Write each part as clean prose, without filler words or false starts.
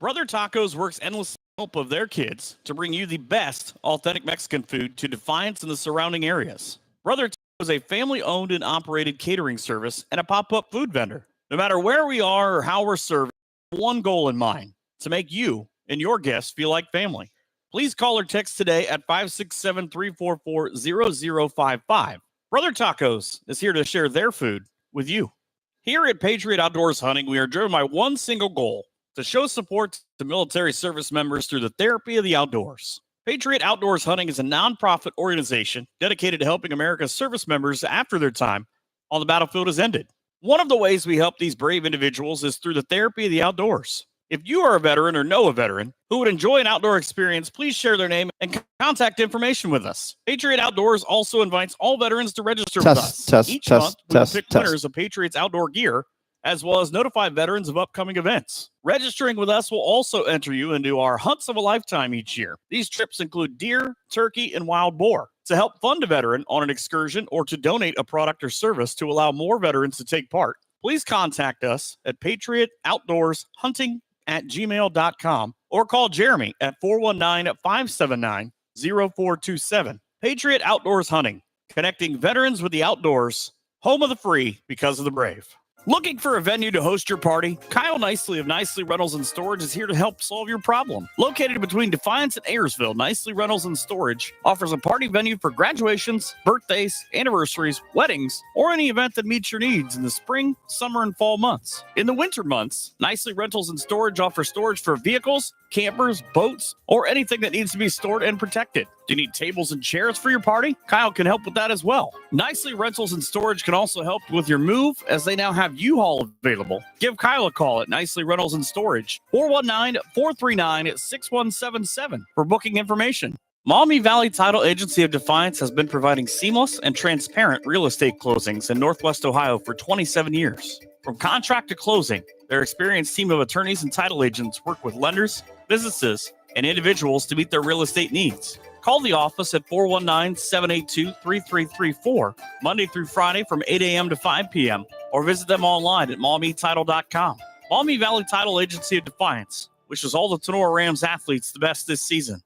Brother Tacos works endlessly with the help of their kids to bring you the best authentic Mexican food to Defiance and the surrounding areas. Brother Tacos is a family-owned and operated catering service and a pop-up food vendor. No matter where we are or how we're serving, one goal in mind, to make you and your guests feel like family. Please call or text today at 567-344-0055. Brother Tacos is here to share their food with you. Here at Patriot Outdoors Hunting, we are driven by one single goal, to show support to military service members through the therapy of the outdoors. Patriot Outdoors Hunting is a nonprofit organization dedicated to helping America's service members after their time on the battlefield has ended. One of the ways we help these brave individuals is through the therapy of the outdoors. If you are a veteran or know a veteran who would enjoy an outdoor experience, please share their name and contact information with us. Patriot Outdoors also invites all veterans to register with us. Each month, we will pick winners of Patriot's outdoor gear, as well as notify veterans of upcoming events. Registering with us will also enter you into our Hunts of a Lifetime each year. These trips include deer, turkey, and wild boar. To help fund a veteran on an excursion or to donate a product or service to allow more veterans to take part, please contact us at patriotoutdoorshunting@gmail.com or call Jeremy at 419-579-0427. Patriot Outdoors Hunting, connecting veterans with the outdoors, home of the free because of the brave. Looking for a venue to host your party? Kyle Nicely of Nicely Rentals and Storage is here to help solve your problem. Located between Defiance and Ayersville, Nicely Rentals and Storage offers a party venue for graduations, birthdays, anniversaries, weddings, or any event that meets your needs in the spring, summer, and fall months. In the winter months, Nicely Rentals and Storage offers storage for vehicles, campers, boats, or anything that needs to be stored and protected. Do you need tables and chairs for your party? Kyle can help with that as well. Nicely Rentals and Storage can also help with your move, as they now have U-Haul available. Give Kyle a call at Nicely Rentals and Storage, 419-439-6177 for booking information. Maumee Valley Title Agency of Defiance has been providing seamless and transparent real estate closings in Northwest Ohio for 27 years. From contract to closing, their experienced team of attorneys and title agents work with lenders, businesses, and individuals to meet their real estate needs. Call the office at 419-782-3334, Monday through Friday from 8 a.m. to 5 p.m., or visit them online at MaumeeTitle.com. Maumee Valley Title Agency of Defiance wishes all the Tinora Rams athletes the best this season.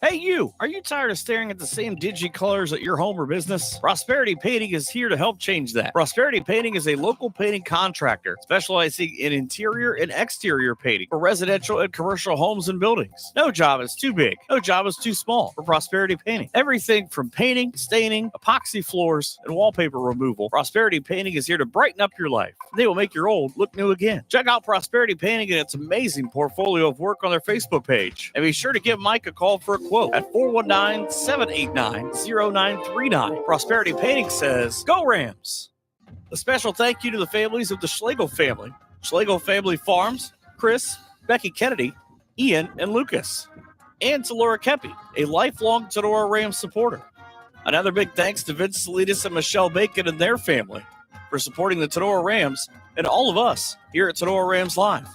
Hey you, are you tired of staring at the same dingy colors at your home or business? Prosperity Painting is here to help change that. Prosperity Painting is a local painting contractor specializing in interior and exterior painting for residential and commercial homes and buildings. No job is too big. No job is too small for Prosperity Painting. Everything from painting, staining, epoxy floors, and wallpaper removal. Prosperity Painting is here to brighten up your life. They will make your old look new again. Check out Prosperity Painting and its amazing portfolio of work on their Facebook page. And be sure to give Mike a call for a quote at 419-789-0939. Prosperity Painting says, Go Rams! A special thank you to the families of the Schlegel family, Schlegel Family Farms, Chris, Becky Kennedy, Ian, and Lucas, and to Laura Kepi, a lifelong Tinora Rams supporter. Another big thanks to Vince Salinas and Michelle Bacon and their family for supporting the Tinora Rams and all of us here at Tinora Rams Live.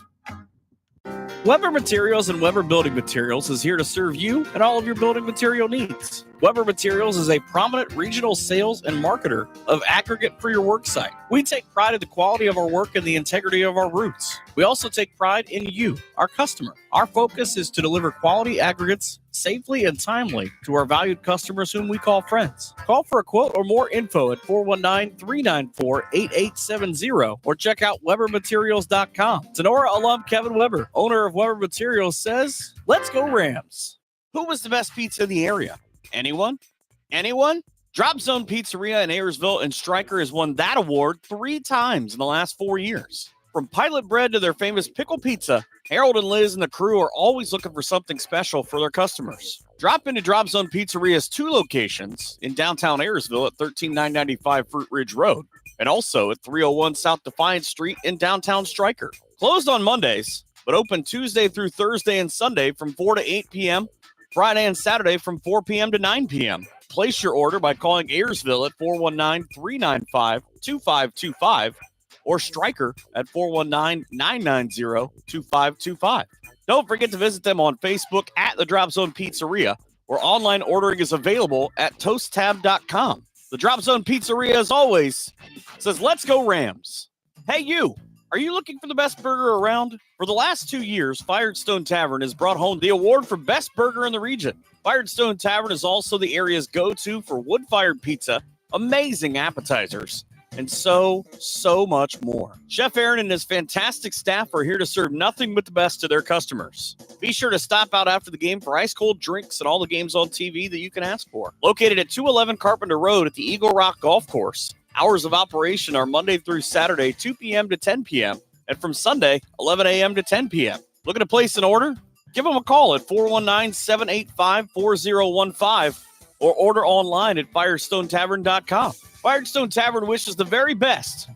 Weber Materials and Weber Building Materials is here to serve you and all of your building material needs. Weber Materials is a prominent regional sales and marketer of aggregate for your work site. We take pride in the quality of our work and the integrity of our roots. We also take pride in you, our customer. Our focus is to deliver quality aggregates safely and timely to our valued customers whom we call friends. Call for a quote or more info at 419-394-8870 or check out WeberMaterials.com. Tinora alum Kevin Weber, owner of Weber Materials, says, Let's go Rams. Who was the best pizza in the area? Anyone? Anyone? Drop Zone Pizzeria in Ayersville and Stryker has won that award 3 times in the last 4 years. From pilot bread to their famous pickle pizza, Harold and Liz and the crew are always looking for something special for their customers. Drop into Drop Zone Pizzeria's 2 locations in downtown Ayersville at 13995 Fruit Ridge Road and also at 301 South Defiance Street in downtown Stryker. Closed on Mondays, but open Tuesday through Thursday and Sunday from 4 to 8 p.m., Friday and Saturday from 4 p.m. to 9 p.m. Place your order by calling Ayersville at 419-395-2525 or Stryker at 419-990-2525. Don't forget to visit them on Facebook at the Drop Zone Pizzeria, where online ordering is available at toasttab.com. The Drop Zone Pizzeria, as always, says, Let's go Rams. Hey, you. Are you looking for the best burger around? For the last 2 years, Firestone Tavern has brought home the award for best burger in the region. Firestone Tavern is also the area's go-to for wood-fired pizza, amazing appetizers, and so much more. Chef Aaron and his fantastic staff are here to serve nothing but the best to their customers. Be sure to stop out after the game for ice-cold drinks and all the games on TV that you can ask for. Located at 211 Carpenter Road at the Eagle Rock Golf Course. Hours of operation are Monday through Saturday, 2 p.m. to 10 p.m., and from Sunday, 11 a.m. to 10 p.m. Looking to place an order? Give them a call at 419-785-4015 or order online at firestonetavern.com. Firestone Tavern wishes the very best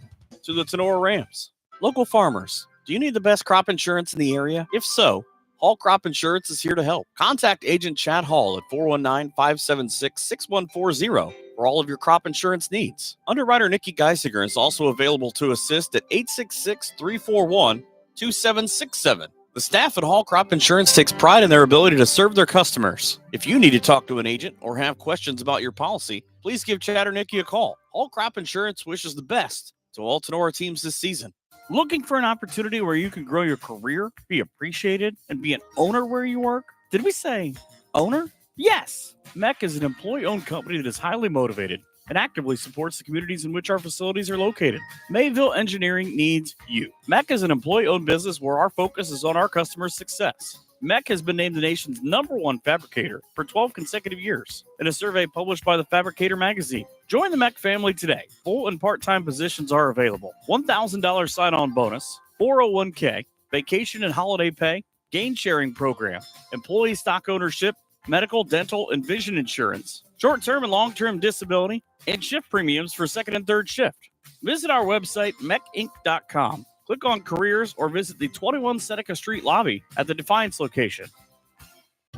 to the Tinora Rams. Local farmers, do you need the best crop insurance in the area? If so, Hall Crop Insurance is here to help. Contact Agent Chad Hall at 419-576-6140 for all of your crop insurance needs. Underwriter Nikki Geisinger is also available to assist at 866-341-2767. The staff at Hall Crop Insurance takes pride in their ability to serve their customers. If you need to talk to an agent or have questions about your policy, please give Chad or Nikki a call. Hall Crop Insurance wishes the best to all Tinora teams this season. Looking for an opportunity where you can grow your career, be appreciated, and be an owner where you work? Did we say owner? Yes! MEC is an employee-owned company that is highly motivated and actively supports the communities in which our facilities are located. Mayville Engineering needs you. MEC is an employee-owned business where our focus is on our customers' success. MEC has been named the nation's #1 fabricator for 12 consecutive years in a survey published by the Fabricator magazine. Join the MEC family today. Full and part-time positions are available. $1,000 sign-on bonus, 401k, vacation and holiday pay, gain sharing program, employee stock ownership, medical, dental, and vision insurance, short-term and long-term disability, and shift premiums for second and third shift. Visit our website, mecinc.com. Click on careers or visit the 21 Seneca Street lobby at the Defiance location.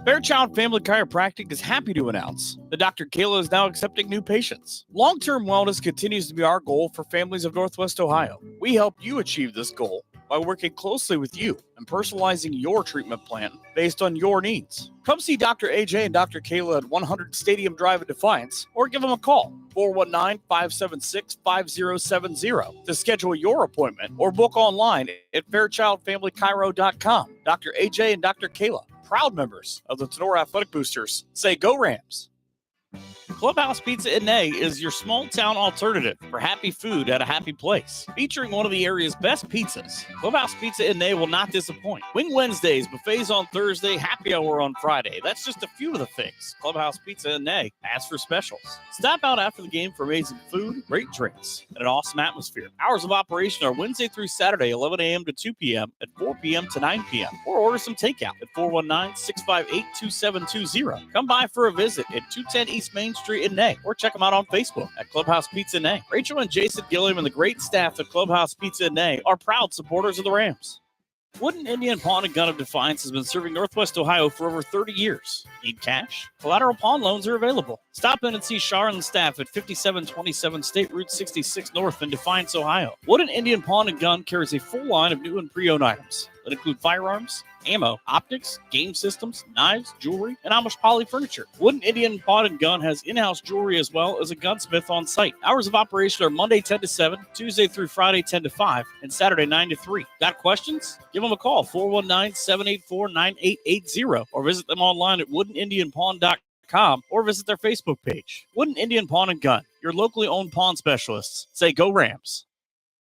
Fairchild Family Chiropractic is happy to announce that Dr. Kayla is now accepting new patients. Long-term wellness continues to be our goal for families of Northwest Ohio. We help you achieve this goal by working closely with you and personalizing your treatment plan based on your needs. Come see Dr. AJ and Dr. Kayla at 100 Stadium Drive in Defiance or give them a call, 419-576-5070 to schedule your appointment or book online at fairchildfamilychiro.com. Dr. AJ and Dr. Kayla, proud members of the Tinora Athletic Boosters, say go Rams. Clubhouse Pizza & A is your small town alternative for happy food at a happy place. Featuring one of the area's best pizzas, Clubhouse Pizza & A will not disappoint. Wing Wednesdays, buffets on Thursday, happy hour on Friday. That's just a few of the things Clubhouse Pizza & A has for specials. Stop out after the game for amazing food, great drinks, and an awesome atmosphere. Hours of operation are Wednesday through Saturday, 11 a.m. to 2 p.m. and 4 p.m. to 9 p.m. Or order some takeout at 419-658-2720. Come by for a visit at 210 East Main Street in Nay, or check them out on Facebook at Clubhouse Pizza Nay. Rachel and Jason Gilliam and the great staff at Clubhouse Pizza Nay are proud supporters of the Rams. Wooden Indian Pawn and Gun of Defiance has been serving Northwest Ohio for over 30 years. Need cash? Collateral pawn loans are available. Stop in and see Shar and the staff at 5727 State Route 66 North in Defiance, Ohio. Wooden Indian Pawn and Gun carries a full line of new and pre-owned items that include firearms, ammo, optics, game systems, knives, jewelry, and Amish poly furniture. Wooden Indian Pawn and Gun has in-house jewelry as well as a gunsmith on site. Hours of operation are Monday 10 to 7, Tuesday through Friday 10 to 5, and Saturday 9 to 3. Got questions? Give them a call, 419-784-9880, or visit them online at woodenindianpawn.com or visit their Facebook page. Wooden Indian Pawn and Gun, your locally owned pawn specialists. Say go Rams.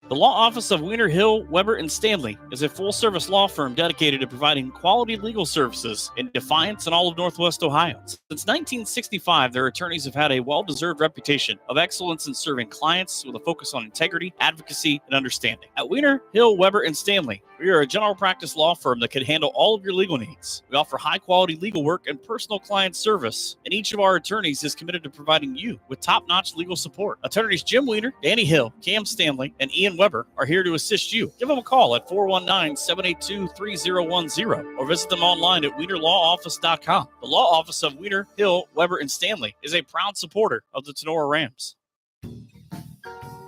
The law office of Wiener, Hill, Weber, and Stanley is a full-service law firm dedicated to providing quality legal services in Defiance and all of Northwest Ohio. Since 1965, their attorneys have had a well-deserved reputation of excellence in serving clients with a focus on integrity, advocacy, and understanding. At Wiener, Hill, Weber, and Stanley, we are a general practice law firm that can handle all of your legal needs. We offer high-quality legal work and personal client service, and each of our attorneys is committed to providing you with top-notch legal support. Attorneys Jim Wiener, Danny Hill, Cam Stanley, and Ian Weber are here to assist you. Give them a call at 419-782-3010 or visit them online at wienerlawoffice.com. The law office of Wiener, Hill, Weber, and Stanley is a proud supporter of the Tinora Rams.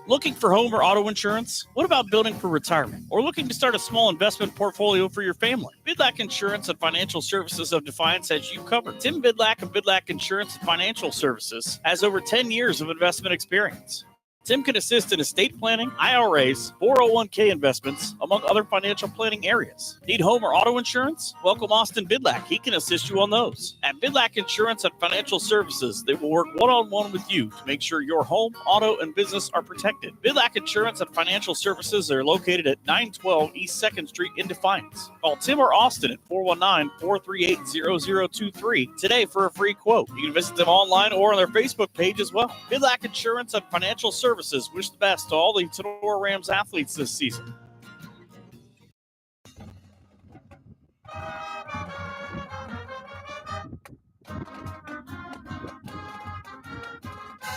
Looking for home or auto insurance? What about building for retirement? Or looking to start a small investment portfolio for your family? Bidlack Insurance and Financial Services of Defiance has you covered. Tim Bidlack of Bidlack Insurance and Financial Services has over 10 years of investment experience. Tim can assist in estate planning, IRAs, 401k investments, among other financial planning areas. Need home or auto insurance? Welcome Austin Bidlack. He can assist you on those. At Bidlack Insurance and Financial Services, they will work one-on-one with you to make sure your home, auto, and business are protected. Bidlack Insurance and Financial Services are located at 912 East 2nd Street in Defiance. Call Tim or Austin at 419-438-0023 today for a free quote. You can visit them online or on their Facebook page as well. Bidlack Insurance and Financial Services wish the best to all the Tinora Rams athletes this season.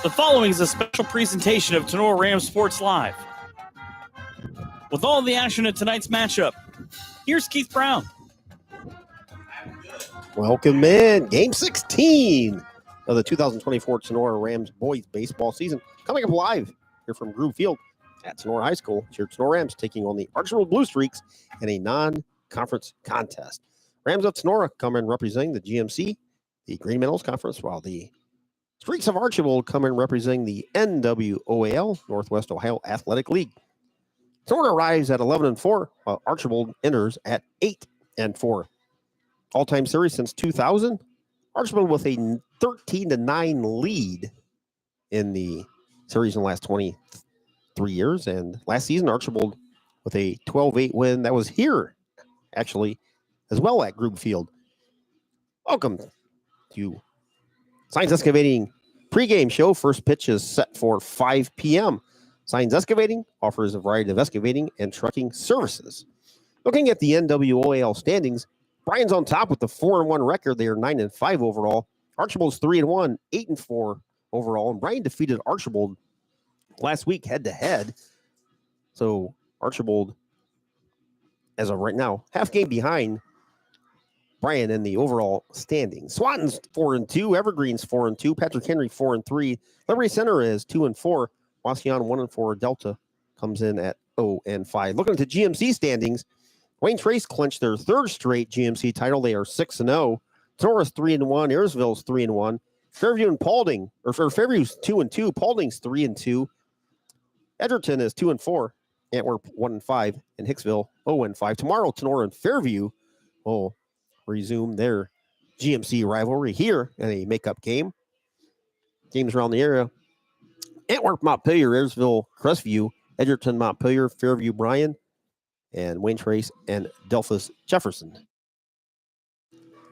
The following is a special presentation of Tinora Rams Sports Live. With all the action in tonight's matchup, here's Keith Brown. Welcome in. Game 16 of the 2024 Tinora Rams boys baseball season. Coming up live here from Groove Field at Tinora High School. It's your Tinora Rams taking on the Archbold Blue Streaks in a non-conference contest. Rams of Tinora come in representing the GMC, the Green Meadows Conference, while the Streaks of Archbold come in representing the NWOAL, Northwest Ohio Athletic League. Tinora arrives at 11-4, while Archbold enters at 8-4. All-time series since 2000. Archbold with a 13-9 lead in the series in the last 23 years. And last season, Archbold with a 12-8 win. That was here, actually, as well at Groove Field. Welcome to Science Excavating pregame show. First pitch is set for 5 p.m. Science Excavating offers a variety of excavating and trucking services. Looking at the NWOAL standings, Bryan's on top with the 4-1 record. They are 9-5 overall. Archbold's 3-1, 8-4 overall. And Bryan defeated Archbold last week head-to-head. So Archbold, as of right now, half game behind Bryan in the overall standings. Swanton's 4-2, Evergreen's 4-2, Patrick Henry 4-3, Liberty Center is 2-4, Wasion 1-4, Delta comes in at 0-5. Looking at the GMC standings, Wayne Trace clinched their third straight GMC title. They are 6-0. Tenora's 3-1, Ayersville's 3-1, Fairview and Paulding, or Fairview's 2-2, Paulding's 3-2, Edgerton is 2-4, Antwerp 1-5, and Hicksville 0-5. Tomorrow, Tinora and Fairview will resume their GMC rivalry here in a makeup game. Games around the area: Antwerp, Montpelier, Ayersville, Crestview, Edgerton, Montpelier, Fairview, Bryan, and Wayne Trace and Delphus Jefferson.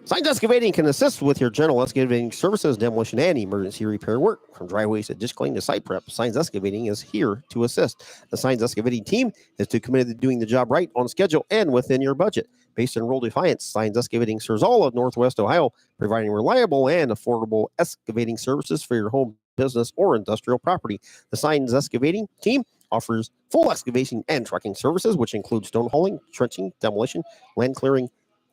Science Excavating can assist with your general excavating services, demolition, and emergency repair work. From driveways to ditch cleaning to site prep, Science Excavating is here to assist. The Science Excavating team is committed to doing the job right, on schedule, and within your budget. Based in rural Defiance, Science Excavating serves all of Northwest Ohio, providing reliable and affordable excavating services for your home, business, or industrial property. The Science Excavating team offers full excavation and trucking services, which include stone hauling, trenching, demolition, land clearing,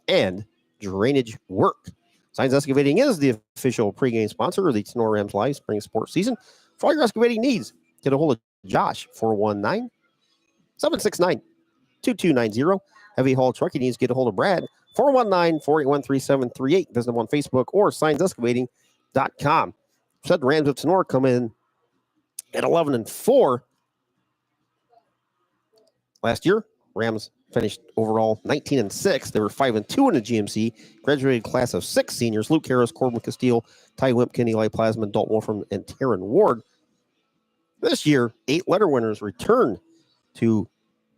and drainage work. Science Excavating is the official pregame sponsor of the Tinora Rams Live Spring Sports Season. For all your excavating needs, get a hold of Josh, 419-769-2290. Heavy haul trucking needs, get a hold of Brad, 419-481-3738. Visit them on Facebook or scienceexcavating.com. Said the Rams of Tinora come in at 11-4. Last year, Rams finished overall 19-6. They were 5-2 in the GMC. Graduated class of 6 seniors: Luke Harris, Corbin Castile, Ty Wimpkin, Eli Plasman, Dalton Wolfram, and Taryn Ward. This year, 8 letter winners return to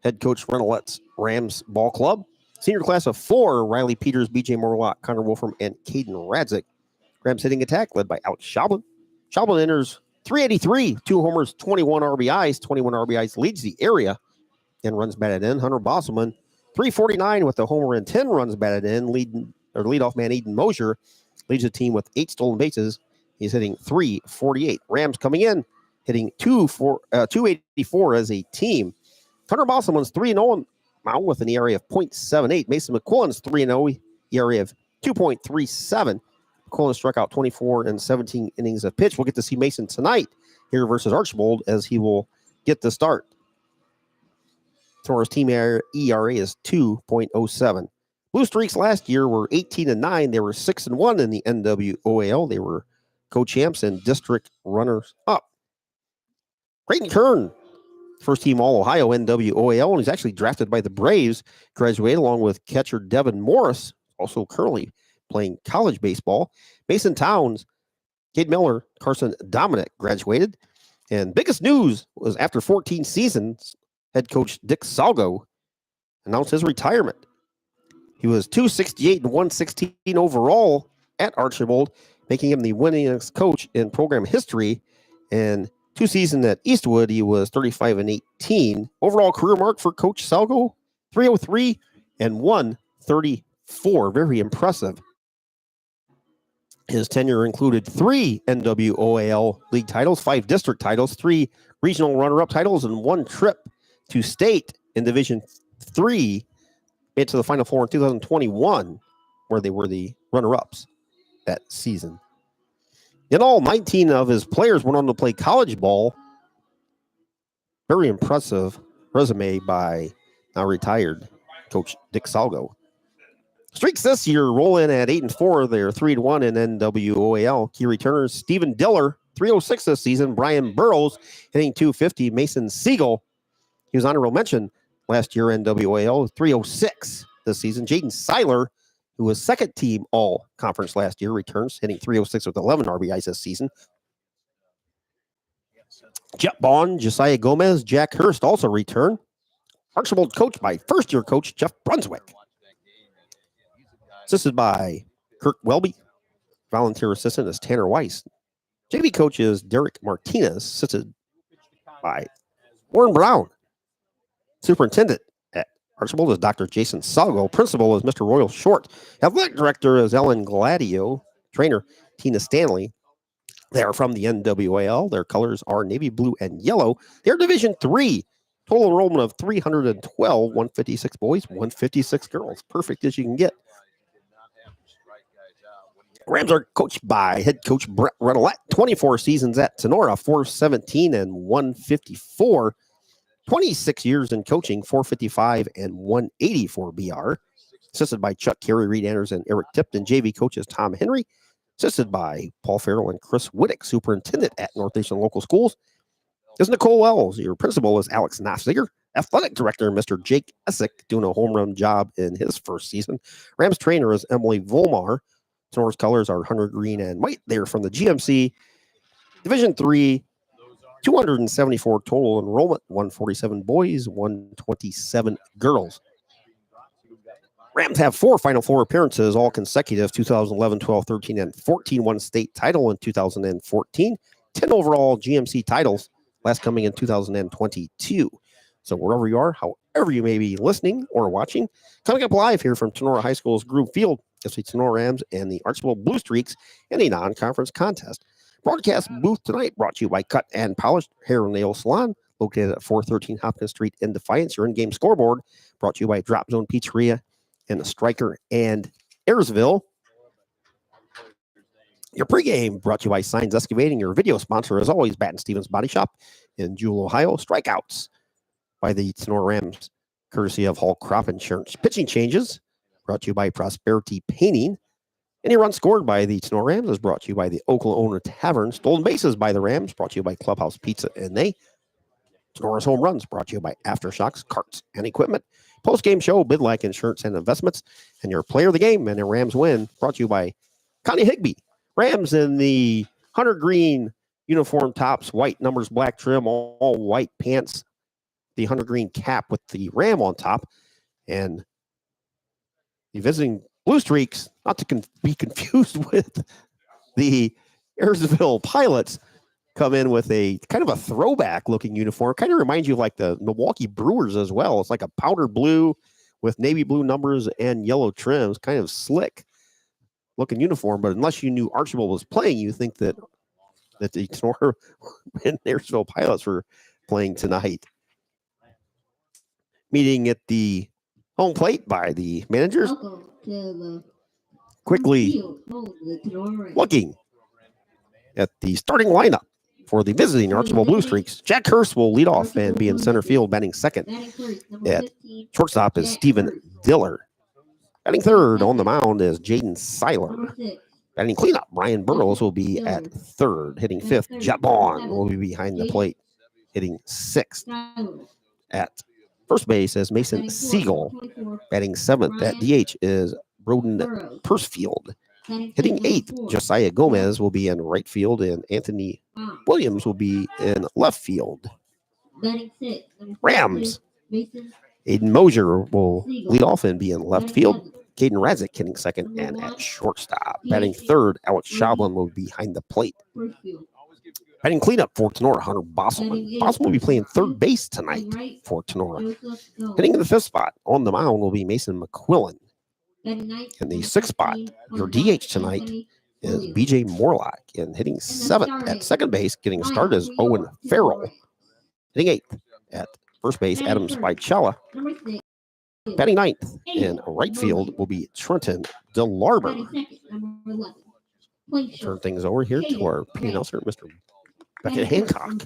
head coach Reynolds Rams Ball Club. Senior class of 4: Riley Peters, BJ Morlock, Connor Wolfram, and Caden Radzik. Rams hitting attack led by Alex Schaubel. Schaubel enters 383, 2 homers, 21 RBIs. 21 RBIs leads the area and runs batted in. Hunter Bosselman, 349 with a homer and 10 runs batted in. Leadoff man Eden Mosier leads the team with 8 stolen bases. He's hitting 348. Rams coming in, hitting 284 as a team. Hunter Bosselman's 3-0 now with an ERA of .78. Mason McQuillan's 3-0, ERA of 2.37. McQuillan struck out 24 in 17 innings of pitch. We'll get to see Mason tonight here versus Archbold as he will get the start. Tenora's team ERA is 2.07. Blue Streaks last year were 18-9. They were 6-1 in the NWOAL. They were co-champs and district runners-up. Creighton Kern, first team All-Ohio NWOAL, and he's actually drafted by the Braves, graduated along with catcher Devin Morris, also currently playing college baseball. Mason Towns, Cade Miller, Carson Dominic graduated. And biggest news was after 14 seasons, head coach Dick Salgo announced his retirement. He was 268 and 116 overall at Archbold, making him the winningest coach in program history. And 2 seasons at Eastwood, he was 35 and 18. Overall career mark for Coach Salgo, 303 and 134. Very impressive. His tenure included 3 NWOAL league titles, 5 district titles, 3 regional runner-up titles, and 1 trip to state in Division 3, made to the Final Four in 2021, where they were the runner-ups that season. In all, 19 of his players went on to play college ball. Very impressive resume by now retired Coach Dick Salgo. Streaks this year roll in at 8-4. They're 3-1 in NWOAL. Key returners: Stephen Diller, 306 this season. Brian Burrows hitting 250. Mason Siegel, he was honorable mention last year in NWOAL, 306 this season. Jaden Seiler, who was second team all conference last year, returns hitting 306 with 11 RBIs this season. Jet Bond, Josiah Gomez, Jack Hurst also return. Archbold coached by first-year coach Jeff Brunswick. Assisted by Kirk Welby. Volunteer assistant is Tanner Weiss. JV coach is Derek Martinez, assisted by Warren Brown. Superintendent at Archbold is Dr. Jason Salgo. Principal is Mr. Royal Short. Athletic director is Ellen Gladio. Trainer Tina Stanley. They are from the NWAL. Their colors are navy blue and yellow. They're Division 3. Total enrollment of 312, 156 boys, 156 girls. Perfect as you can get. Rams are coached by head coach Brett Renolette. 24 seasons at Tinora, 417 and 154. 26 years in coaching, 455 and 184 BR. Assisted by Chuck Carey, Reed Anders, and Eric Tipton. JV coaches Tom Henry. Assisted by Paul Farrell and Chris Whittick, superintendent at Northeastern Local Schools. Is Nicole Wells. Your principal is Alex Nofziger. Athletic director, Mr. Jake Essick, doing a home run job in his first season. Rams trainer is Emily Volmar. Tinora's colors are hunter green and white. They're from the GMC. Division 3, 274 total enrollment, 147 boys, 127 girls. Rams have 4 Final Four appearances, all consecutive, 2011, 12, 13, and 14. 1 state title in 2014. 10 overall GMC titles, last coming in 2022. So wherever you are, however you may be listening or watching, coming up live here from Tinora High School's Groove Field, it's the Tinora Rams and the Archbold Blue Streaks in a non-conference contest. Broadcast booth tonight brought to you by Cut and Polished Hair and Nail Salon, located at 413 Hopkins Street in Defiance. Your in-game scoreboard brought to you by Drop Zone Pizzeria in the Stryker and Ayersville. Your pregame brought to you by Signs Excavating. Your video sponsor, as always, Baton Stevens Body Shop in Jewel, Ohio. Strikeouts by the Tinora Rams, courtesy of Hall Crop Insurance. Pitching changes brought to you by Prosperity Painting. Any run scored by the Tinora Rams is brought to you by the Oklahoma Tavern. Stolen bases by the Rams brought to you by Clubhouse Pizza and They. Tinora's home runs brought to you by Aftershocks, Carts, and Equipment. Post-game show, Bid Like Insurance and Investments. And your player of the game and the Rams win brought to you by Connie Higby. Rams in the hunter green uniform tops, white numbers, black trim, all white pants. The hunter green cap with the Ram on top. And the visiting Blue Streaks, not to be confused with the Ayersville Pilots, come in with a kind of a throwback looking uniform. Kind of reminds you of like the Milwaukee Brewers as well. It's like a powder blue with navy blue numbers and yellow trims, kind of slick looking uniform. But unless you knew Archbold was playing, you think that the Tinora and Ayersville Pilots were playing tonight. Meeting at the home plate by the managers. Quickly looking at the starting lineup for the visiting Archbold Blue Streaks. Jack Hurst will lead off and be in center field, batting second. At shortstop is Stephen Diller. Batting third on the mound is Jaden Seiler. Batting cleanup, Brian Burrows will be at third. Hitting fifth, Jet Bond will be behind the plate. hitting 6th. At first base is Mason Siegel. Batting 7th at DH is Broden Persfield. Hitting 8th, Josiah Gomez will be in right field, and Anthony Williams will be in left field. Rams. Aiden Mosier will lead off and be in left field. Caden Razik hitting 2nd and at shortstop. Batting 3rd, Alex Schablin will be behind the plate. Batting cleanup for Tinora, Hunter Bosselman. Bosselman will be playing 3rd base tonight for Tinora. Hitting in the 5th spot on the mound will be Mason McQuillan. In the 6th spot, your DH tonight is BJ Morlock. And hitting 7th at second base, getting a start is Owen Farrell. Hitting 8th at first base, Adam Spicella. Batting 9th in right field will be Trenton DeLarber. Turn things over here to our P announcer, Mr. Beckett Hancock.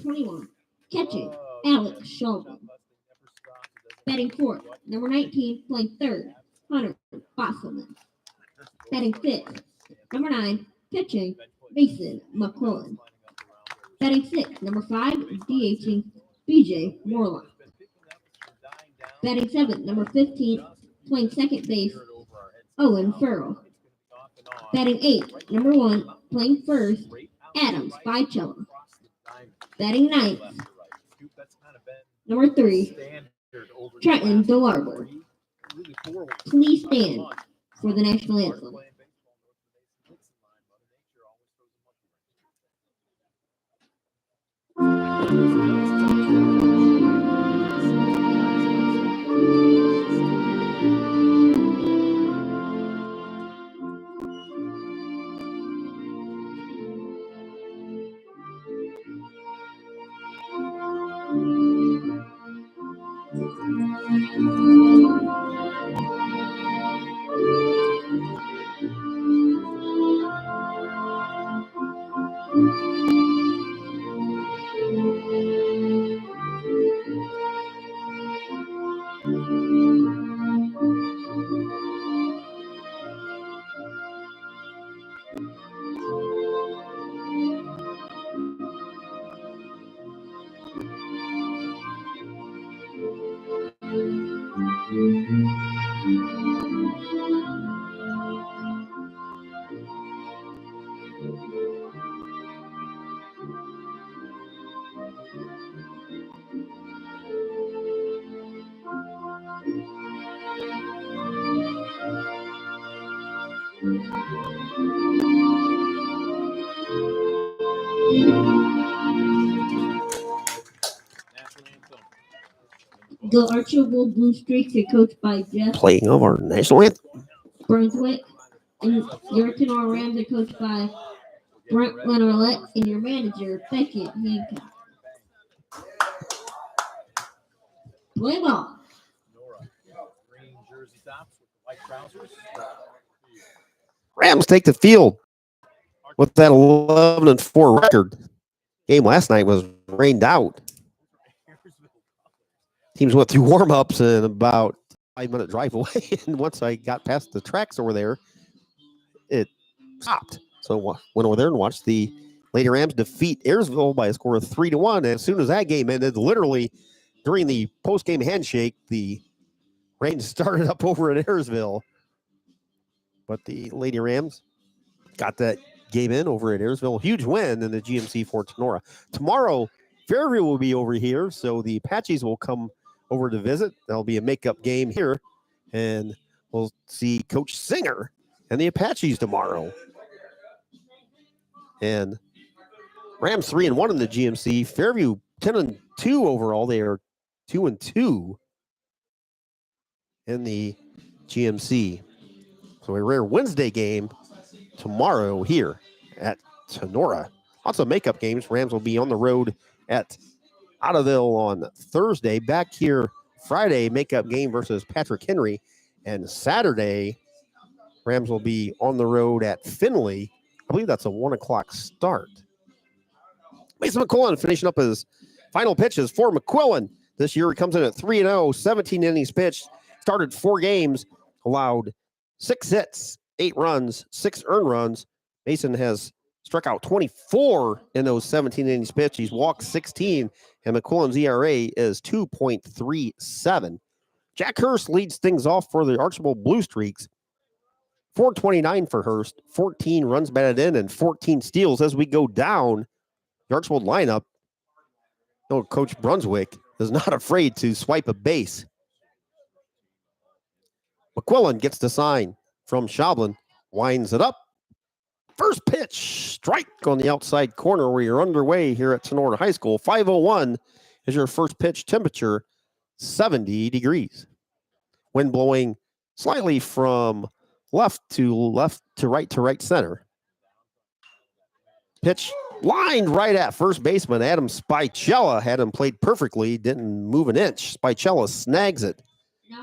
Catching, Alex Sheldon. Batting 4th, number 19, playing 3rd, Hunter Bosselman. Batting 5th, number 9, pitching, Mason McQuillan. Batting 6th, number 5, DHing, BJ Morlock. Batting 7th, number 15, playing 2nd base, Owen Farrell. Batting 8th, number 1, playing 1st, Adam Spicella. Batting 9th, number 3, Trenton DeLarber. Please stand for the national anthem. The Archbold Blue Streaks are coached by Jeff Playing of our national anthem. Brunswick, and your Tinora Rams are coached by Brent Leonard and your manager, Beckett Hancock. Play ball. Rams take the field with that 11-4 record. Game last night was rained out. Teams went through warm-ups and about 5-minute drive away. And once I got past the tracks over there, it stopped. So went over there and watched the Lady Rams defeat Ayersville by a score of 3-1. And as soon as that game ended, literally during the post-game handshake, the rain started up over at Ayersville. But the Lady Rams got that game in over at Ayersville. Huge win in the GMC for Tinora. Tomorrow, Fairview will be over here, so the Apaches will come over to visit. There'll be a makeup game here, and we'll see Coach Singer and the Apaches tomorrow. And Rams 3-1 in the GMC. Fairview 10-2 overall. They are 2-2 in the GMC. So a rare Wednesday game tomorrow here at Tinora. Lots of makeup games. Rams will be on the road at Ottoville on Thursday. Back here Friday, makeup game versus Patrick Henry. And Saturday, Rams will be on the road at Findlay. I believe that's a 1 o'clock start. Mason McQuillan finishing up his final pitches for McQuillan. This year he comes in at 3-0, 17 innings pitched, started 4 games, allowed 6 hits, 8 runs, 6 earned runs. Mason has struck out 24 in those 17 innings pitched. He's walked 16, and McQuillan's ERA is 2.37. Jack Hurst leads things off for the Archbold Blue Streaks. 429 for Hurst, 14 runs batted in, and 14 steals. As we go down, the Archbold lineup, Coach Brunswick is not afraid to swipe a base. McQuillan gets the sign from Schablin, winds it up. First pitch, strike on the outside corner. We are underway here at Tinora High School. 5:01 is your first pitch temperature, 70 degrees. Wind blowing slightly from left to right center. Pitch lined right at first baseman Adam Spicella. Had him played perfectly, didn't move an inch. Spicella snags it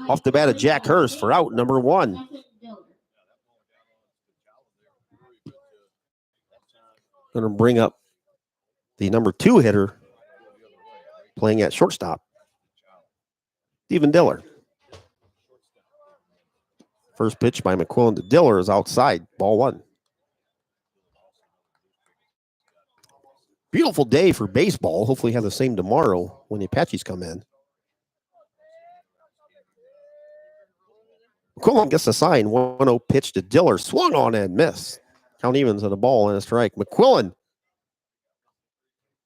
off the bat of Jack Hurst for out number 1. Going to bring up the number 2 hitter playing at shortstop, Stephen Diller. First pitch by McQuillan to Diller is outside, ball 1. Beautiful day for baseball. Hopefully have the same tomorrow when the Apaches come in. McQuillan gets a sign, 1-0 pitch to Diller, swung on and missed. Count evens at a ball and a strike. McQuillan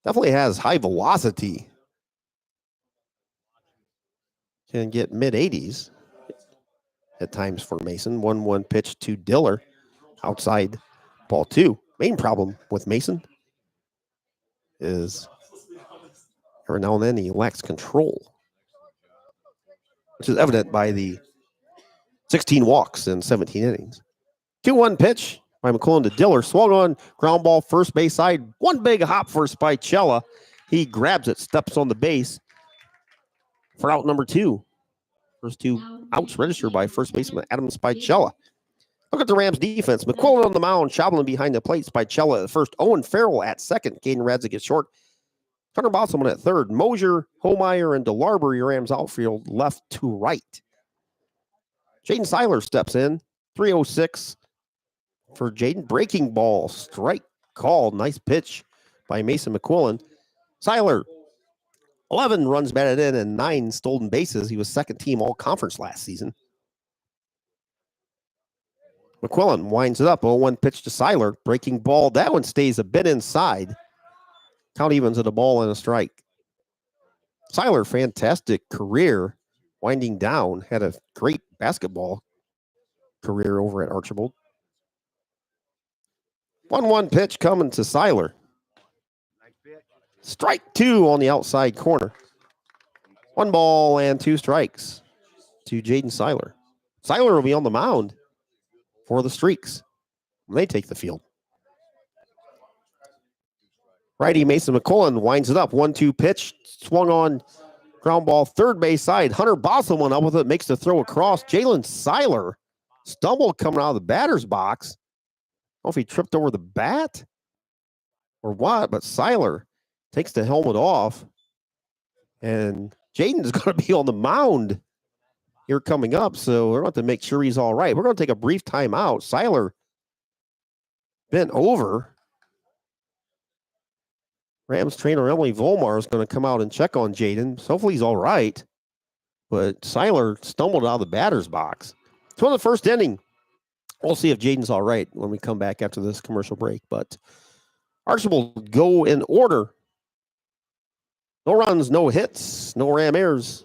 definitely has high velocity. Can get mid-80s at times for Mason. 1-1 pitch to Diller, outside, ball 2. Main problem with Mason is every now and then he lacks control, which is evident by the 16 walks in 17 innings. 2-1 pitch by McQuillan to Diller. Swung on, ground ball, first base side. One big hop for Spicella. He grabs it, steps on the base for out number 2. First 2 outs registered by first baseman Adam Spicella. Look at the Rams defense. McQuillan on the mound, Schablin behind the plate. Spicella at first. Owen Farrell at second. Caden Radzik at short. Hunter Bosselman at third. Mosier, Homeyer, and DeLarber, your Rams outfield, left to right. Jaden Seiler steps in. 3:06 for Jaden. Breaking ball. Strike called. Nice pitch by Mason McQuillan. Seiler, 11 runs batted in and 9 stolen bases. He was second team all-conference last season. McQuillan winds it up. 0-1 pitch to Seiler. Breaking ball. That one stays a bit inside. Count evens at a ball and a strike. Seiler, fantastic career. Winding down. Had a great basketball career over at Archbold. 1-1 pitch coming to Seiler. Strike 2 on the outside corner. 1 ball and 2 strikes to Jaden Seiler. Seiler will be on the mound for the Streaks when they take the field. Righty Mason McQuillan winds it up. 1-2 pitch. Swung on, ground ball, third base side. Hunter Bosselman up with it, makes the throw across. Jalen Seiler stumbled coming out of the batter's box. I don't know if he tripped over the bat or what, but Seiler takes the helmet off. And Jaden's going to be on the mound here coming up, so we're going to have to make sure he's all right. We're going to take a brief timeout. Seiler bent over. Rams trainer Emily Volmar is going to come out and check on Jaden. So hopefully he's all right. But Seiler stumbled out of the batter's box. So in the first inning, we'll see if Jaden's all right when we come back after this commercial break. But Archbold go in order. No runs, no hits, no Ram errors,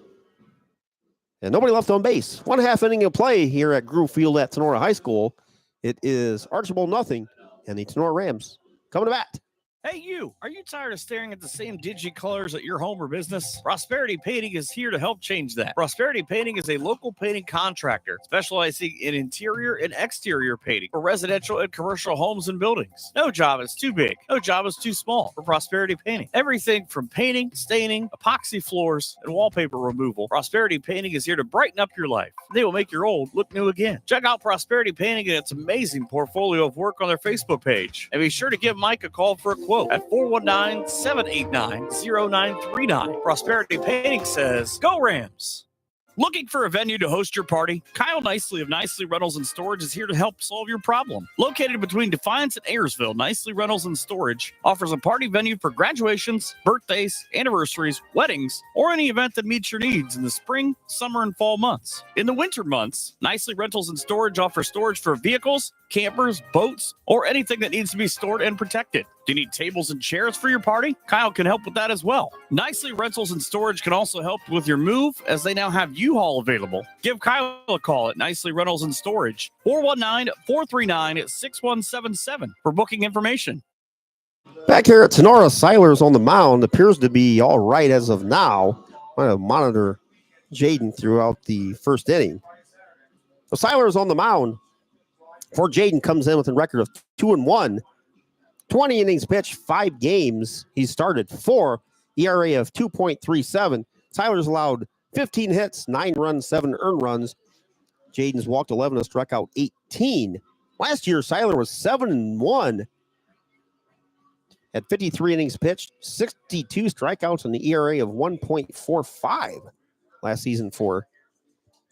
and nobody left on base. 1/2 inning of play here at Groove Field at Tinora High School. It is Archbold nothing, and the Tinora Rams coming to bat. Hey, you! Are you tired of staring at the same dingy colors at your home or business? Prosperity Painting is here to help change that. Prosperity Painting is a local painting contractor specializing in interior and exterior painting for residential and commercial homes and buildings. No job is too big. No job is too small for Prosperity Painting. Everything from painting, staining, epoxy floors, and wallpaper removal. Prosperity Painting is here to brighten up your life. They will make your old look new again. Check out Prosperity Painting and its amazing portfolio of work on their Facebook page. And be sure to give Mike a call for a quote at 419-789-0939. Prosperity Painting says, Go Rams! Looking for a venue to host your party? Kyle Nicely of Nicely Rentals and Storage is here to help solve your problem. Located between Defiance and Ayersville, Nicely Rentals and Storage offers a party venue for graduations, birthdays, anniversaries, weddings, or any event that meets your needs in the spring, summer, and fall months. In the winter months, Nicely Rentals and Storage offers storage for vehicles, campers, boats, or anything that needs to be stored and protected. Do you need tables and chairs for your party? Kyle can help with that as well. Nicely Rentals and Storage can also help with your move, as they now have U-Haul available. Give Kyle a call at Nicely Rentals and Storage, 419-439-6177 for booking information. Back here at Tinora, Seiler's on the mound. Appears to be all right as of now. I'm going to monitor Jaden throughout the first inning. So Seiler's on the mound. For Jaden comes in with a record of 2-1. 20 innings pitched, 5 games. He started 4, ERA of 2.37. Seiler's allowed 15 hits, 9 runs, 7 earned runs. Jaden's walked 11 and struck out 18. Last year, Seiler was 7-1. At 53 innings pitched, 62 strikeouts, and the ERA of 1.45 last season for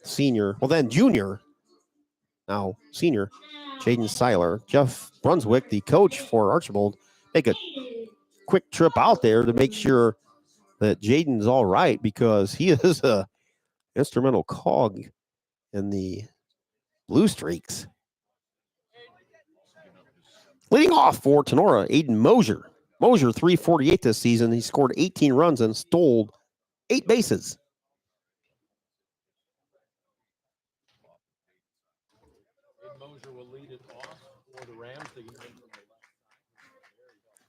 senior, well then junior, now senior, Jaden Seiler. Jeff Brunswick, the coach for Archbold, make a quick trip out there to make sure that Jaden's all right, because he is a instrumental cog in the Blue Streaks. Leading off for Tinora, Aiden Mosier. Mosier, 348 this season. He scored 18 runs and stole 8 bases.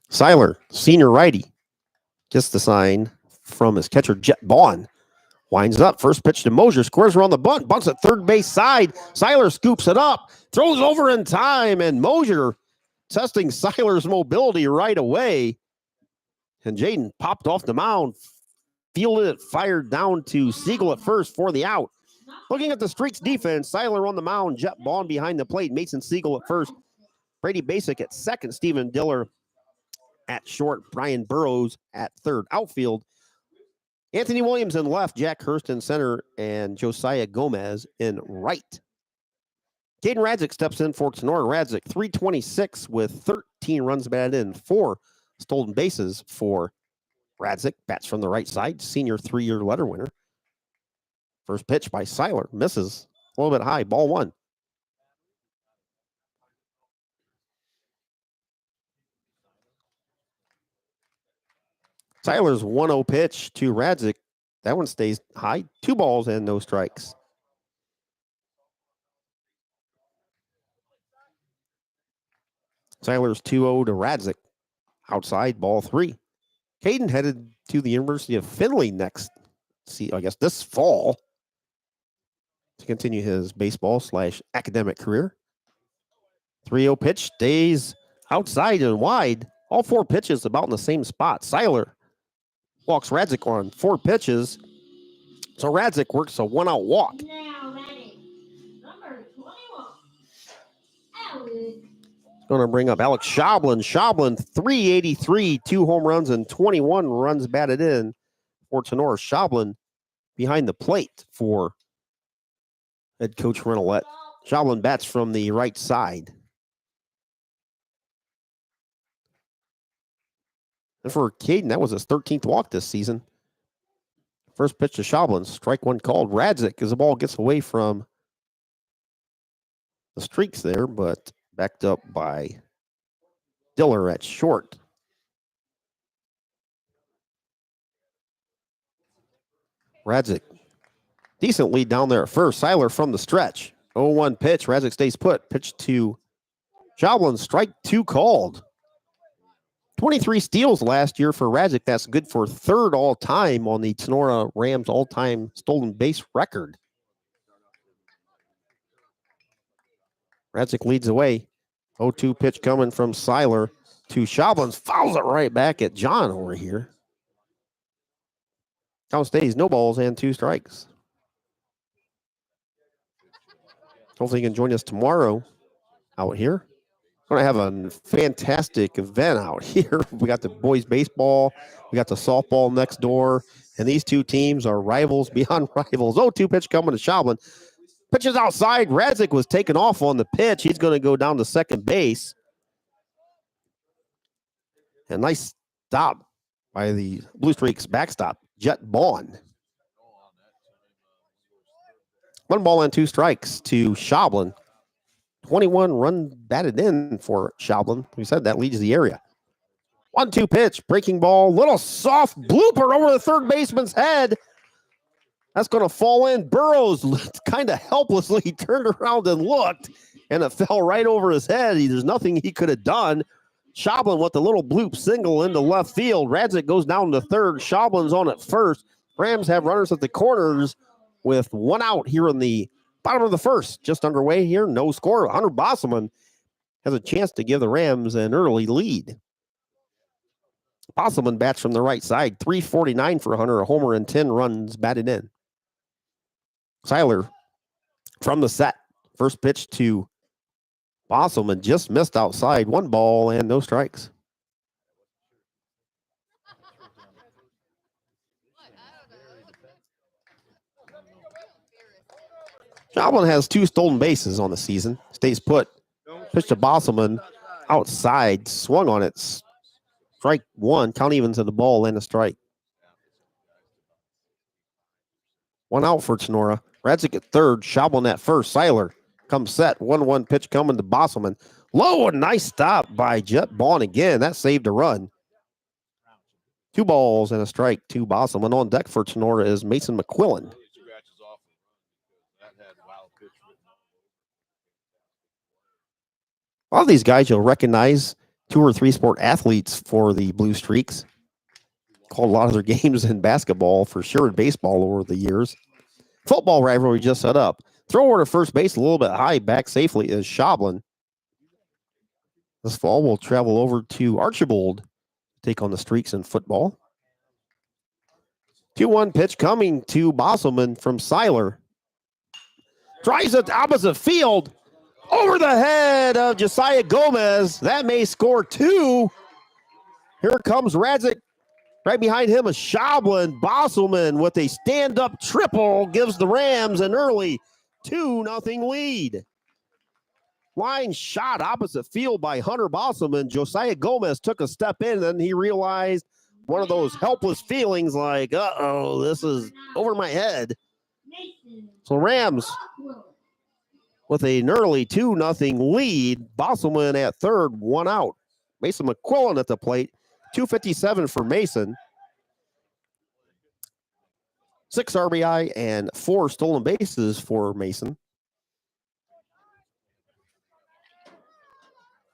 Seiler, senior righty, gets the sign from his catcher, Jet Bond. Winds up, first pitch to Mosier, squares around the bunt, bunts at third base side. Seiler scoops it up, throws over in time, and Mosier testing Seiler's mobility right away. And Jaden popped off the mound, fielded it, fired down to Siegel at first for the out. Looking at the Streaks defense, Seiler on the mound, Jet Bond behind the plate, Mason Siegel at first, Brady Basic at second, Steven Diller at short, Brian Burrows at third. Outfield, Anthony Williams in left, Jack Hurst in center, and Josiah Gomez in right. Caden Radzik steps in for Tinora. Radzik, 326 with 13 runs batted in, 4 stolen bases for Radzik. Bats from the right side, senior 3-year letter winner. First pitch by Seiler, misses a little bit high, ball 1. Seiler's 1-0 pitch to Radzik. That one stays high, 2 balls and no strikes. Seiler's 2-0 to Radzik. Outside, ball 3. Caden headed to the University of Findlay next, this fall, to continue his baseball/academic career. 3-0 pitch stays outside and wide. All 4 pitches about in the same spot. Seiler walks Radzik on 4 pitches. So Radzik works a 1-out walk. Now batting, number 21, Alex. Going to bring up Alex Schoblin. Schoblin, 383, 2 home runs and 21 runs batted in for Tinora. Schoblin behind the plate for head coach Renolette. Schoblin bats from the right side. And for Caden, that was his 13th walk this season. First pitch to Schoblin, strike 1 called. Radzik, as the ball gets away from the Streaks there, but backed up by Diller at short. Radzik, decent lead down there at first. Seiler from the stretch. 0-1 pitch. Radzik stays put. Pitch to Schoblin, strike 2 called. 23 steals last year for Radzik. That's good for 3rd all-time on the Tinora Rams all-time stolen base record. Radzik leads away. 0-2 pitch coming from Seiler to Schoblin. Fouls it right back at John over here. Count stays, no balls and 2 strikes. Hopefully you can join us tomorrow out here. Going to have a fantastic event out here. We got the boys baseball. We got the softball next door. And these two teams are rivals beyond rivals. 0-2 pitch coming to Shoblin. Pitches outside. Radzik was taken off on the pitch. He's going to go down to second base. A nice stop by the Blue Streaks backstop, Jet Bond. 1 ball and 2 strikes to Shoblin. 21 run batted in for Shoblin. We said that leads the area. 1-2 pitch, breaking ball, little soft blooper over the third baseman's head. That's going to fall in. Burrows kind of helplessly turned around and looked, and it fell right over his head. There's nothing he could have done. Shoblin with a little bloop single into left field. Radzik goes down to third. Shoblin's on at first. Rams have runners at the corners with 1 out here in the bottom of the first. Just underway here. No score. Hunter Bosselman has a chance to give the Rams an early lead. Bosselman bats from the right side. 349 for Hunter. A homer and 10 runs batted in. Seiler from the set. First pitch to Bosselman, just missed outside. 1 ball and no strikes. Shoblin has 2 stolen bases on the season. Stays put. Pitch to Bosselman outside. Swung on it. Strike 1. Count evens of the ball and a strike. 1 out for Tinora. Radzik at third. Shoblin at first. Seiler comes set. 1-1 pitch coming to Bosselman. Low, a nice stop by Jet Bond again. That saved a run. 2 balls and a strike to Bosselman. On deck for Tinora is Mason McQuillan. A lot of these guys you'll recognize, 2 or 3 sport athletes for the Blue Streaks. Called a lot of their games in basketball for sure, in baseball over the years. Football rivalry just set up. Thrower to first base a little bit high, back safely is Shoblin. This fall we'll travel over to Archbold to take on the Streaks in football. 2-1 pitch coming to Bosselman from Seiler. Drives it opposite field. Over the head of Josiah Gomez. That may score 2. Here comes Radzik. Right behind him is Shoblin. Bosselman with a stand-up triple gives the Rams an early 2-0 lead. Line shot opposite field by Hunter Bosselman. Josiah Gomez took a step in, and then he realized one of those helpless feelings like, uh-oh, this is over my head. So Rams with an early 2-0 lead. Bosselman at third, 1 out. Mason McQuillan at the plate. 257 for Mason. 6 RBI and 4 stolen bases for Mason.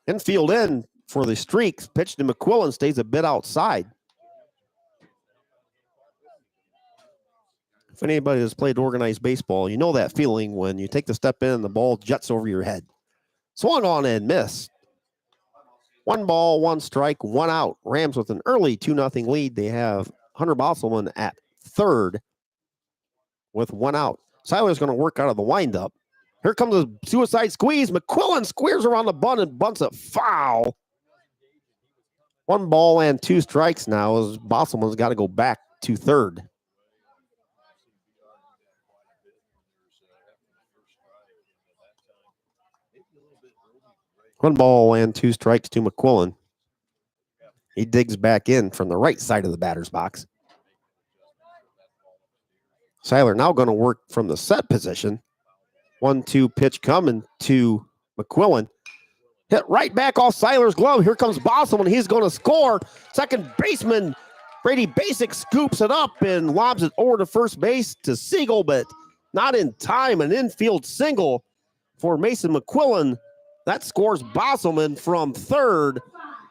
Infield in for the Streaks. Pitch to McQuillan, stays a bit outside. If anybody has played organized baseball, you know that feeling when you take the step in and the ball jets over your head. Swung on and missed. 1 ball, 1 strike, 1 out. Rams with an early 2-0 lead. They have Hunter Bosselman at third with 1 out. Seiler's going to work out of the windup. Here comes a suicide squeeze. McQuillan squares around the bunt and bunts it foul. 1 ball and 2 strikes now as Bosselman's got to go back to third. One ball and 2 strikes to McQuillan. He digs back in from the right side of the batter's box. Seiler now going to work from the set position. 1-2 pitch coming to McQuillan. Hit right back off Seiler's glove. Here comes Bosselman. He's going to score. Second baseman Brady Basic scoops it up and lobs it over to first base to Siegel, but not in time. An infield single for Mason McQuillan. That scores Bosselman from third.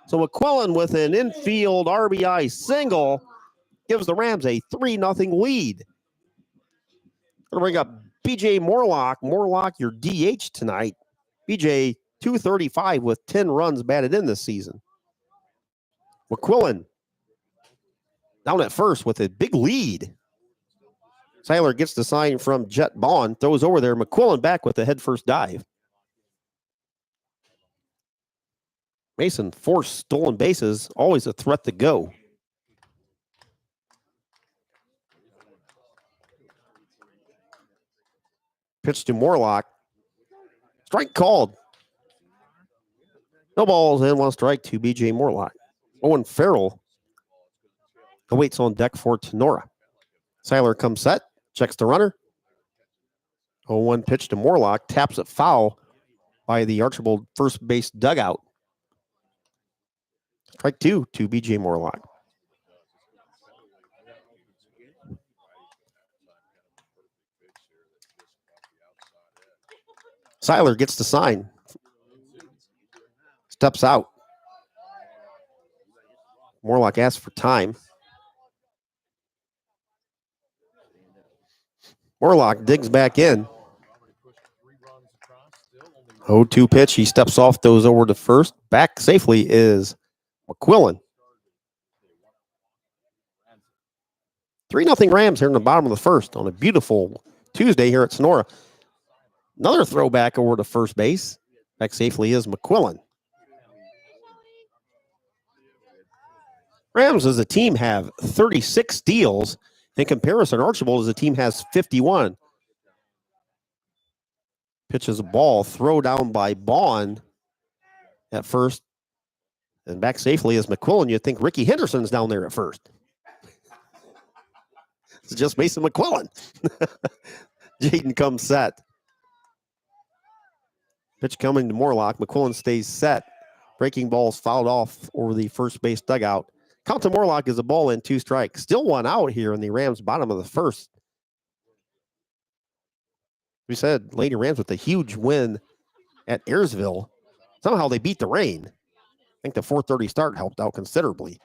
So McQuillan with an infield RBI single gives the Rams a 3-0 lead. Going to bring up BJ Morlock. Morlock, your DH tonight. BJ, 235 with 10 runs batted in this season. McQuillan down at first with a big lead. Seiler gets the sign from Jet Bond, throws over there. McQuillan back with a head first dive. Mason forced stolen bases, always a threat to go. Pitch to Morlock. Strike called. No balls and 1 strike to BJ Morlock. Owen Farrell awaits on deck for Tinora. Seiler comes set, checks the runner. 0-1 pitch to Morlock, taps it foul by the Archbold first base dugout. Strike 2 to BJ Morlock. Seiler gets the sign. Steps out. Morlock asks for time. Morlock digs back in. 0-2 pitch. He steps off, those over to first. Back safely is McQuillan. 3-0 Rams here in the bottom of the first on a beautiful Tuesday here at Tinora. Another throwback over to first base. Back safely is McQuillan. Rams as a team have 36 steals. In comparison, Archbold as a team has 51. Pitches a ball, throw down by Bond at first. And back safely is McQuillan. You'd think Ricky Henderson's down there at first. It's just Mason McQuillan. Jaden comes set. Pitch coming to Morlock. McQuillan stays set. Breaking ball's fouled off over the first base dugout. Count to Morlock is a ball and 2 strikes. Still 1 out here in the Rams' bottom of the first. We said Lady Rams with a huge win at Ayersville. Somehow they beat the rain. I think the 4:30 start helped out considerably.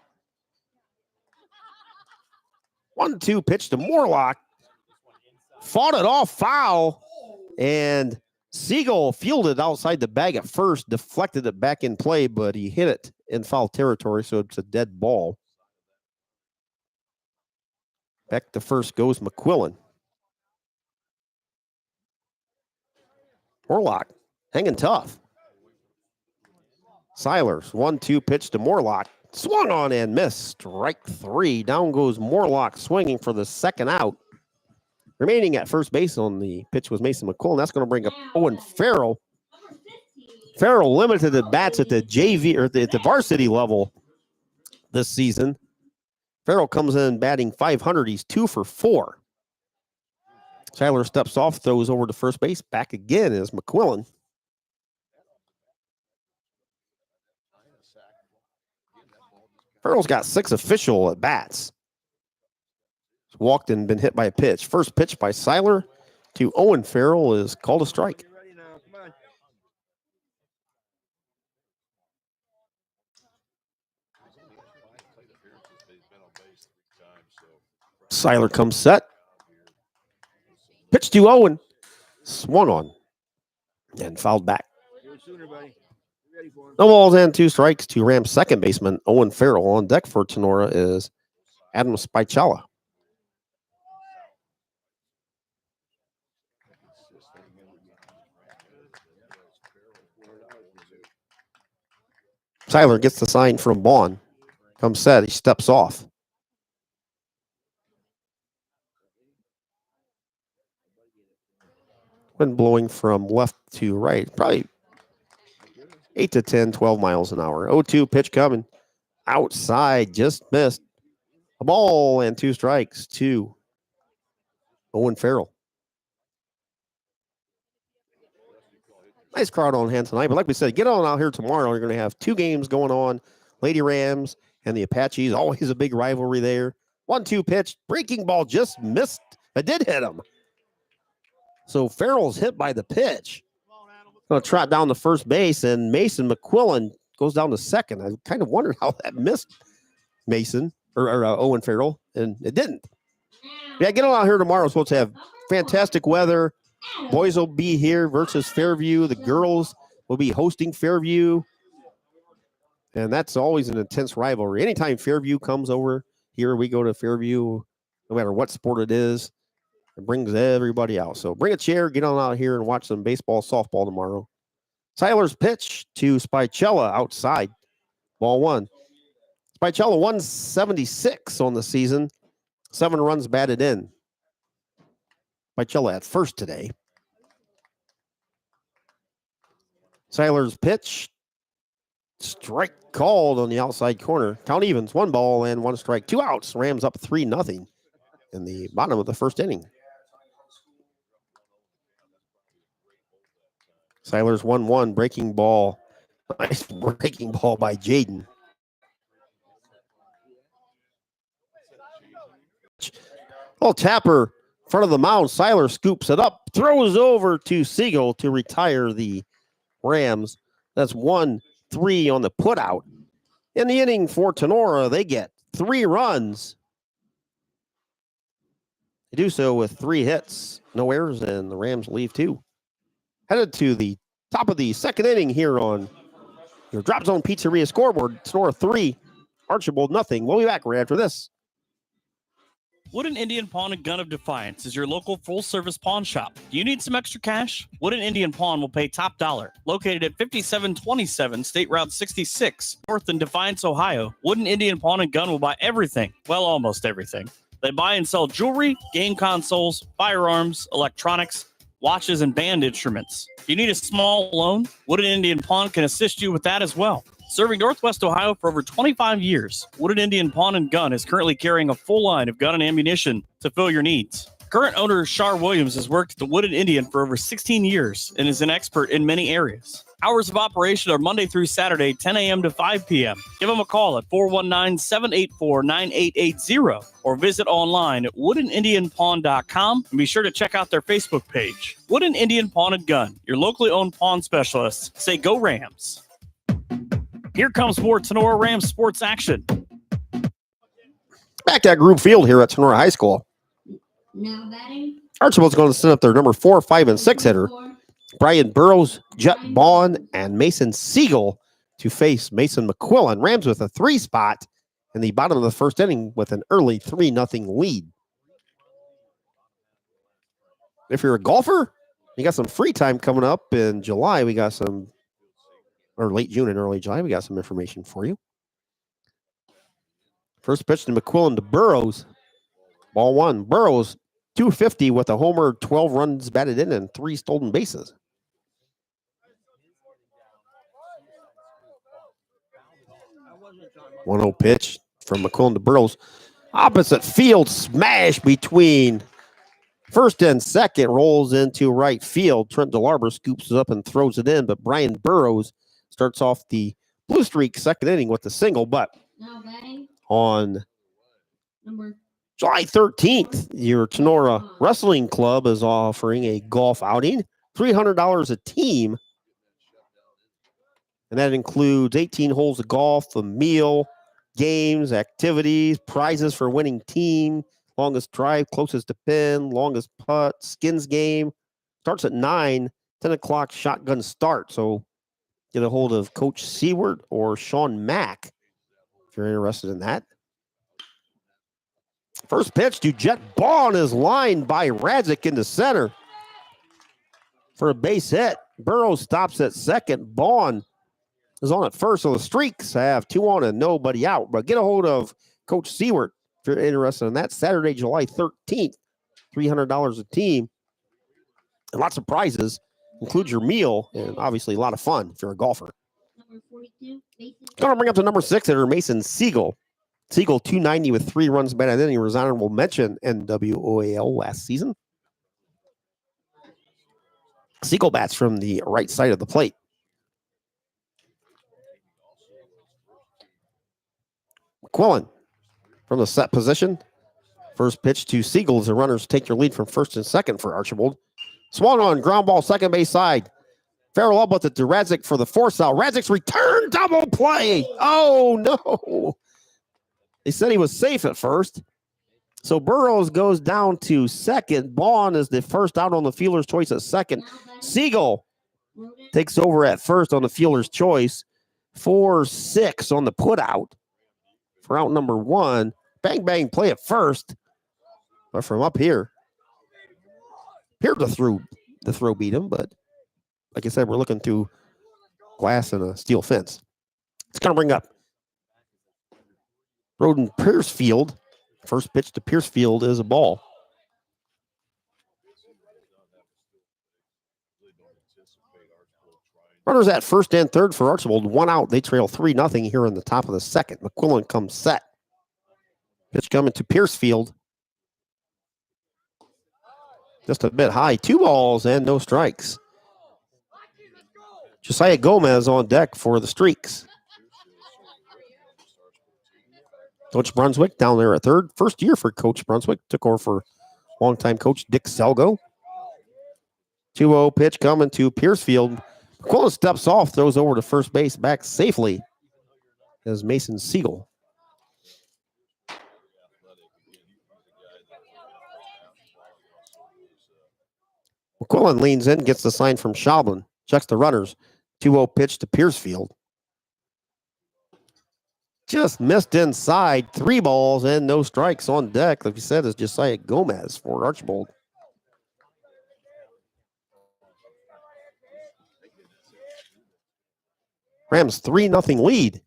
1-2 pitch to Morlock. Fought it off foul. And Siegel fielded outside the bag at first, deflected it back in play, but he hit it in foul territory, so it's a dead ball. Back to first goes McQuillan. Morlock hanging tough. Seilers, 1-2 pitch to Morlock. Swung on and missed. Strike 3. Down goes Morlock swinging for the second out. Remaining at first base on the pitch was Mason McQuillan. That's going to bring up Owen Farrell. Farrell limited at bats at the JV or at the varsity level this season. Farrell comes in batting .500. He's 2 for 4. Seiler steps off, throws over to first base. Back again is McQuillan. Farrell's got 6 official at bats. Walked and been hit by a pitch. First pitch by Seiler to Owen Farrell is called a strike. Seiler comes set. Pitch to Owen. Swung on and fouled back. No balls and 2 strikes to Rams second baseman Owen Farrell. On deck for Tinora is Adam Spicella. Seiler gets the sign from Bond. Comes set. He steps off. Wind blowing from left to right. Probably 8 to 10, 12 miles an hour. 0-2 pitch coming. Outside. Just missed. A ball and 2 strikes to Owen Farrell. Nice crowd on hand tonight. But like we said, get on out here tomorrow. You're going to have 2 games going on. Lady Rams and the Apaches. Always a big rivalry there. 1-2 pitch. Breaking ball just missed. It did hit him. So Farrell's hit by the pitch. Going to trot down to first base, and Mason McQuillan goes down to second. I kind of wondered how that missed Mason or Owen Farrell, and it didn't. Yeah, get on out here tomorrow. We're supposed to have fantastic weather. Boys will be here versus Fairview. The girls will be hosting Fairview. And that's always an intense rivalry. Anytime Fairview comes over here, we go to Fairview, no matter what sport it is. It brings everybody out. So bring a chair, get on out here and watch some baseball, softball tomorrow. Seiler's pitch to Spicella outside. Ball one. Spicello 176 on the season. 7 runs batted in. Spicello at first today. Seiler's pitch. Strike called on the outside corner. Count evens. 1 ball and 1 strike. 2 outs. Rams up 3-0 in the bottom of the first inning. Seiler's 1-1. Breaking ball. Nice breaking ball by Jaden. Well, Tapper in front of the mound. Seiler scoops it up. Throws over to Siegel to retire the Rams. That's 1-3 on the putout. In the inning for Tinora, they get 3 runs. They do so with 3 hits, no errors, and the Rams leave 2. Headed to the top of the second inning here on your Drop Zone Pizzeria scoreboard. Tinora 3, Archbold nothing. We'll be back right after this. Wooden Indian Pawn and Gun of Defiance is your local full-service pawn shop. Do you need some extra cash? Wooden Indian Pawn will pay top dollar. Located at 5727 State Route 66, north in Defiance, Ohio, Wooden Indian Pawn and Gun will buy everything. Well, almost everything. They buy and sell jewelry, game consoles, firearms, electronics, watches, and band instruments. If you need a small loan, Wooden Indian Pawn can assist you with that as well. Serving Northwest Ohio for over 25 years, Wooden Indian Pawn and Gun is currently carrying a full line of gun and ammunition to fill your needs. Current owner Shar Williams has worked at the Wooden Indian for over 16 years and is an expert in many areas. Hours of operation are Monday through Saturday, 10 a.m. to 5 p.m. Give them a call at 419-784-9880 or visit online at woodenindianpawn.com and be sure to check out their Facebook page. Wooden Indian Pawn and Gun, your locally owned pawn specialists. Say go Rams. Here comes more Tinora Rams sports action. Back at Group Field here at Tinora High School. Now batting. Archbold's going to send up their number 4, 5, and 6 hitter. Brian Burrows, Jet Bond, and Mason Siegel to face Mason McQuillan. Rams with a 3 spot in the bottom of the first inning with an early 3-0 lead. If you're a golfer, you got some free time coming up in July. We got some, or late June and early July, we got some information for you. First pitch to McQuillan to Burrows. Ball one. Burrows, 250 with a homer, 12 runs batted in, and 3 stolen bases. One 1-0 pitch from McQuillan to Burrows. Opposite field smash between first and second. Rolls into right field. Trent DeLarber scoops it up and throws it in, but Brian Burrows starts off the blue streak second inning with a single. But on July 13th, your Tinora Wrestling Club is offering a golf outing, $300 a team. And that includes 18 holes of golf, a meal, games, activities, prizes for winning team, longest drive, closest to pin, longest putt, skins game. Starts at 9, 10 o'clock shotgun start. So get a hold of Coach Seward or Sean Mack if you're interested in that. First pitch to Jet Bond is lined by Radzik into center for a base hit. Burrows stops at second. Bond is on at first, so the Streaks have 2 on and nobody out. But get a hold of Coach Seward if you're interested in that. Saturday, July 13th, $300 a team. And lots of prizes. Includes your meal and obviously a lot of fun if you're a golfer. Going to bring up the number 6 hitter, Mason Siegel. Siegel, 290 with 3 runs batted in. He was honorable mention NWOAL last season. Siegel bats from the right side of the plate. McQuillan from the set position. First pitch to Siegel as the runners take their lead from first and second for Archbold. Swung on, ground ball, second base side. Farrell up with it to Radzik for the force out. Radzik's return, double play. Oh, no. They said he was safe at first. So Burrows goes down to second. Bond is the first out on the fielder's choice at second. Siegel takes over at first on the fielder's choice. 4-6 on the put out for out number 1. Bang, bang, play at first. But from up here, appeared the throw beat him, but like I said, we're looking through glass and a steel fence. It's going to bring up Roden Piercefield. First pitch to Piercefield is a ball. Runners at first and third for Archbold. 1 out. They trail 3-0 here in the top of the second. McQuillan comes set. Pitch coming to Piercefield. Just a bit high. 2 balls and no strikes. Josiah Gomez on deck for the Streaks. Coach Brunswick down there at third. First year for Coach Brunswick. Took over for longtime coach Dick Selgo. 2-0 pitch coming to Piercefield. McQuillan steps off, throws over to first base, back safely as Mason Siegel. McQuillan leans in, gets the sign from Schaublen. Checks the runners. 2-0 pitch to Piercefield. Just missed inside. 3 balls and no strikes on deck. Like you said, is Josiah Gomez for Archbold. Rams 3-0 lead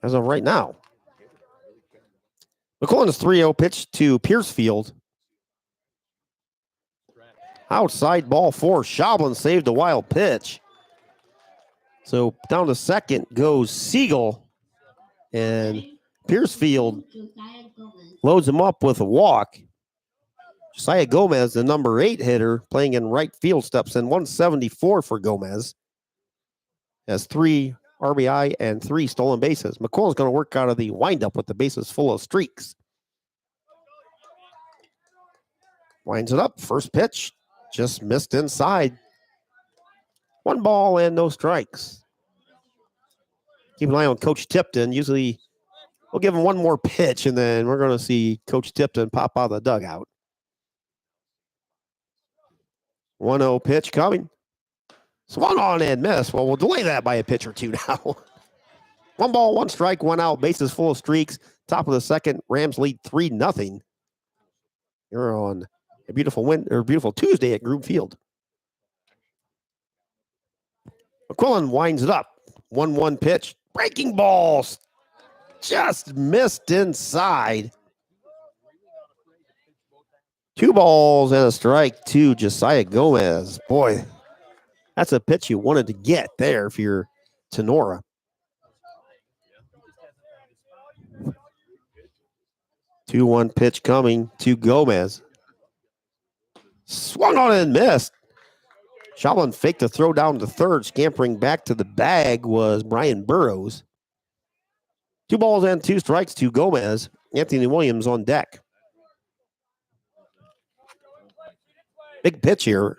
as of right now. McQuillan's 3-0 pitch to Piercefield. Outside ball 4. Schaublen saved a wild pitch. So down to second goes Siegel. And Piercefield loads him up with a walk. Josiah Gomez, the number 8 hitter, playing in right field, steps in. 174 for Gomez. Has 3 RBI and 3 stolen bases. McQuillan's going to work out of the windup with the bases full of Streaks. Winds it up. First pitch. Just missed inside. 1 ball and no strikes. Keep an eye on Coach Tipton. Usually we'll give him 1 more pitch, and then we're going to see Coach Tipton pop out of the dugout. 1-0 pitch coming. Swung on and missed. Well, we'll delay that by a pitch or 2 now. 1 ball, 1 strike, 1 out. Bases full of Streaks. Top of the second. Rams lead 3-0. You're on a beautiful Tuesday at Groove Field. McQuillan winds it up. 1-1 pitch. Breaking balls. Just missed inside. 2 balls and a strike to Josiah Gomez. Boy, that's a pitch you wanted to get there if you're Tinora. Two 1 pitch coming to Gomez. Swung on and missed. Schaublen faked the throw down to third. Scampering back to the bag was Brian Burrows. 2 balls and 2 strikes to Gomez. Anthony Williams on deck. Big pitch here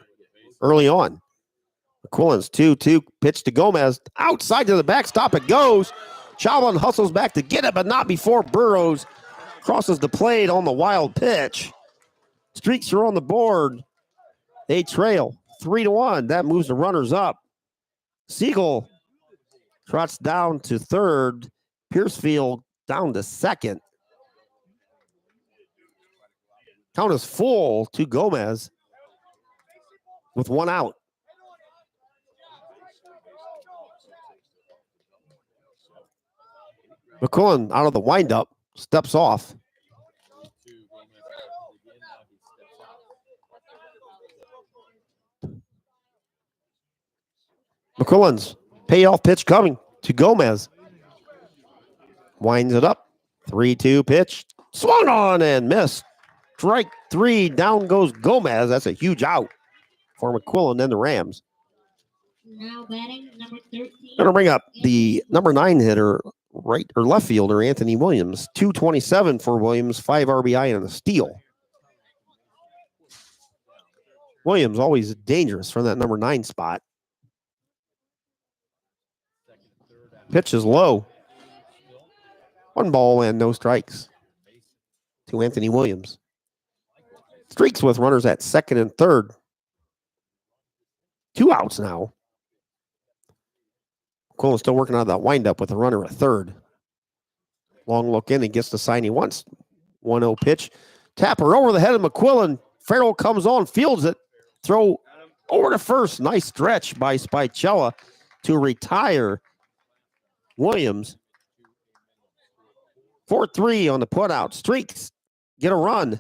early on. McQuillan's 2-2 pitch to Gomez. Outside to the backstop it goes. Schaublen hustles back to get it, but not before Burrows crosses the plate on the wild pitch. Streaks are on the board. They trail 3-1. That moves the runners up. Siegel trots down to third. Piercefield down to second. Count is full to Gomez with 1 out. McQuillan out of the windup, steps off. McQuillan's payoff pitch coming to Gomez. Winds it up. 3-2 pitch. Swung on and missed. Strike 3. Down goes Gomez. That's a huge out for McQuillan and the Rams. Now batting number 13. Going to bring up the number 9 hitter, right or left fielder, Anthony Williams. 227 for Williams, 5 RBI and a steal. Williams always dangerous from that number 9 spot. Pitch is low. 1 ball and no strikes to Anthony Williams. Streaks with runners at second and third. 2 outs now. McQuillan's still working on that windup with a runner at third. Long look in and gets the sign he wants. 1-0 pitch. Tapper over the head of McQuillan. Farrell comes on, fields it. Throw over to first. Nice stretch by Spicella to retire Williams. 4-3 on the putout. Streaks get a run.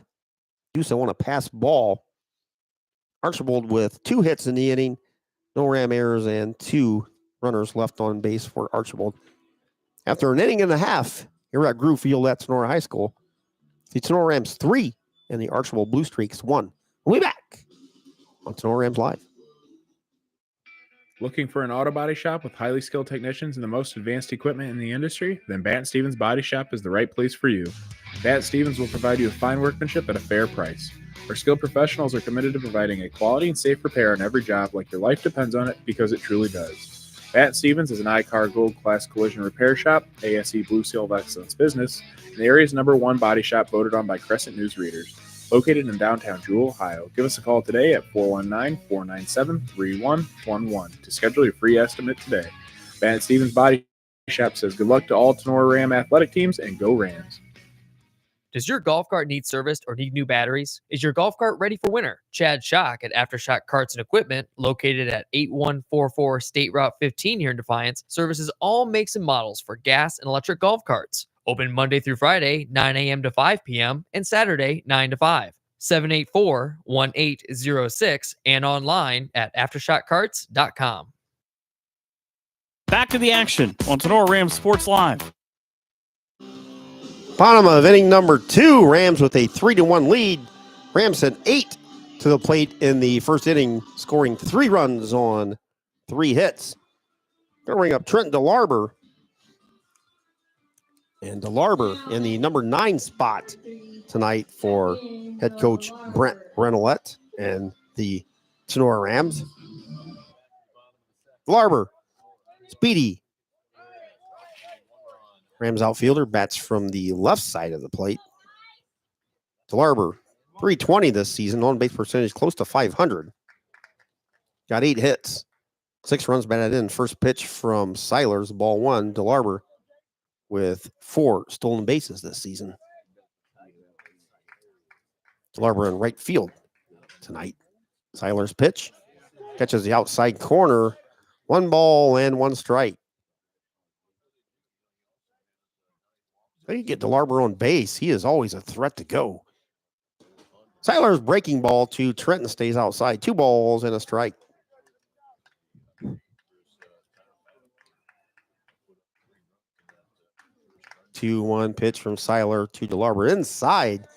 Do so on a pass ball. Archbold with 2 hits in the inning. No Ram errors and 2 runners left on base for Archbold. After an inning and a half, here at Groove Field at Tinora High School, the Tinora Rams 3 and the Archbold Blue Streaks 1. We'll be back on Tinora Rams Live. Looking for an auto body shop with highly skilled technicians and the most advanced equipment in the industry? Then Batt Stevens Body Shop is the right place for you. Batt Stevens will provide you with fine workmanship at a fair price. Our skilled professionals are committed to providing a quality and safe repair on every job like your life depends on it, because it truly does. Batt Stevens is an ICAR Gold Class Collision Repair Shop, ASE Blue Seal of Excellence Business, and the area's #1 body shop voted on by Crescent News readers. Located in downtown Jewell, Ohio. Give us a call today at 419-497-3111 to schedule your free estimate today. Batt Stevens Body Shop says good luck to all Tinora Ram athletic teams, and go Rams. Does your golf cart need serviced or need new batteries? Is your golf cart ready for winter? Chad Schock at Aftershock Carts and Equipment, located at 8144 State Route 15 here in Defiance, services all makes and models for gas and electric golf carts. Open Monday through Friday, 9 a.m. to 5 p.m., and Saturday, 9 to 5. 784-1806 and online at aftershockcarts.com. Back to the action on Tinora Rams Sports Live. Bottom of inning number 2, Rams with a 3-1 lead. Rams sent 8 to the plate in the first inning, scoring 3 runs on 3 hits. Going to bring up Trent DeLarber. And DeLarber in the number 9 spot tonight for head coach Brent Renolette and the Tinora Rams. DeLarber, speedy. Rams outfielder bats from the left side of the plate. DeLarber, 320 this season, on base percentage close to 500. Got 8 hits, 6 runs batted in. First pitch from Seilers, ball 1. DeLarber with 4 stolen bases this season. DeLarber in right field tonight. Seiler's pitch catches the outside corner. 1 ball and 1 strike. They get DeLarber on base. He is always a threat to go. Seiler's breaking ball to Trenton stays outside. 2 balls and a strike. Two 1 pitch from Seiler to DeLarber inside.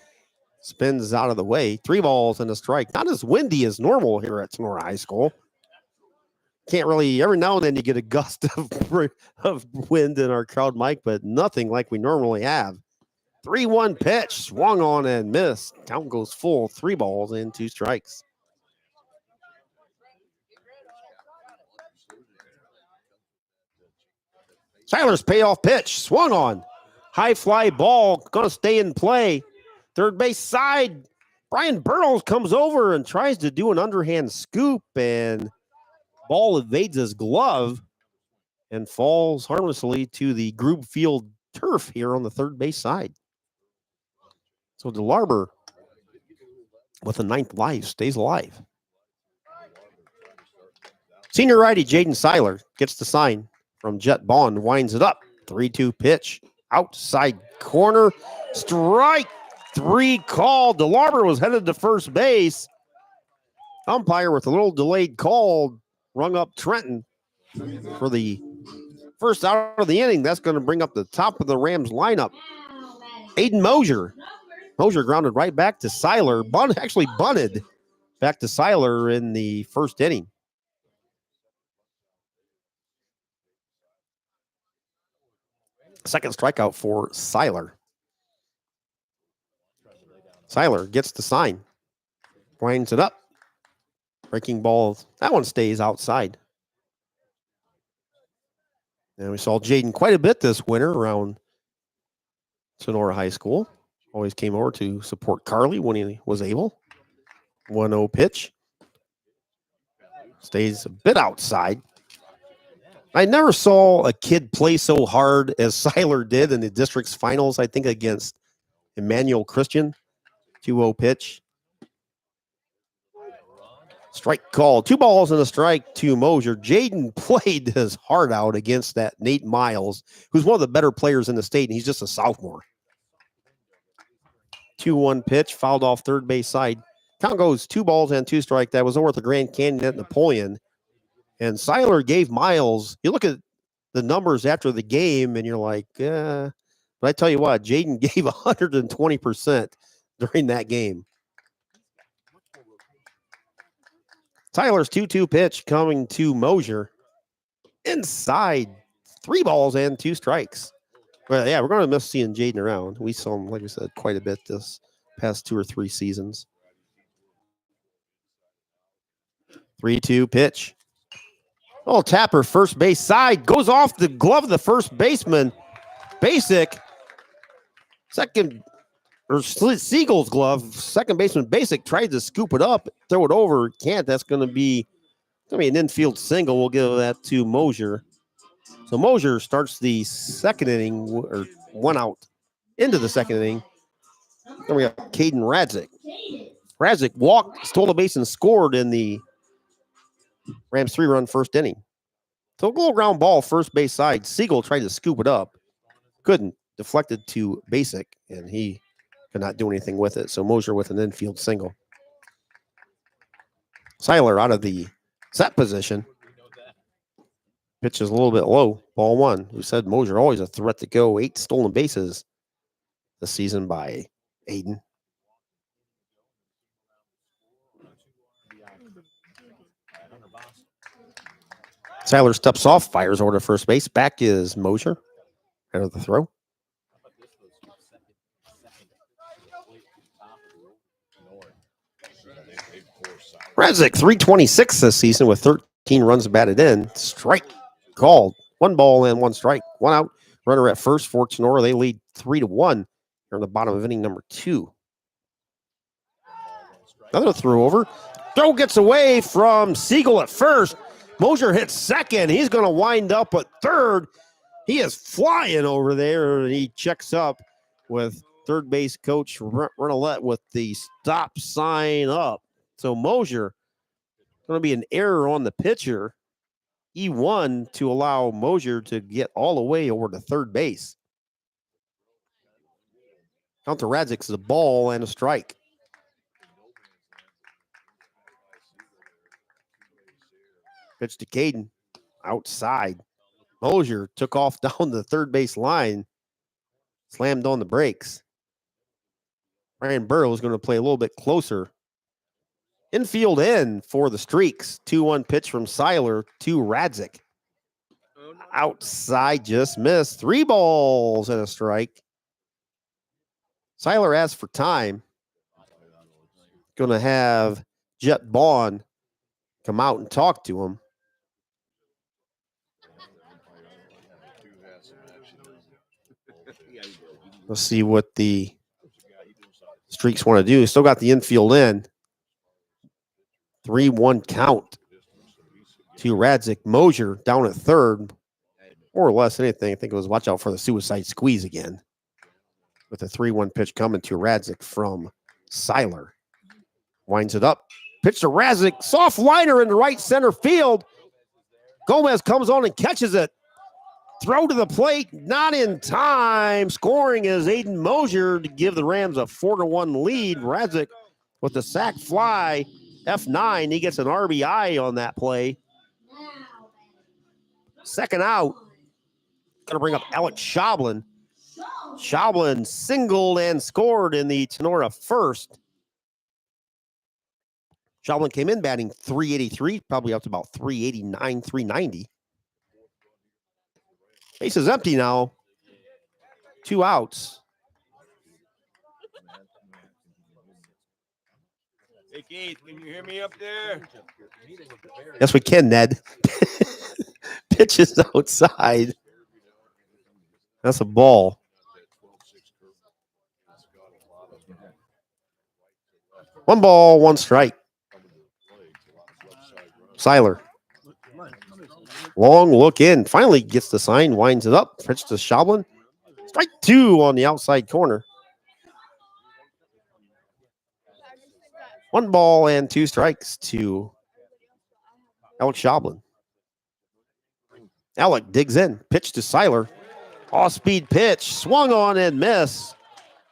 Spins out of the way. 3 balls and a strike. Not as windy as normal here at Tinora High School. Can't really, every now and then you get a gust of wind in our crowd mic, but nothing like we normally have. 3-1 pitch, swung on and missed. Count goes full. 3 balls and 2 strikes. Seiler's payoff pitch, swung on. High fly ball, going to stay in play. Third base side, Brian Burrows comes over and tries to do an underhand scoop, and ball evades his glove and falls harmlessly to the Grube Field turf here on the third base side. So DeLarber, with a 9th life, stays alive. Senior righty Jaden Seiler gets the sign from Jet Bond, winds it up. 3-2 pitch. Outside corner, strike 3 call. DeLarber was headed to first base. Umpire with a little delayed call rung up Trenton for the first out of the inning. That's going to bring up the top of the Rams lineup. Aiden Mosier. Mosier grounded right back to Seiler. Actually bunted back to Seiler in the first inning. Second strikeout for Seiler. Seiler gets the sign. Winds it up. Breaking ball. That one stays outside. And we saw Jaden quite a bit this winter around Tinora High School. Always came over to support Carly when he was able. 1-0 pitch. Stays a bit outside. I never saw a kid play so hard as Seiler did in the district's finals, I think, against Emmanuel Christian. 2-0 pitch. Strike call. 2 balls and a strike to Mosier. Jaden played his heart out against that Nate Miles, who's one of the better players in the state, and he's just a sophomore. 2-1 pitch, fouled off third base side. Count goes 2 balls and 2 strikes. That was over at the Grand Canyon at Napoleon. And Seiler gave Miles, you look at the numbers after the game and you're like, but I tell you what, Jaden gave 120% during that game. Tyler's 2-2 pitch coming to Mosier. Inside, 3 balls and 2 strikes. Well, yeah, we're going to miss seeing Jaden around. We saw him, like I said, quite a bit this past 2 or 3 seasons. 3-2 pitch. Oh, Tapper, first base side, goes off the glove of the first baseman. Basic, second, or Siegel's glove, second baseman Basic tried to scoop it up, throw it over, can't. That's going to be an infield single. We'll give that to Mosier. So Mosier starts the second inning, or 1 out into the second inning. Then we got Caden Radzik. Radzik walked, stole a base, and scored in the Rams 3-run first inning. So a little ground ball, first base side. Siegel tried to scoop it up. Couldn't. Deflected to Basic, and he could not do anything with it. So Mosier with an infield single. Seiler out of the set position. Pitch is a little bit low. Ball 1. We said Mosier always a threat to go. 8 stolen bases this season by Aiden. Seiler steps off, fires over to first base. Back is Mosier. Out of the throw. Radzik, 326 this season with 13 runs batted in. Strike called. 1 ball and 1 strike. 1 out. Runner at first for Tinora. They lead 3-1 here in the bottom of inning number 2. Another throw over. Throw gets away from Siegel at first. Mosier hits second. He's going to wind up at third. He is flying over there, and he checks up with third base coach Renolette with the stop sign up. So Mosier, going to be an error on the pitcher. E1 to allow Mosier to get all the way over to third base. Count to Radzik's a ball and a strike. Pitch to Caden. Outside. Mosier took off down the third base line. Slammed on the brakes. Ryan Burrow is going to play a little bit closer. Infield in for the Streaks. 2-1 pitch from Seiler to Radzik. Outside, just missed. 3 balls and a strike. Seiler asked for time. Going to have Jet Bond come out and talk to him. Let's see what the Streaks want to do. Still got the infield in. 3-1 count to Radzik. Mosier down at third. More or less anything. I think it was watch out for the suicide squeeze again. With a 3-1 pitch coming to Radzik from Seiler. Winds it up. Pitch to Radzik. Soft liner in the right center field. Gomez comes on and catches it. Throw to the plate, not in time. Scoring is Aiden Mosier to give the Rams a 4-1 lead. Radzik with the sac fly, F9. He gets an RBI on that play. Second out. Going to bring up Alex Schoblin. Schoblin singled and scored in the Tinora first. Schoblin came in batting .383, probably up to about .389, .390. Base is empty now. 2 outs. Hey, Keith, can you hear me up there? Yes, we can, Ned. Pitch is outside. That's a ball. One ball, 1 strike. Seiler. Long look in. Finally gets the sign, winds it up. Pitch to Schoblin. Strike 2 on the outside corner. 1 ball and 2 strikes to Alex Schoblin. Alec digs in. Pitch to Seiler. Off-speed pitch. Swung on and miss.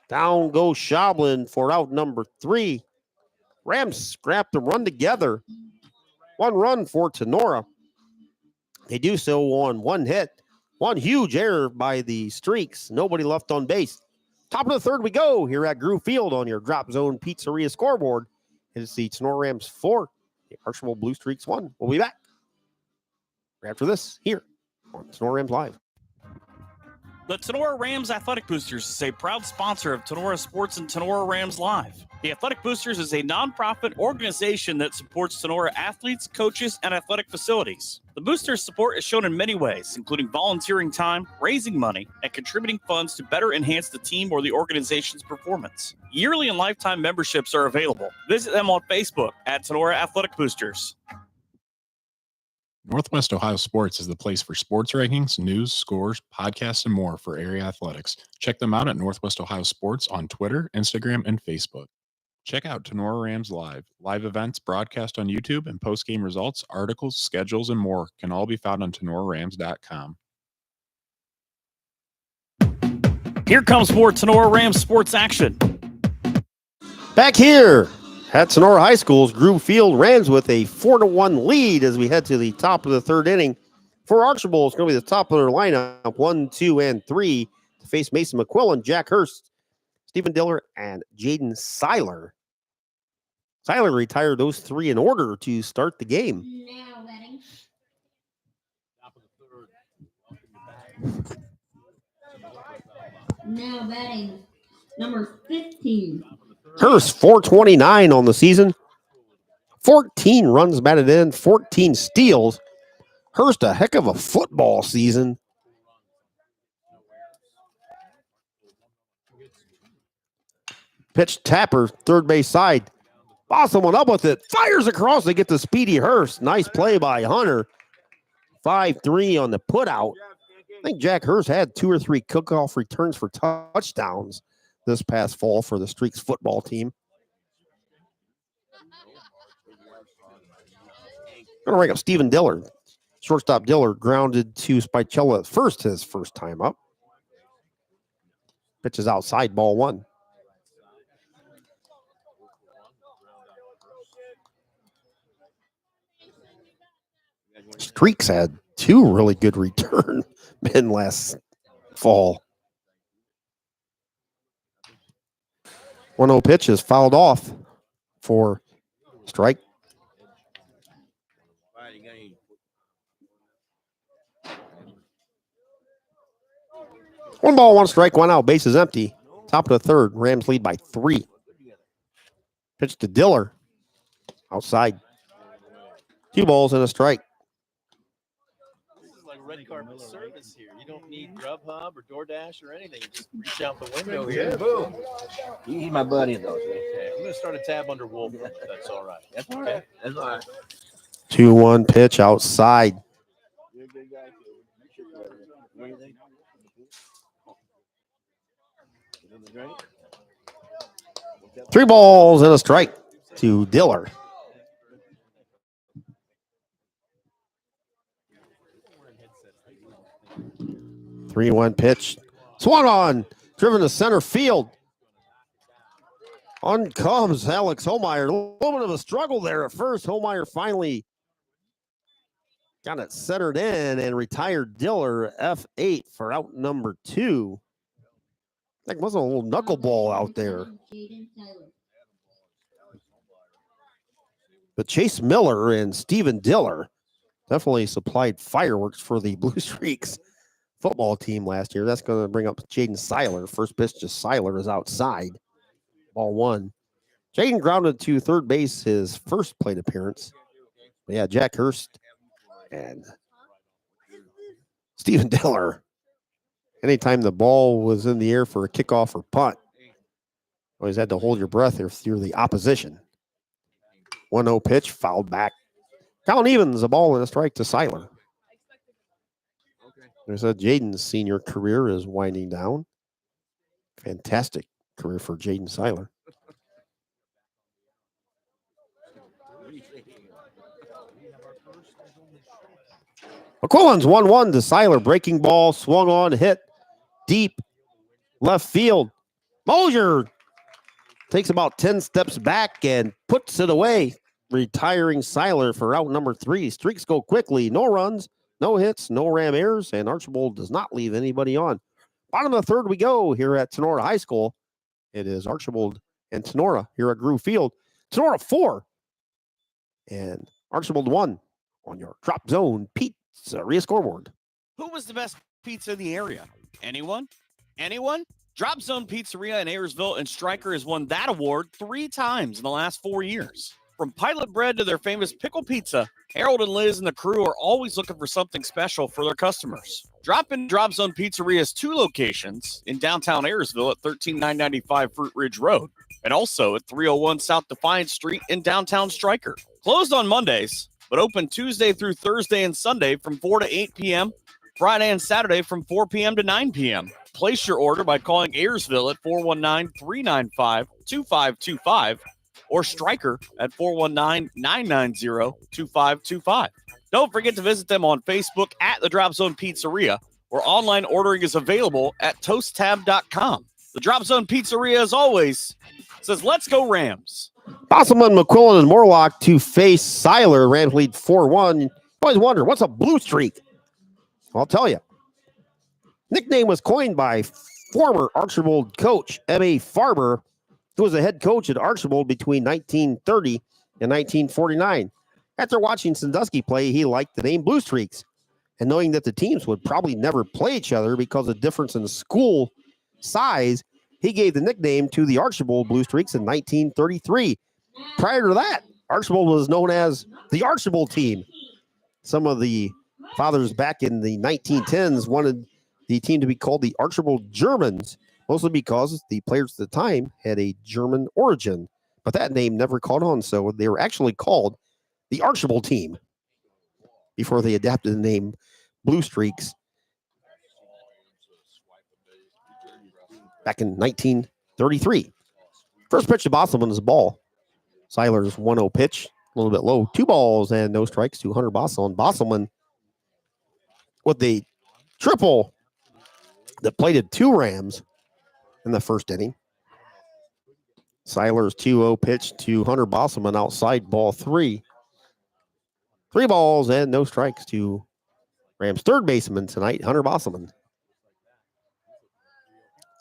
Down goes Shoblin for out number 3. Rams scrap the run together. 1 run for Tinora. They do so on 1 hit. 1 huge error by the Streaks. Nobody left on base. Top of the 3rd we go here at Groove Field on your Drop Zone Pizzeria scoreboard. It's the Tinora Rams 4, the Archbold Blue Streaks 1. We'll be back right after this here on Tinora Rams Live. The Tinora Rams Athletic Boosters is a proud sponsor of Tinora Sports and Tinora Rams Live. The Athletic Boosters is a nonprofit organization that supports Tinora athletes, coaches, and athletic facilities. The Boosters' support is shown in many ways, including volunteering time, raising money, and contributing funds to better enhance the team or the organization's performance. Yearly and lifetime memberships are available. Visit them on Facebook at Tinora Athletic Boosters. Northwest Ohio Sports is the place for sports rankings, news, scores, podcasts, and more for area athletics. Check them out at Northwest Ohio Sports on Twitter, Instagram, and Facebook. Check out Tinora Rams Live. Live events broadcast on YouTube and post-game results, articles, schedules, and more can all be found on TenoraRams.com. Here comes more Tinora Rams sports action. Back here at Tinora High School's Groove Field, Rams with a 4-1 lead as we head to the top of the 3rd inning. For Archbold, it's going to be the top of their lineup, 1, 2, and 3 to face Mason McQuillan, Jack Hurst, Stephen Diller, and Jaden Seiler. Seiler retired those 3 in order to start the game. Now batting. Now batting. Number 15. Hurst, 429 on the season. 14 runs batted in, 14 steals. Hurst, a heck of a football season. Pitch Tapper, third base side. Boss someone up with it. Fires across to get the speedy Hurst. Nice play by Hunter. 5-3 on the putout. I think Jack Hurst had 2 or 3 cook-off returns for touchdowns this past fall for the Streaks football team. Going to rank up Stephen Diller. Shortstop Diller grounded to Spicella at first, his first time up. Pitches outside, ball 1. Streaks had 2 really good return men last fall. 1-0 pitch is fouled off for strike. One ball, 1 strike, 1 out. Base is empty. Top of the 3rd. Rams lead by 3. Pitch to Diller. Outside. 2 balls and a strike. This is like red carpet service here. You don't need Grubhub or DoorDash or anything. You just reach out the window here. Boom. He's my buddy, though. Okay. I'm going to start a tab under Wolf. If that's all right. That's all right. That's all right. 2-1 pitch outside. You're a good guy, too. 3 balls and a strike to Diller. 3-1 pitch. Swung on. Driven to center field. On comes Alex Holmeyer. A little bit of a struggle there at first. Holmeyer finally got it centered in and retired Diller F8 for out number 2. That wasn't a little knuckleball out there. But Chase Miller and Stephen Diller definitely supplied fireworks for the Blue Streaks football team last year. That's going to bring up Jaden Seiler. First pitch to Seiler is outside. Ball 1. Jaden grounded to third base his first plate appearance. But yeah, Jack Hurst and Stephen Diller. Anytime the ball was in the air for a kickoff or punt, always had to hold your breath if you're the opposition. 1-0 pitch, fouled back. Colin Evans, a ball and a strike to Seiler. There's Jaden's senior career is winding down. Fantastic career for Jaden Seiler. McQuillan's 1-1 to Seiler. Breaking ball, swung on, hit deep left field. Mosier takes about 10 steps back and puts it away, retiring Seiler for out number 3. Streaks go quickly. No runs, no hits, no Ram errors, and Archbold does not leave anybody on. Bottom of the third we go here at Tinora High School. It is Archbold and Tinora here at Groove Field. Tinora 4 and Archbold 1 on your Drop Zone Pizzeria scoreboard. Who was the best pizza in the area? Anyone? Anyone? Drop Zone Pizzeria in Ayersville and Stryker has won that award 3 times in the last 4 years. From pilot bread to their famous pickle pizza, Harold and Liz and the crew are always looking for something special for their customers. Drop Zone Pizzeria's 2 locations in downtown Ayersville at 13995 Fruit Ridge Road and also at 301 South Defiance Street in downtown Stryker. Closed on Mondays, but open Tuesday through Thursday and Sunday from 4 to 8 p.m., Friday and Saturday from 4 p.m. to 9 p.m. Place your order by calling Ayersville at 419-395-2525 or Stryker at 419-990-2525. Don't forget to visit them on Facebook at the Drop Zone Pizzeria, where online ordering is available at toasttab.com. The Drop Zone Pizzeria, as always, says, let's go Rams. Bosselman, McQuillan, and Morlock to face Seiler. Rams lead 4-1. You always wonder, what's a blue streak? I'll tell you. Nickname was coined by former Archbold coach M.A. Farber, who was the head coach at Archbold between 1930 and 1949. After watching Sandusky play, he liked the name Blue Streaks, and knowing that the teams would probably never play each other because of difference in school size, he gave the nickname to the Archbold Blue Streaks in 1933. Prior to that, Archbold was known as the Archbold team. Some of the fathers back in the 1910s wanted the team to be called the Archbold Germans, mostly because the players at the time had a German origin. But that name never caught on, so they were actually called the Archbold team before they adapted the name Blue Streaks back in 1933. First pitch to Bosselman is a ball. Seiler's 1-0 pitch, a little bit low. 2 balls and no strikes to Hunter Bosselman. Bosselman with the triple that plated 2 Rams in the first inning. Seiler's 2-0 pitch to Hunter Bosselman outside ball 3. 3 balls and no strikes to Rams' third baseman tonight, Hunter Bosselman.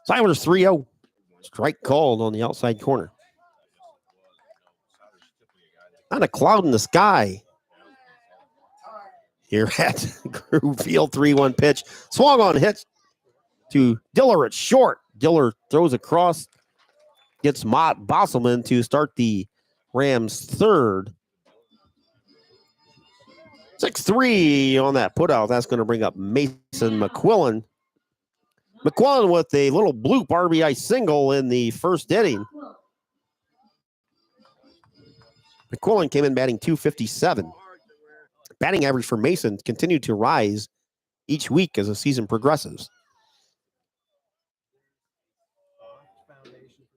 Seiler's 3-0. Strike called on the outside corner. Not a cloud in the sky here at Groove Field. 3-1 pitch. Swung on, hit to Diller at short. Diller throws across, gets Bosselman to start the Rams' third. 6-3 on that putout. That's going to bring up Mason McQuillan. McQuillan with a little bloop RBI single in the first inning. McQuillan came in batting .257. Batting average for Mason continued to rise each week as the season progresses.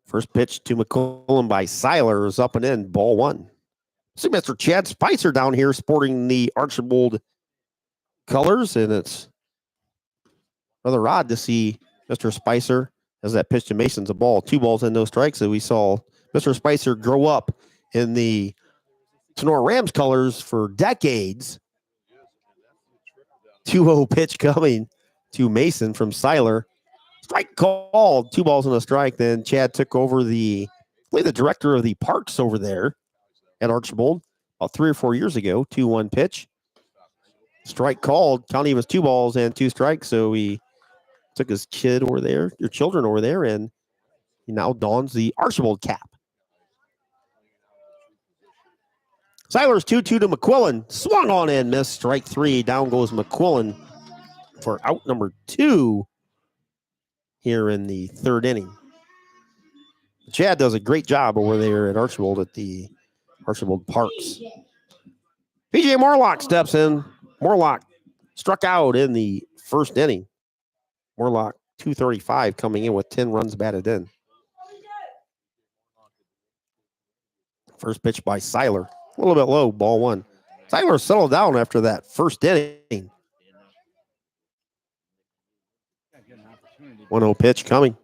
First pitch to McQuillan by Seiler is up and in, ball 1. See Mr. Chad Spicer down here sporting the Archbold colors, and it's rather odd to see Mr. Spicer as that pitch to Mason's a ball. 2 balls and no strikes. So we saw Mr. Spicer grow up in the Tinora Rams colors for decades. 2-0 pitch coming to Mason from Seiler. Strike called. 2 balls and a strike. Then Chad took over the director of the parks over there at Archbold about 3 or 4 years ago. 2-1 pitch. Strike called. County was 2 balls and 2 strikes. So he took his children over there, and he now dons the Archbold cap. Seiler's 2-2 to McQuillan. Swung on in, missed. Strike 3. Down goes McQuillan for out number 2 here in the third inning. Chad does a great job over there at Archbold at the Archbold Parks. PJ Morlock steps in. Morlock struck out in the first inning. Morlock, 235, coming in with 10 runs batted in. First pitch by Seiler. A little bit low, ball 1. Seiler settled down after that first inning. 1-0 pitch coming.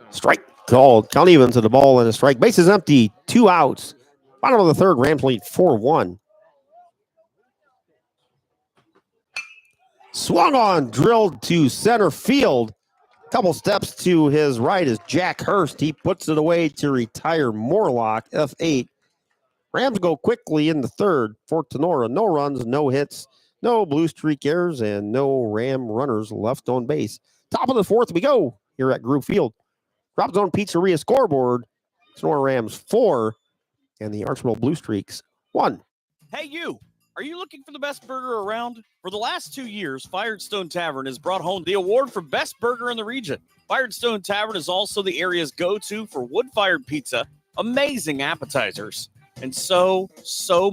Strike called. Count even to the ball and a strike. Bases empty. 2 outs. Bottom of the third. Rams lead 4-1. Swung on, drilled to center field. Couple steps to his right is Jack Hurst. He puts it away to retire Morlock, F8. Rams go quickly in the third for Tinora. No runs, no hits, no blue streak errors, and no Ram runners left on base. Top of the fourth we go here at Group Field. Drop Zone Pizzeria scoreboard. Tinora Rams 4 and the Archbold Blue Streaks 1. Hey, you. Are you looking for the best burger around? For the last 2 years, Firestone Tavern has brought home the award for best burger in the region. Firestone Tavern is also the area's go-to for wood-fired pizza, amazing appetizers, and so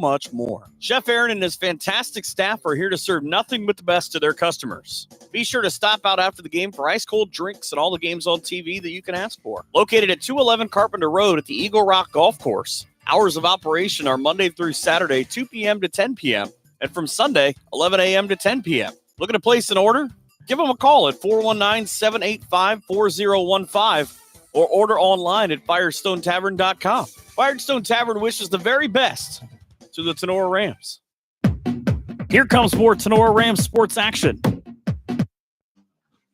much more. Chef Aaron and his fantastic staff are here to serve nothing but the best to their customers. Be sure to stop out after the game for ice-cold drinks and all the games on TV that you can ask for. Located at 211 Carpenter Road at the Eagle Rock Golf Course. Hours of operation are Monday through Saturday, 2 p.m. to 10 p.m., and from Sunday, 11 a.m. to 10 p.m. Looking to place an order? Give them a call at 419-785-4015 or order online at firestonetavern.com. Firestone Tavern wishes the very best to the Tinora Rams. Here comes more Tinora Rams sports action.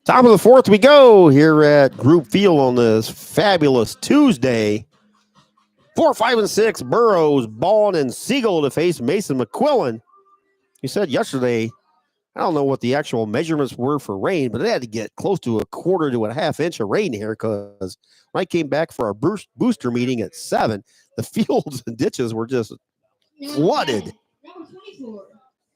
Top of the fourth we go here at Group Field on this fabulous Tuesday. 4, 5, and 6, Burrows, Bond, and Siegel to face Mason McQuillan. He said yesterday, I don't know what the actual measurements were for rain, but it had to get close to a quarter to a half inch of rain here because when I came back for our booster meeting at 7, the fields and ditches were just flooded. Number 24,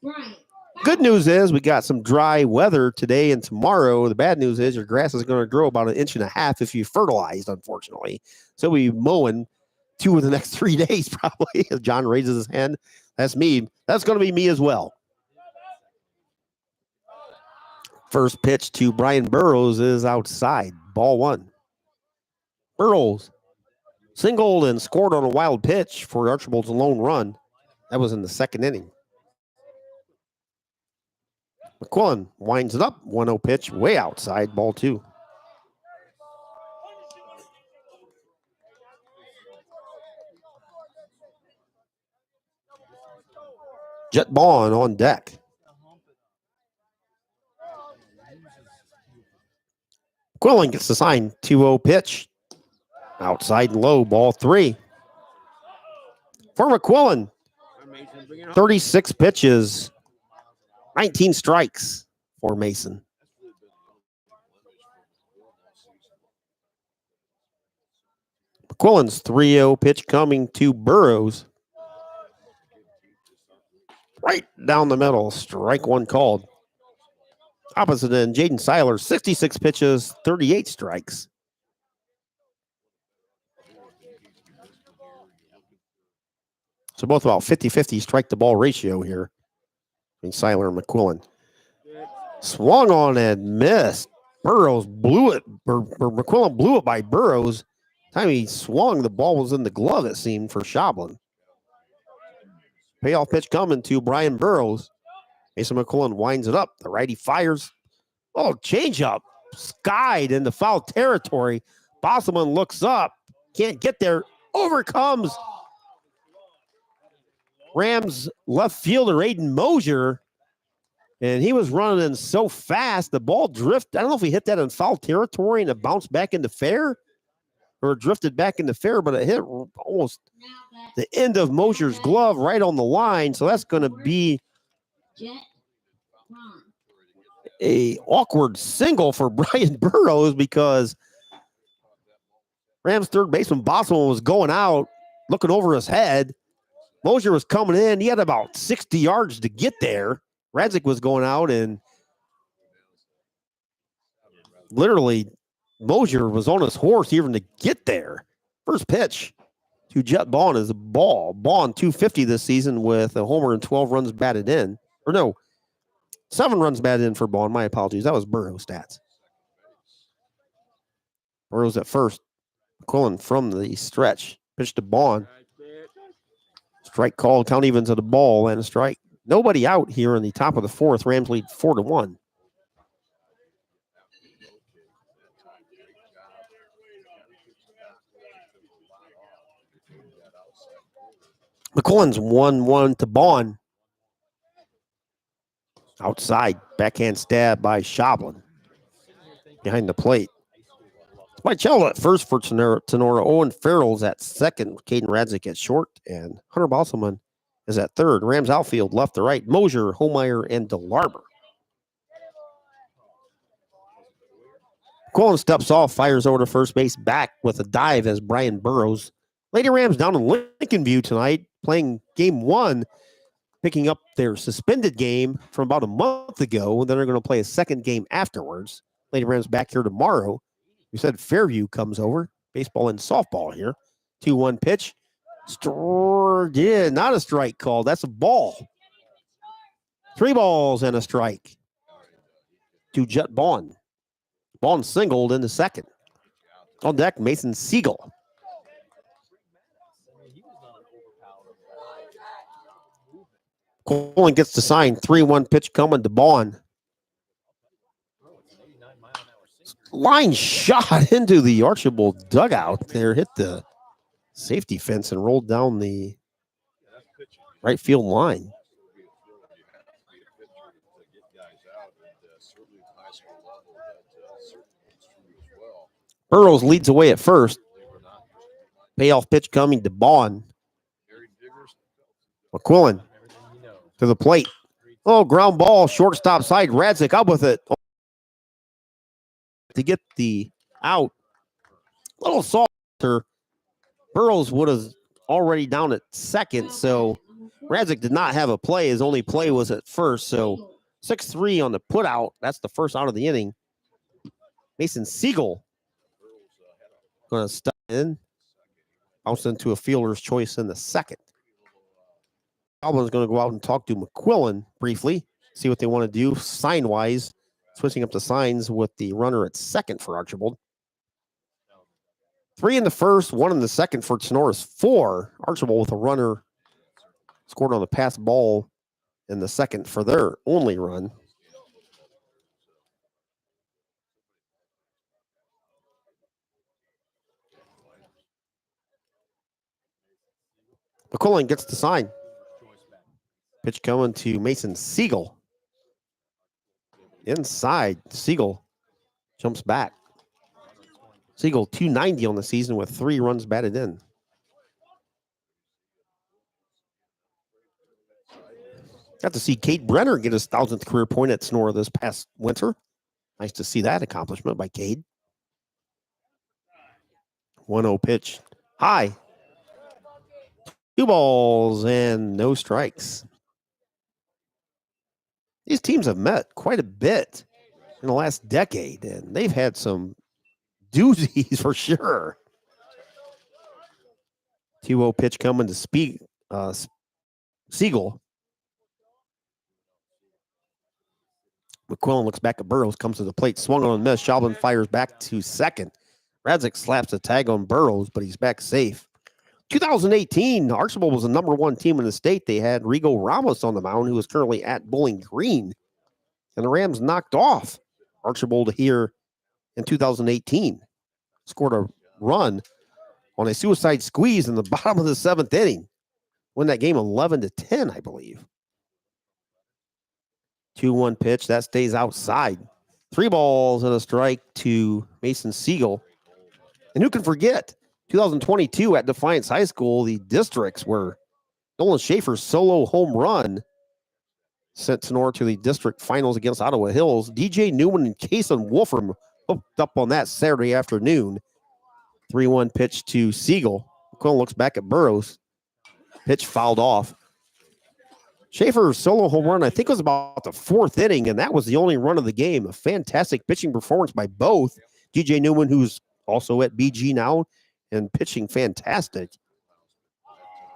Brian. Good news is we got some dry weather today and tomorrow. The bad news is your grass is going to grow about 1.5 inches if you fertilized, unfortunately. So we'll be mowing 2 of the next 3 days, probably. As John raises his hand, that's me. That's going to be me as well. First pitch to Brian Burrows is outside. Ball 1. Burrows singled and scored on a wild pitch for Archbold's lone run. That was in the second inning. McQuillan winds it up. 1-0 pitch way outside. Ball 2. Jet Bond on deck. Quillen gets the sign. 2-0 pitch. Outside and low. Ball 3. For McQuillan, 36 pitches. 19 strikes for Mason. McQuillan's 3-0 pitch coming to Burrows. Right down the middle. Strike 1 called. Opposite end, Jaden Seiler, 66 pitches, 38 strikes. So both about 50-50 strike to ball ratio here between Seiler and McQuillan. Swung on and missed. Burrows blew it. McQuillan blew it by Burrows. Time he swung, the ball was in the glove, it seemed, for Shoblin. Payoff pitch coming to Brian Burrows. Mason McQuillan winds it up. The righty fires. Oh, changeup. Skied into foul territory. Bosselman looks up. Can't get there. Overcomes Rams left fielder Aiden Mosier. And he was running in so fast. The ball drifted. I don't know if he hit that in foul territory and it bounced back into fair or drifted back into fair, but it hit almost the end of Mosier's glove right on the line. So that's going to be a awkward single for Brian Burrows because Rams third baseman Bosselman was going out, looking over his head. Mosier was coming in. He had about 60 yards to get there. Radzik was going out, and literally Mosier was on his horse even to get there. First pitch to Jet Bond is a ball. Bond 250 this season with a homer and 12 runs batted in. Or no, 7 runs batted in for Bond. My apologies. That was Burrows stats. Burrows at first. McQuillan from the stretch. Pitch to Bond. Strike called. Count even to the ball and a strike. Nobody out here in the top of the fourth. Rams lead 4-1. McCullen's 1-1 to Bond. Outside, backhand stab by Shoblin. Behind the plate. Spichello at first for Tinora. Owen Farrell's at second. Caden Radzik at short. And Hunter Bosselman is at third. Rams outfield left to right. Mosier, Homeyer, and DeLarber. McCullen steps off, fires over to first base, back with a dive as Brian Burrows. Lady Rams down in Lincoln View tonight, playing game one, picking up their suspended game from about a month ago, and then they're going to play a second game afterwards. Lady Rams back here tomorrow. We said Fairview comes over. Baseball and softball here. 2-1 pitch. Not a strike call. That's a ball. 3 balls and a strike to Jet Bond. Bond singled in the second. On deck, Mason Siegel. Colin gets the sign. 3-1 pitch coming to Bond. Line shot into the Archbold dugout there. Hit the safety fence and rolled down the right field line. Burrows leads away at first. Payoff pitch coming to Bond. McQuillan to the plate. Oh, ground ball, shortstop side. Radzik up with it to get the out. Little softer. Burrows would have already down at second, so Radzik did not have a play. His only play was at first, so 6-3 on the put out. That's the first out of the inning. Mason Siegel going to step in. Bounce into a fielder's choice in the second. Albin's going to go out and talk to McQuillan briefly, see what they want to do sign-wise, switching up the signs with the runner at second for Archbold. 3 in the first, 1 in the second for Tenora's 4. Archbold with a runner scored on the pass ball in the second for their only run. McQuillan gets the sign. Pitch coming to Mason Siegel. Inside, Siegel jumps back. Siegel 290 on the season with 3 runs batted in. Got to see Cade Brenner get his 1,000th career point at Sonora this past winter. Nice to see that accomplishment by Cade. 1-0 pitch. High. 2 balls and no strikes. These teams have met quite a bit in the last decade, and they've had some doozies for sure. 2-0 pitch coming to Siegel. McQuillan looks back at Burrows, comes to the plate, swung on and missed. Shalvin fires back to second. Radzik slaps a tag on Burrows, but he's back safe. 2018, Archbold was the number 1 team in the state. They had Rigo Ramos on the mound, who is currently at Bowling Green. And the Rams knocked off Archbold here in 2018. Scored a run on a suicide squeeze in the bottom of the 7th inning. Win that game 11-10, I believe. 2-1 pitch. That stays outside. 3 balls and a strike to Mason Siegel. And who can forget? 2022 at Defiance High School, the districts were Nolan Schaefer's solo home run sent Sonora to the district finals against Ottawa Hills. DJ Newman and Kason Wolfram hooked up on that Saturday afternoon. 3-1 pitch to Siegel. McQuillan looks back at Burrows. Pitch fouled off. Schaefer's solo home run, I think, was about the 4th inning, and that was the only run of the game. A fantastic pitching performance by both. DJ Newman, who's also at BG now, and pitching fantastic.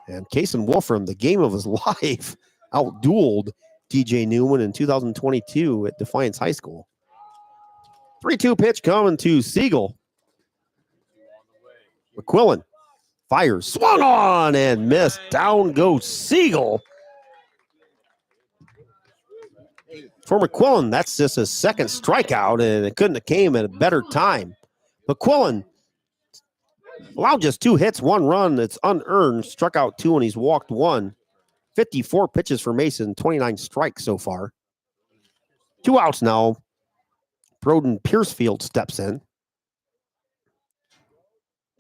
And Kason Wolfram, the game of his life, outdueled DJ Newman in 2022 at Defiance High School. 3-2 pitch coming to Siegel. McQuillan fires, swung on and missed. Down goes Siegel. For McQuillan, that's just his 2nd strikeout, and it couldn't have came at a better time. McQuillan Allowed just 2 hits, 1 run. It's unearned. Struck out 2 and he's walked 1. 54 pitches for Mason, 29 strikes so far. 2 outs now. Broden Piercefield steps in.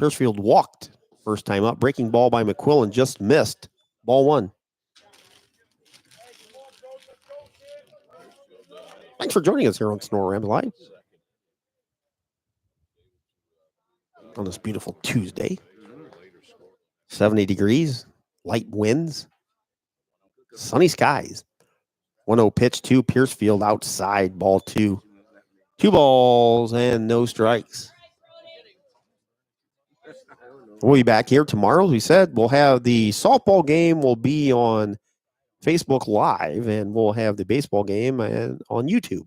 Piercefield walked first time up. Breaking ball by McQuillan, just missed. Ball 1. Thanks for joining us here on Tinora Rams Live on this beautiful Tuesday. 70 degrees, light winds, sunny skies. 1-0 pitch to Piercefield outside, ball 2. 2 balls and no strikes. We'll be back here tomorrow. As we said, we'll have the softball game will be on Facebook Live, and we'll have the baseball game on YouTube.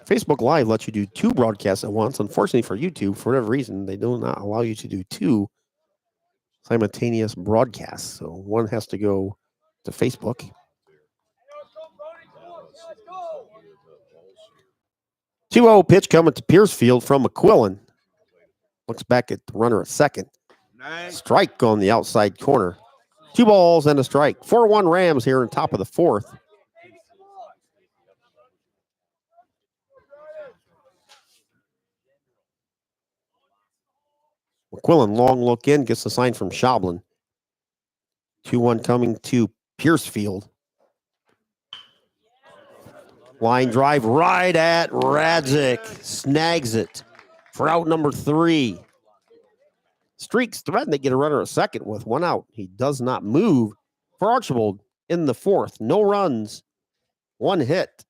Facebook Live lets you do 2 broadcasts at once. Unfortunately for YouTube, for whatever reason, they do not allow you to do 2 simultaneous broadcasts. So one has to go to Facebook. 2-0 pitch coming to Piercefield from McQuillan. Looks back at the runner at second. Strike on the outside corner. 2 balls and a strike. 4-1 Rams here in top of the 4th. McQuillan, long look in, gets the sign from Schoblin. 2-1 coming to Piercefield. Line drive right at Radzik. Snags it for out number 3. Streaks threaten to get a runner at second with 1 out. He does not move for Archbold in the 4th. No runs, 1 hit.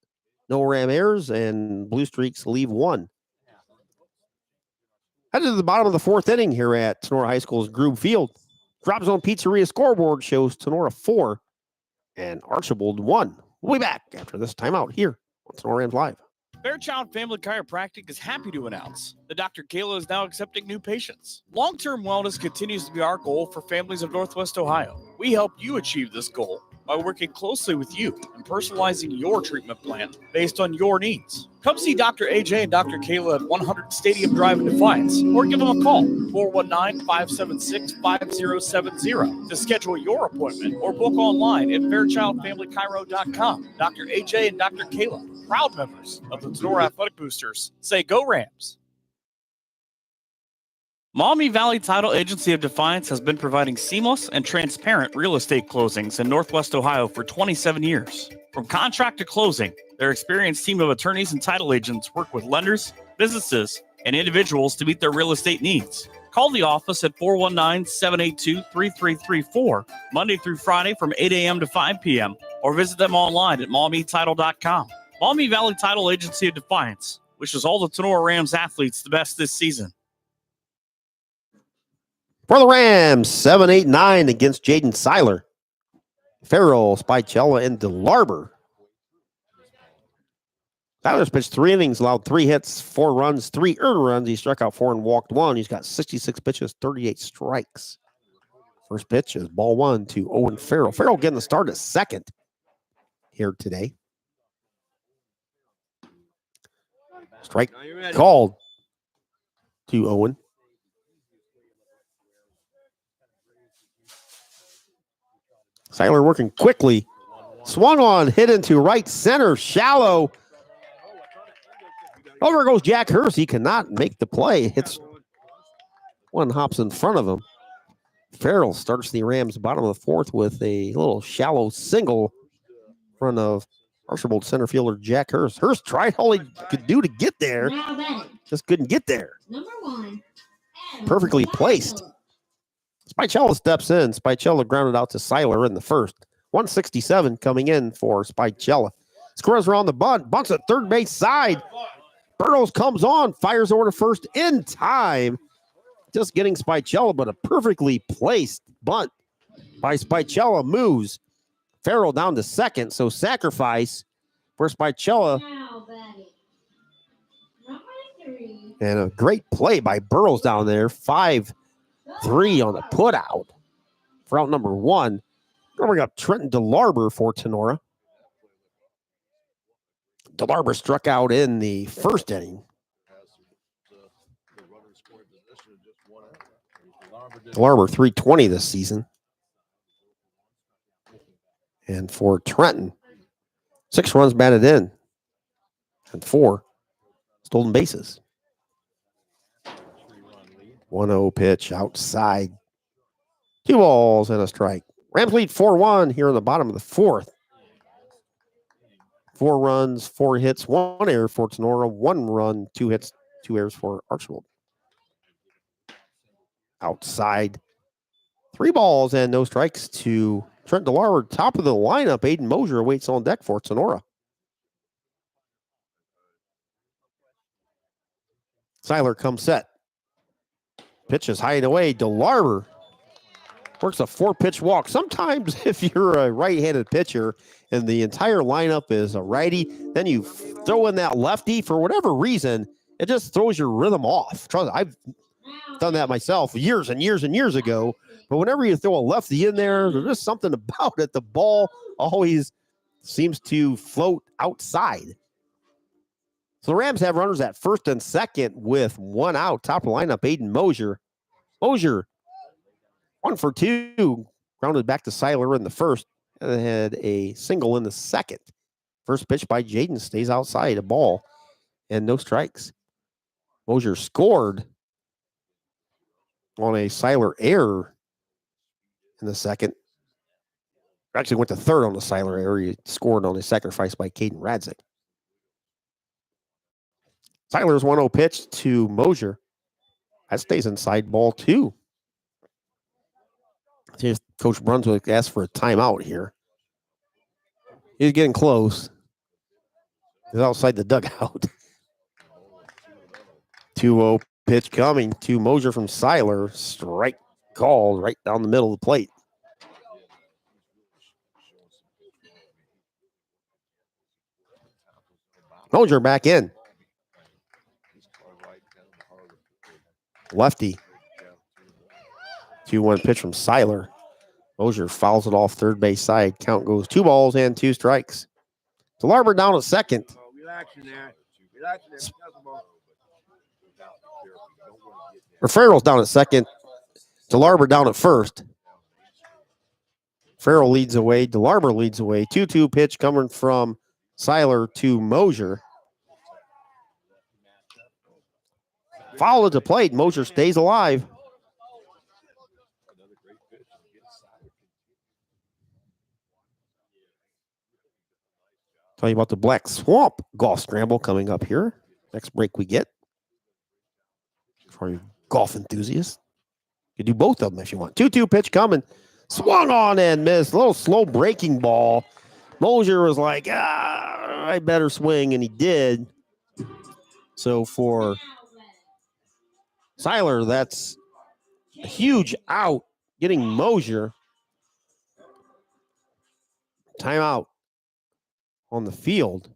No Ram errors, and Blue Streaks leave 1. Headed to the bottom of the 4th inning here at Tinora High School's Grube Field. Drop Zone Pizzeria scoreboard shows Tinora 4 and Archbold 1. We'll be back after this timeout here on Tinora Rams Live. Fairchild Family Chiropractic is happy to announce that Dr. Kayla is now accepting new patients. Long-term wellness continues to be our goal for families of Northwest Ohio. We help you achieve this goal by working closely with you and personalizing your treatment plan based on your needs. Come see Dr. AJ and Dr. Kayla at 100 Stadium Drive in Defiance, or give them a call, 419-576-5070, to schedule your appointment or book online at fairchildfamilychiro.com. Dr. AJ and Dr. Kayla, proud members of the Tinora Athletic Boosters, say go Rams. Maumee Valley Title Agency of Defiance has been providing seamless and transparent real estate closings in Northwest Ohio for 27 years. From contract to closing, their experienced team of attorneys and title agents work with lenders, businesses, and individuals to meet their real estate needs. Call the office at 419-782-3334, Monday through Friday from 8 a.m. to 5 p.m., or visit them online at maumeetitle.com. Maumee Valley Title Agency of Defiance wishes all the Tinora Rams athletes the best this season. For the Rams, 7-8-9 against Jaden Seiler. Farrell, Spicella, and DeLarber. Seiler's pitched 3 innings, allowed 3 hits, 4 runs, 3 earned runs. He struck out 4 and walked 1. He's got 66 pitches, 38 strikes. First pitch is ball 1 to Owen Farrell. Farrell getting the start at second here today. Strike called to Owen. Seiler working quickly. Swung on, hit into right center, shallow. Over goes Jack Hurst. He cannot make the play. Hits one, hops in front of him. Farrell starts the Rams bottom of the 4th with a little shallow single in front of Archbold center fielder Jack Hurst. Hurst tried all he could do to get there. Just couldn't get there. Number 1. Perfectly placed. Spicella steps in. Spicella grounded out to Seiler in the 1st. 167 coming in for Spicella. Squares around the bunt. Bunts at third base side. Burrows comes on. Fires over to first in time. Just getting Spicella, but a perfectly placed bunt by Spicella moves Farrell down to second. So sacrifice for Spicella. And a great play by Burrows down there. 5-3 on the put out for out number 1. Then we got Trenton DeLarber for Tinora. DeLarber struck out in the first inning. DeLarber 320 this season. And for Trenton, 6 runs batted in and 4 stolen bases. 1-0 pitch outside. 2 balls and a strike. Rams lead 4-1 here in the bottom of the 4th. 4 runs, 4 hits, 1 error for Tinora, 1 run, 2 hits, 2 errors for Archbold. Outside. 3 balls and no strikes to Trent DeLarber. Top of the lineup, Aiden Mosier awaits on deck for Tinora. Seiler comes set. Pitch is high and away. DeLarber works a 4-pitch walk. Sometimes if you're a right-handed pitcher and the entire lineup is a righty, then you throw in that lefty for whatever reason, it just throws your rhythm off. Trust, I've done that myself years and years and years ago. But whenever you throw a lefty in there, there's just something about it. The ball always seems to float outside. So the Rams have runners at first and second with 1 out. Top of the lineup, Aiden Mosier. Mosier, 1 for 2. Grounded back to Seiler in the first. And had a single in the second. First pitch by Jaden stays outside. A ball and no strikes. Mosier scored on a Seiler error in the second. Actually went to third on the Seiler error. He scored on a sacrifice by Caden Radzik. Seiler's 1-0 pitch to Mosier. That stays inside ball 2. Coach Brunswick asked for a timeout here. He's getting close. He's outside the dugout. 2-0 pitch coming to Mosier from Seiler. Strike called right down the middle of the plate. Mosier back in. Lefty. 2-1 pitch from Seiler. Mosier fouls it off third base side. Count goes 2 balls and 2 strikes. DeLarber down at second. Farrell's down at second. DeLarber down at first. Farrell leads away. DeLarber leads away. 2-2 pitch coming from Seiler to Mosier. Foul at the plate. Mosier stays alive. Tell you about the Black Swamp Golf Scramble coming up here. Next break we get. For you golf enthusiasts. You do both of them if you want. 2-2 pitch coming. Swung on and missed. A little slow breaking ball. Mosier was like, I better swing, and he did. So for Seiler, that's a huge out, getting Mosier. Timeout on the field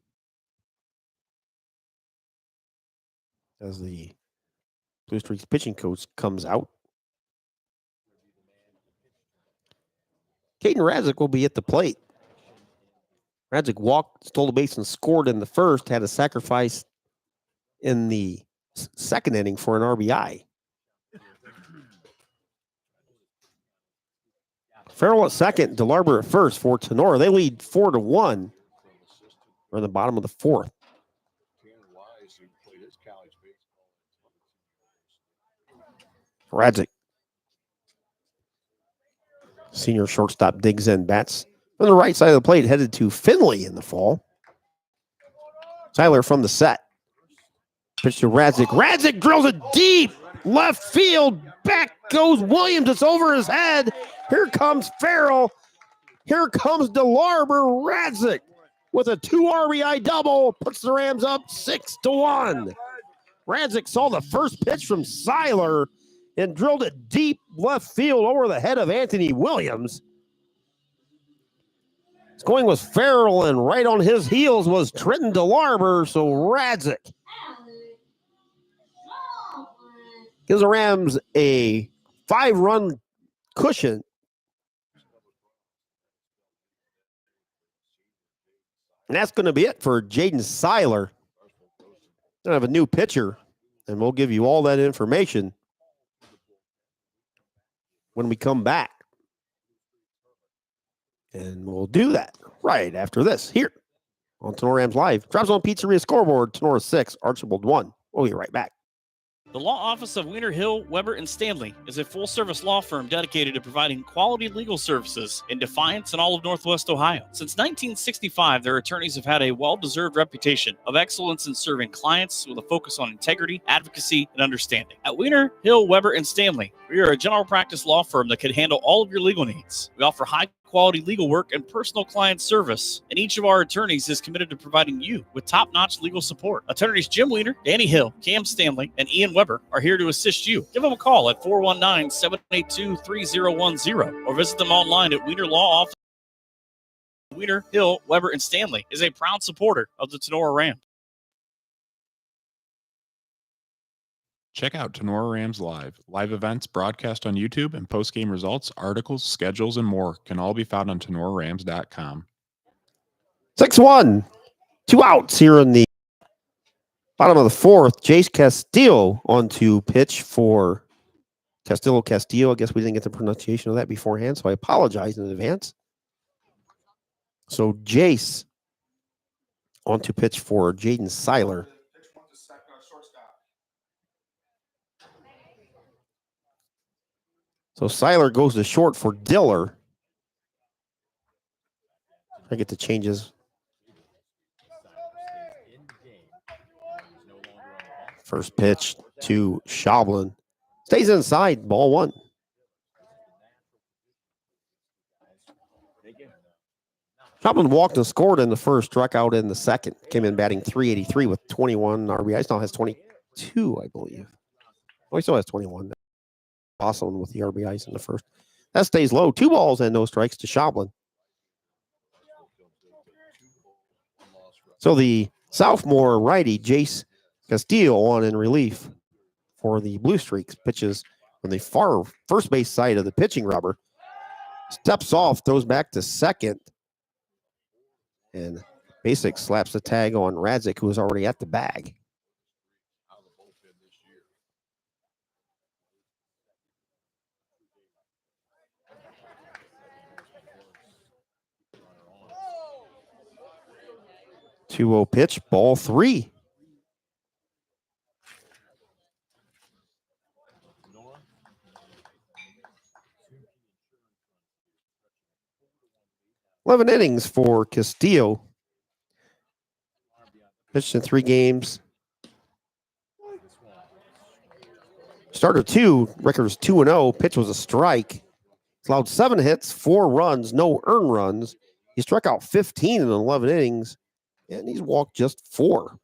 as the Blue Streaks pitching coach comes out. Caden Radzik will be at the plate. Radzik walked, stole the base, and scored in the first. Had a sacrifice in the second inning for an RBI. Farrell at second, DeLarber at first for Tinora. They lead 4-1. We're in the bottom of the 4th. Radzik. Senior shortstop digs in, bats from the right side of the plate, headed to Finley in the fall. Seiler from the set. Pitch to Radzik. Radzik drills it deep. Left field. Back goes Williams. It's over his head. Here comes Farrell. Here comes DeLarber. Radzik with a 2 RBI double puts the Rams up 6-1. Radzik saw the first pitch from Seiler and drilled it deep left field over the head of Anthony Williams. Going was Farrell, and right on his heels was Trenton DeLarber. So Radzik gives the Rams a 5-run cushion. And that's going to be it for Jaden Seiler. I have a new pitcher, and we'll give you all that information when we come back. And we'll do that right after this here on Tinora Rams Live. Drop Zone Pizzeria scoreboard, Tinora 6, Archbold 1. We'll be right back. The law office of Wiener Hill, Weber, and Stanley is a full-service law firm dedicated to providing quality legal services in Defiance and all of Northwest Ohio. Since 1965, their attorneys have had a well-deserved reputation of excellence in serving clients with a focus on integrity, advocacy, and understanding. At Wiener Hill, Weber, and Stanley, we are a general practice law firm that can handle all of your legal needs. We offer high-quality legal work and personal client service, and each of our attorneys is committed to providing you with top-notch legal support. Attorneys Jim Wiener, Danny Hill, Cam Stanley, and Ian Weber are here to assist you. Give them a call at 419-782-3010 or visit them online at Wiener Law Office. Wiener Hill, Weber, and Stanley is a proud supporter of the Tinora Rams. Check out Tinora Rams Live. Live events broadcast on YouTube and post-game results, articles, schedules, and more can all be found on TinoraRams.com. 6-1. 2 outs here in the bottom of the fourth. Jace Castillo on to pitch for Castillo. I guess we didn't get the pronunciation of that beforehand, so I apologize in advance. So Jace on to pitch for Jaden Seiler. So Seiler goes to short for Diller. I get the changes. First pitch to Schablin. Stays inside, ball 1. Schablin walked and scored in the first, struck out in the second. Came in batting .383 with 21 RBIs. Now has 22, I believe. Oh, he still has 21. Awesome with the RBIs in the first. That stays low. 2 balls and no strikes to Schablin. So the sophomore righty, Jace Castillo, on in relief for the Blue Streaks. Pitches from the far first base side of the pitching rubber. Steps off, throws back to second. And Basic slaps the tag on Radzik, who was already at the bag. Two-0 pitch, ball 3. Eleven innings for Castillo. Pitched in 3 games. Starter 2, record was 2-0. Pitch was a strike. He's allowed 7 hits, 4 runs, no earned runs. He struck out 15 in 11 innings, and he's walked just 4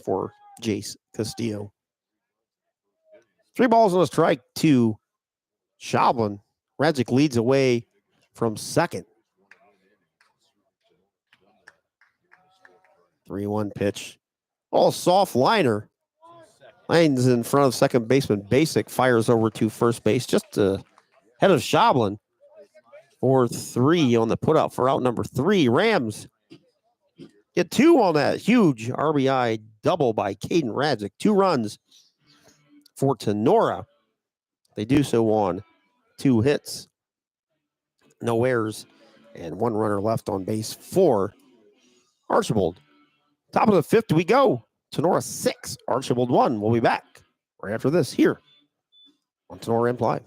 for Jace Castillo. 3 balls and a strike to Schablin. Radzik leads away from second. 3-1 pitch. All soft liner. Lines in front of second baseman Basic. Fires over to first base just ahead of Schablin. 4-3 on the putout for out number 3. Rams get 2 on that huge RBI double by Caden Radzik. 2 runs for Tinora. They do so on 2 hits. No errors. And 1 runner left on base for Archbold. Top of the 5th we go. Tinora 6, Archbold 1. We'll be back right after this here on Tinora Rams Live.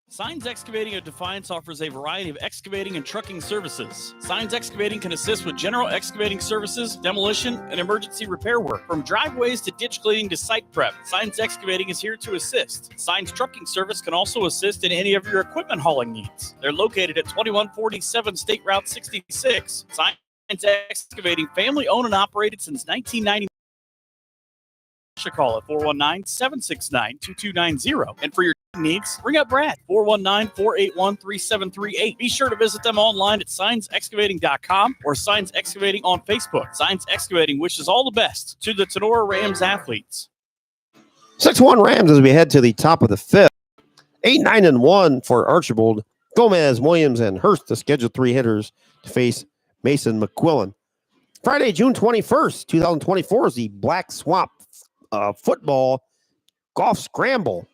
Signs Excavating of Defiance offers a variety of excavating and trucking services. Signs Excavating can assist with general excavating services, demolition, and emergency repair work. From driveways to ditch cleaning to site prep, Signs Excavating is here to assist. Signs Trucking Service can also assist in any of your equipment hauling needs. They're located at 2147 State Route 66. Signs Excavating, family owned and operated since 1990. Call at 419-769-2290. And for your needs, ring up Brad, 419-481-3738. Be sure to visit them online at signsexcavating.com or Signs Excavating on Facebook. Signs Excavating wishes all the best to the Tinora Rams athletes. 6-1 Rams as we head to the top of the 5th. 8-9-1 for Archbold. Gomez, Williams, and Hurst, the scheduled 3 hitters to face Mason McQuillan. Friday, June 21st, 2024 is the Black Swamp Football Golf Scramble.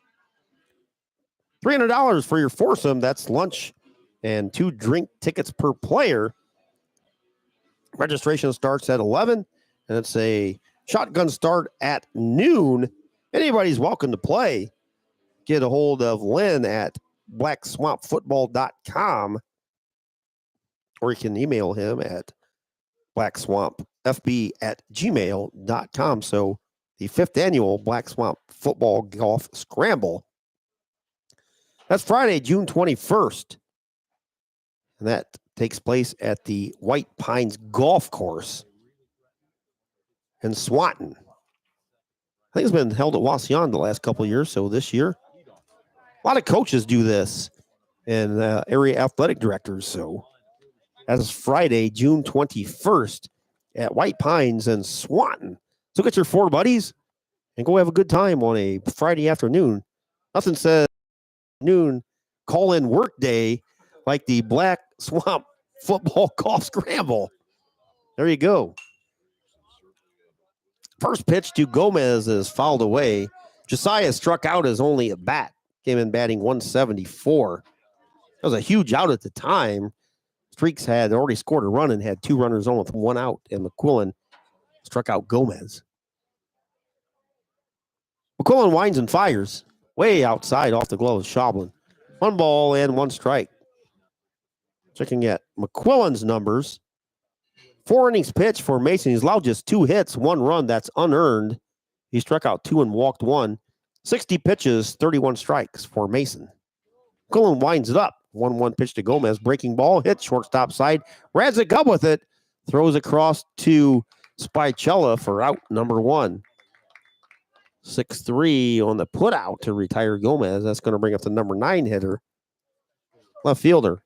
$300 for your foursome. That's lunch and 2 drink tickets per player. Registration starts at 11, and it's a shotgun start at noon. Anybody's welcome to play. Get a hold of Lynn at blackswampfootball.com, or you can email him at blackswampfb@gmail.com. So the 5th annual Black Swamp Football Golf Scramble. That's Friday, June 21st. And that takes place at the White Pines Golf Course in Swanton. I think it's been held at Wasion the last couple of years, so this year. A lot of coaches do this and area athletic directors. So that's Friday, June 21st at White Pines in Swanton. So get your 4 buddies and go have a good time on a Friday afternoon. Nothing says noon call-in work day like the Black Swamp Football Golf Scramble. There you go. First pitch to Gomez is fouled away. Josiah struck out as only a bat. Came in batting 174. That was a huge out at the time. Streaks had already scored a run and had 2 runners on with 1 out, and McQuillan struck out Gomez. McQuillan winds and fires way outside off the glove of Schaublen. 1 ball and 1 strike. Checking at McQuillan's numbers. 4 innings pitched for Mason. He's allowed just 2 hits, 1 run. That's unearned. He struck out 2 and walked 1. 60 pitches, 31 strikes for Mason. McQuillan winds it up. 1-1 pitch to Gomez. Breaking ball, hit shortstop side. Radzik up with it. Throws across to Spicella for out number 1. 6-3 on the put out to retire Gomez. That's going to bring up the number 9 hitter. Left fielder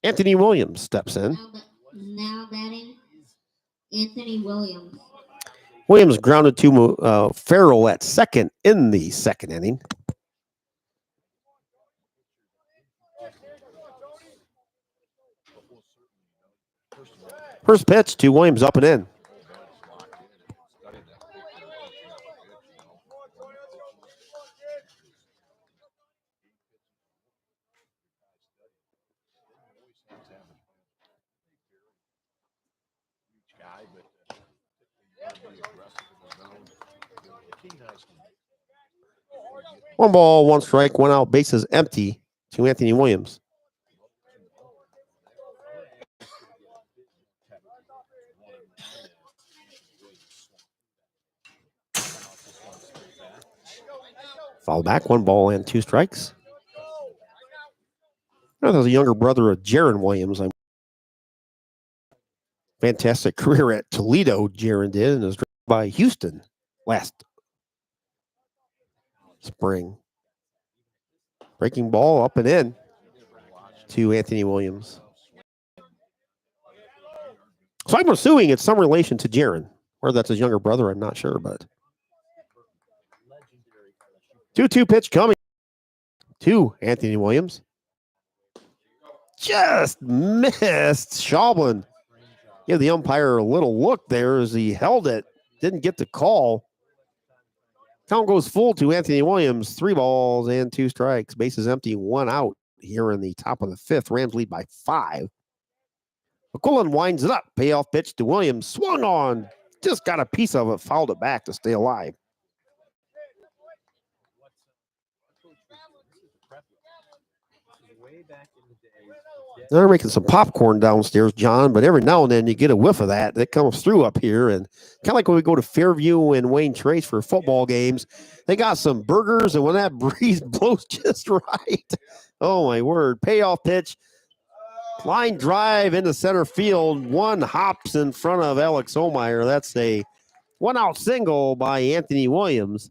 Anthony Williams steps in. Now batting, Anthony Williams. Williams grounded to Farrell at second in the 2nd inning. First pitch to Williams, up and in. One ball, 1 strike, 1 out, bases empty to Anthony Williams. Foul back, 1 ball and 2 strikes. There's a younger brother of Jaron Williams. Fantastic career at Toledo, Jaron did, and was drafted by Houston last spring. Breaking ball up and in to Anthony Williams. So I'm assuming it's some relation to Jaron. Whether that's his younger brother, I'm not sure, but 2-2 pitch coming to Anthony Williams. Just missed. Schaublen gave the umpire a little look there as he held it. Didn't get the call. Count goes full to Anthony Williams. 3 balls and 2 strikes. Bases empty, 1 out here in the top of the 5th. Rams lead by 5. McQuillan winds it up. Payoff pitch to Williams. Swung on. Just got a piece of it. Fouled it back to stay alive. They're making some popcorn downstairs, John, but every now and then you get a whiff of that. That comes through up here. And kind of like when we go to Fairview and Wayne Trace for football games, they got some burgers, and when that breeze blows just right, oh, my word. Payoff pitch. Line drive into center field. 1 hops in front of Alex Omeyer. That's a 1-out single by Anthony Williams.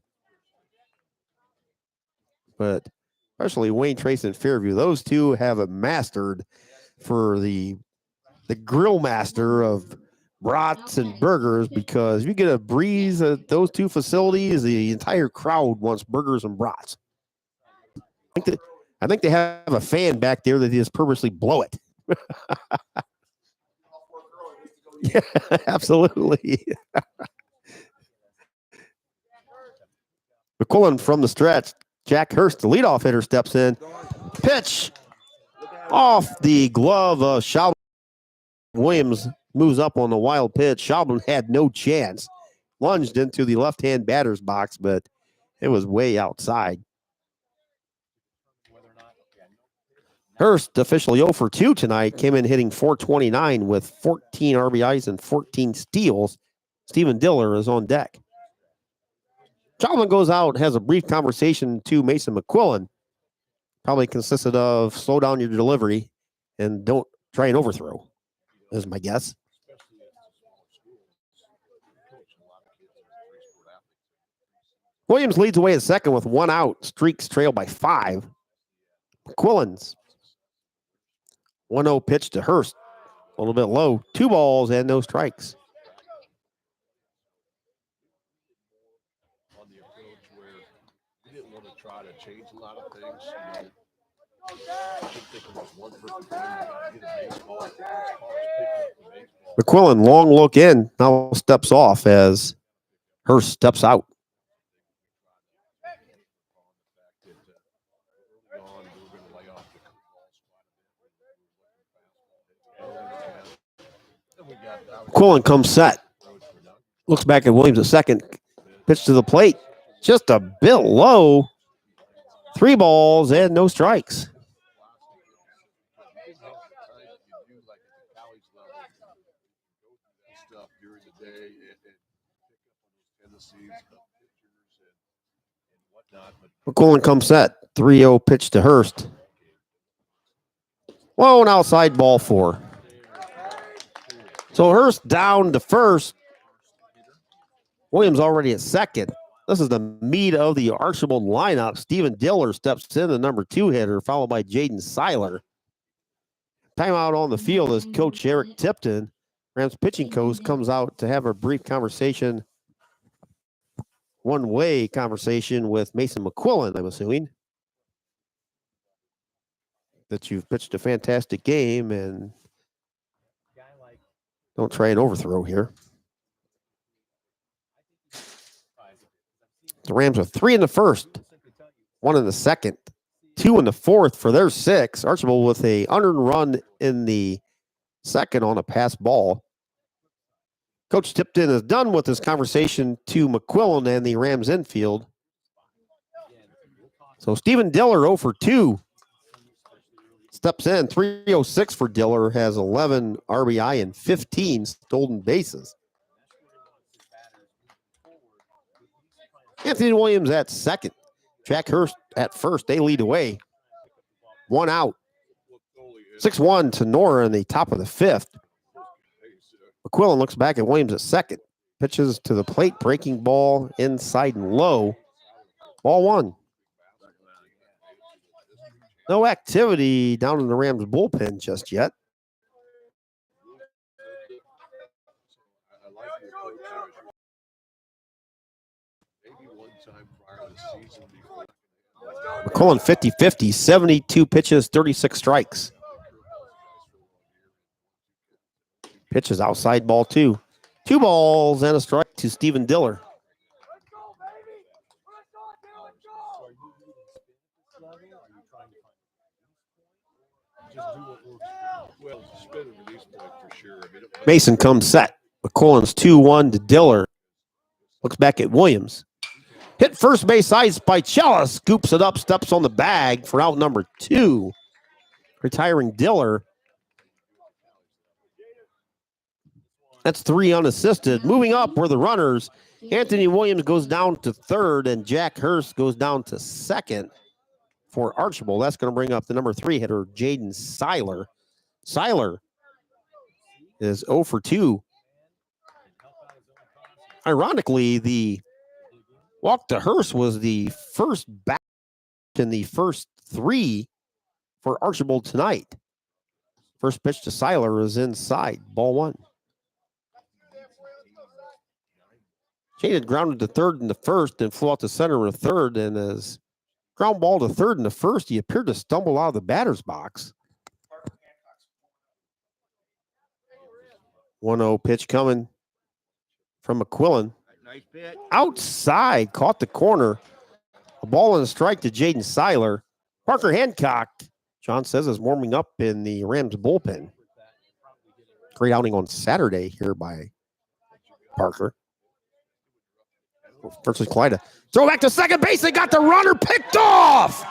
But especially Wayne Trace and Fairview, those two have it mastered for the grill master of brats and burgers, because if you get a breeze at those 2 facilities, the entire crowd wants burgers and brats. I think they have a fan back there that they just purposely blow it. Yeah, absolutely. McQuillan from the stretch. Jack Hurst, the leadoff hitter, steps in. Pitch off the glove of Schaubel. Williams moves up on the wild pitch. Schaubel had no chance. Lunged into the left-hand batter's box, but it was way outside. Hurst, officially 0 for 2 tonight, came in hitting .429 with 14 RBIs and 14 steals. Stephen Diller is on deck. Schaubel goes out, has a brief conversation to Mason McQuillan. Probably consisted of slow down your delivery and don't try and overthrow, is my guess. Williams leads away at second with 1 out. Streaks trail by 5. McQuillan's 1-0 pitch to Hurst. A little bit low. 2 balls and no strikes. On the approach where we didn't want to try to change a lot of things. I think it was one perfect game. Hit a baseball. McQuillan, long look in, now steps off as Hurst steps out. McQuillan comes set. Looks back at Williams at second. Pitch to the plate. Just a bit low. 3 balls and no strikes. McQuillan comes set. 3-0 pitch to Hurst. Whoa, an outside ball 4. So Hurst down to first. Williams already at second. This is the meat of the Archbold lineup. Stephen Diller steps in, the number 2 hitter, followed by Jaden Seiler. Timeout on the field as Coach Eric Tipton, Rams pitching coach, comes out to have a brief conversation, one-way conversation with Mason McQuillan, I'm assuming. That you've pitched a fantastic game and don't try and overthrow here. The Rams are 3 in the first, 1 in the second, 2 in the fourth for their 6. Archbold with a unearned run in the second on a pass ball. Coach Tipton is done with his conversation to McQuillan and the Rams infield. So Stephen Diller 0 for 2. Steps in, 306 for Diller, has 11 RBI and 15 stolen bases. Anthony Williams at second. Jack Hurst at first. They lead away. 1 out. 6-1 to Tinora in the top of the 5th. McQuillan looks back at Williams at second. Pitches to the plate, breaking ball inside and low. Ball 1. No activity down in the Rams bullpen just yet. McQuillan 50-50, 72 pitches, 36 strikes. Pitches outside ball 2. 2 balls and a strike to Stephen Diller. Mason comes set. McQuillan's 2-1 to Diller. Looks back at Williams. Hit first base side by Chella. Scoops it up, steps on the bag for out number 2. Retiring Diller. That's 3 unassisted. Moving up were the runners. Anthony Williams goes down to third, and Jack Hurst goes down to second for Archbold. That's going to bring up the number 3 hitter, Jaden Seiler. Seiler is 0 for 2. Ironically, the walk to Hurst was the first back in the first 3 for Archbold tonight. First pitch to Seiler is inside, ball 1. Jaden grounded to third in the first and flew out to center in the third, and as ground ball to third in the first, he appeared to stumble out of the batter's box. 1-0 pitch coming from McQuillan. Nice pitch. Outside, caught the corner. A ball and a strike to Jaden Seiler. Parker Hancock, John says, is warming up in the Rams bullpen. Great outing on Saturday here by Parker. Versus Clyda. Throw back to second base. They got the runner picked off.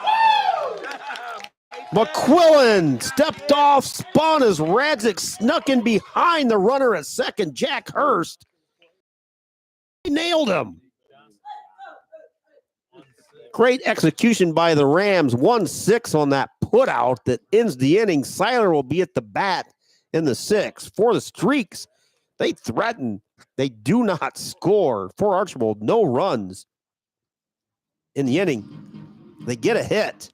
McQuillan stepped off, spun as Radzik snuck in behind the runner at second, Jack Hurst. He nailed him. Great execution by the Rams. 1-6 on that putout that ends the inning. Seiler will be at the bat in the sixth. For the Streaks, they threaten. They do not score. For Archbold, no runs in the inning. They get a hit.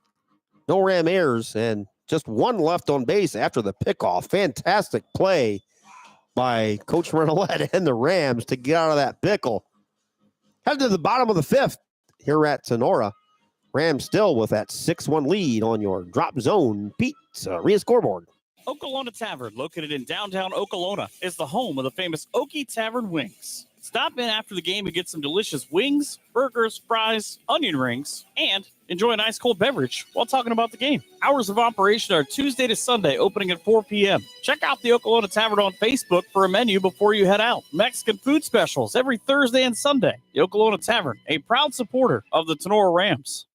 No Ram errors, and just one left on base after the pickoff. Fantastic play by Coach Renolette and the Rams to get out of that pickle. Head to the bottom of the fifth here at Tinora. Rams still with that 6-1 lead on your Drop Zone Pizzeria scoreboard. Okolona Tavern, located in downtown Okolona, is the home of the famous Okie Tavern wings. Stop in after the game and get some delicious wings, burgers, fries, onion rings, and enjoy an ice cold beverage while talking about the game. Hours of operation are Tuesday to Sunday, opening at 4 p.m. Check out the Okolona Tavern on Facebook for a menu before you head out. Mexican food specials every Thursday and Sunday. The Okolona Tavern, a proud supporter of the Tinora Rams.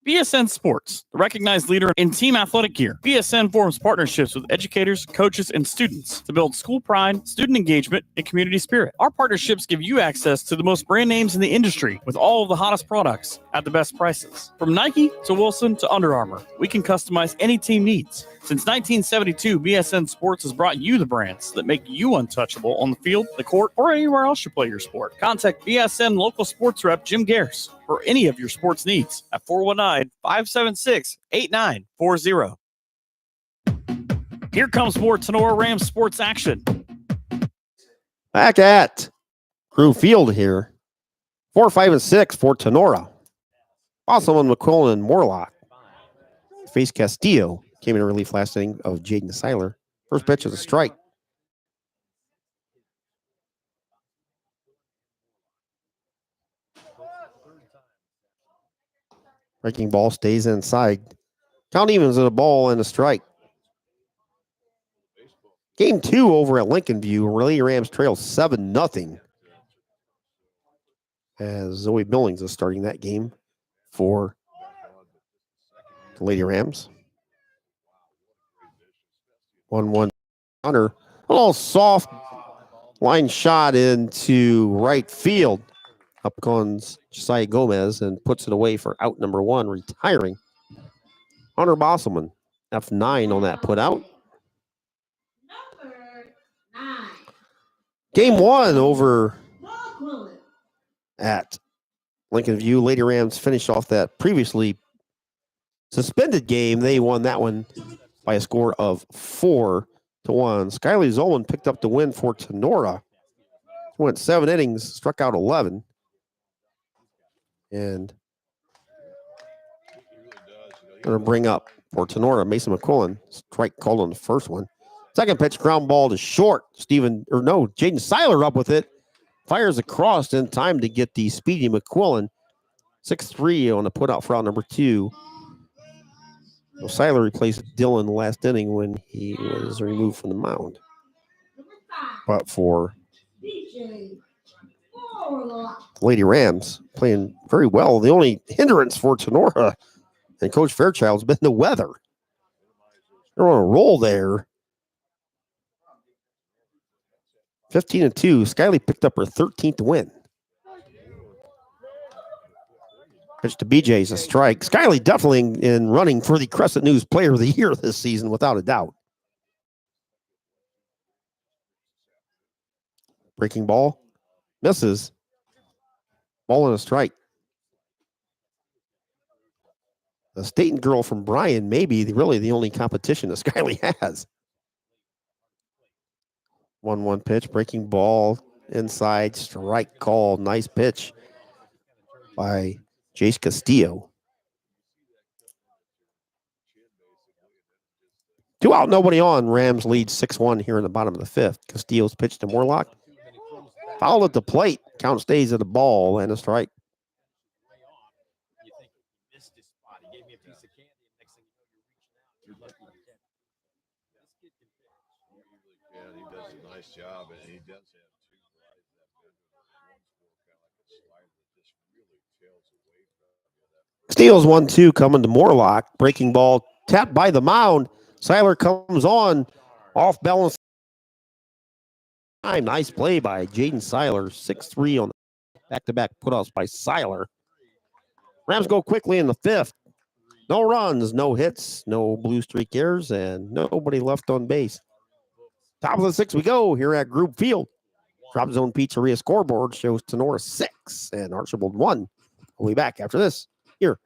BSN Sports, the recognized leader in team athletic gear. BSN forms partnerships with educators, coaches, and students to build school pride, student engagement, and community spirit. Our partnerships give you access to the most brand names in the industry with all of the hottest products at the best prices. From Nike to Wilson to Under Armour, we can customize any team needs. Since 1972, BSN Sports has brought you the brands that make you untouchable on the field, the court, or anywhere else you play your sport. Contact BSN local sports rep Jim Gares for any of your sports needs at 419-576-8940. Here comes more Tinora Rams sports action. Back at Crew Field here. 4, 5, and 6 for Tinora. Bosselman, McQuillan, and Morlock face Castillo. Came in relief last inning of Jaden Seiler. First pitch is a strike. Breaking ball stays inside. Count evens at a ball and a strike. Game 2 over at Lincoln View. Lady Rams trail 7-0. As Zoe Billings is starting that game for the Lady Rams. 1-1 Hunter. A little soft line shot into right field. Up comes Josiah Gomez and puts it away for out number 1, retiring. Hunter Bosselman, F9 on that put out. Game 1 over at Lincoln View. Lady Rams finished off that previously suspended game. They won that one by a score of 4-1. Skylie Zolan picked up the win for Tinora. Went 7 innings, struck out 11. And going to bring up for Tinora, Mason McQuillan. Strike called on the first one. Second pitch, ground ball to short. Jaden Seiler up with it. Fires across in time to get the speedy McQuillan. 6-3 on the putout for out number 2. Well, Seiler replaced Dylan in the last inning when he was removed from the mound. But for Lady Rams, playing very well. The only hindrance for Tinora and Coach Fairchild's been the weather. They're on a roll there. 15-2. Skylie picked up her 13th win. Pitch to BJ is a strike. Skylie definitely in running for the Crescent News Player of the Year this season, without a doubt. Breaking ball. Misses. Ball and a strike. The Staten girl from Bryan may be really the only competition that Skylie has. 1-1 pitch. Breaking ball. Inside. Strike call. Nice pitch by Jace Castillo. 2 out, nobody on. Rams lead 6-1 here in the bottom of the 5th. Castillo's pitch to Morlock. Foul at the plate. Count stays at the ball and a strike. You think he missed his spot. He gave me a piece of candy, and next thing you know, you're reaching out. You're lucky to get it. This kid can pitch. Yeah, he does a nice job, and he does have two guys that bend one score, kind of like a slider that just really tails away from you. Steals 1-2 coming to Morlock. Breaking ball tapped by the mound. Seiler comes on. Off balance. Nice play by Jaden Seiler. 6-3 on the back-to-back putouts by Seiler. Rams go quickly in the 5th. No runs, no hits, no blue streak errors, and nobody left on base. Top of the 6th we go here at Group Field. Drop Zone Pizzeria scoreboard shows Tinora 6 and Archbold 1. We'll be back after this here.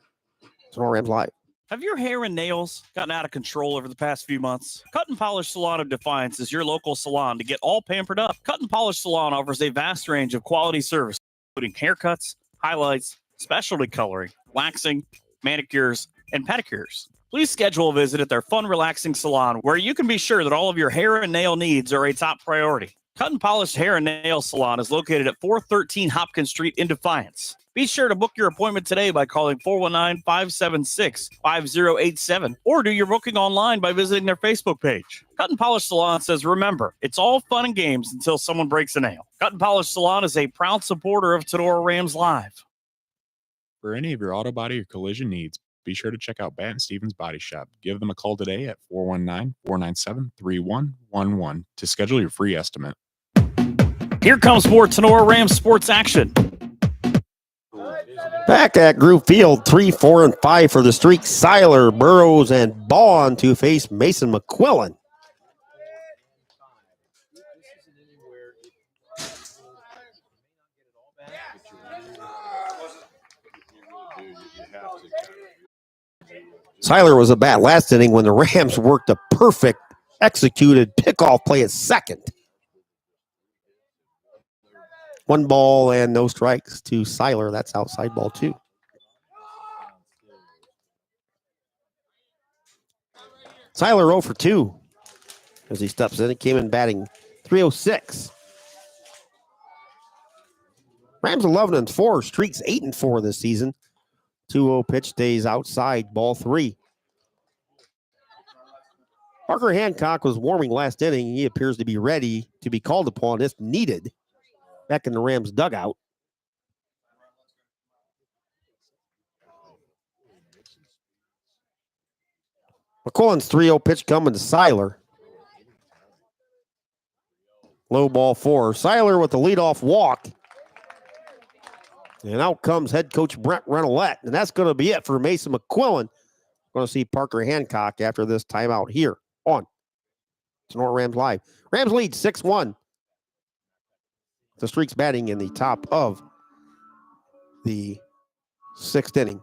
Tinora Rams Live. Have your hair and nails gotten out of control over the past few months? Cut and Polish Salon of Defiance is your local salon to get all pampered up. Cut and Polish Salon offers a vast range of quality service, including haircuts, highlights, specialty coloring, waxing, manicures, and pedicures. Please schedule a visit at their fun, relaxing salon where you can be sure that all of your hair and nail needs are a top priority. Cut and Polished Hair and Nail Salon is located at 413 Hopkins Street in Defiance. Be sure to book your appointment today by calling 419-576-5087 or do your booking online by visiting their Facebook page. Cut and Polish Salon says, remember, it's all fun and games until someone breaks a nail. Cut and Polish Salon is a proud supporter of Tinora Rams Live. For any of your auto body or collision needs, be sure to check out Bat & Stevens Body Shop. Give them a call today at 419-497-3111 to schedule your free estimate. Here comes more Tinora Rams sports action. Back at Group Field, 3, 4, and 5 for the streak. Seiler, Burrows, and Bond to face Mason McQuillan. Seiler was a bat last inning when the Rams worked a perfect executed pickoff play at second. 1 ball and no strikes to Seiler. That's outside ball 2. Seiler 0 for 2 as he steps in. He came in batting .306. Rams 11-4. Streaks 8-4 this season. 2-0 pitch stays outside ball 3. Parker Hancock was warming last inning. He appears to be ready to be called upon if needed. Back in the Rams dugout. McQuillan's 3-0 pitch coming to Seiler. Low ball 4. Seiler with the leadoff walk. And out comes head coach Brent Renolette. And that's going to be it for Mason McQuillan. Going to see Parker Hancock after this timeout here on Tinora Rams Live. Rams lead 6-1. The Streaks batting in the top of the 6th inning.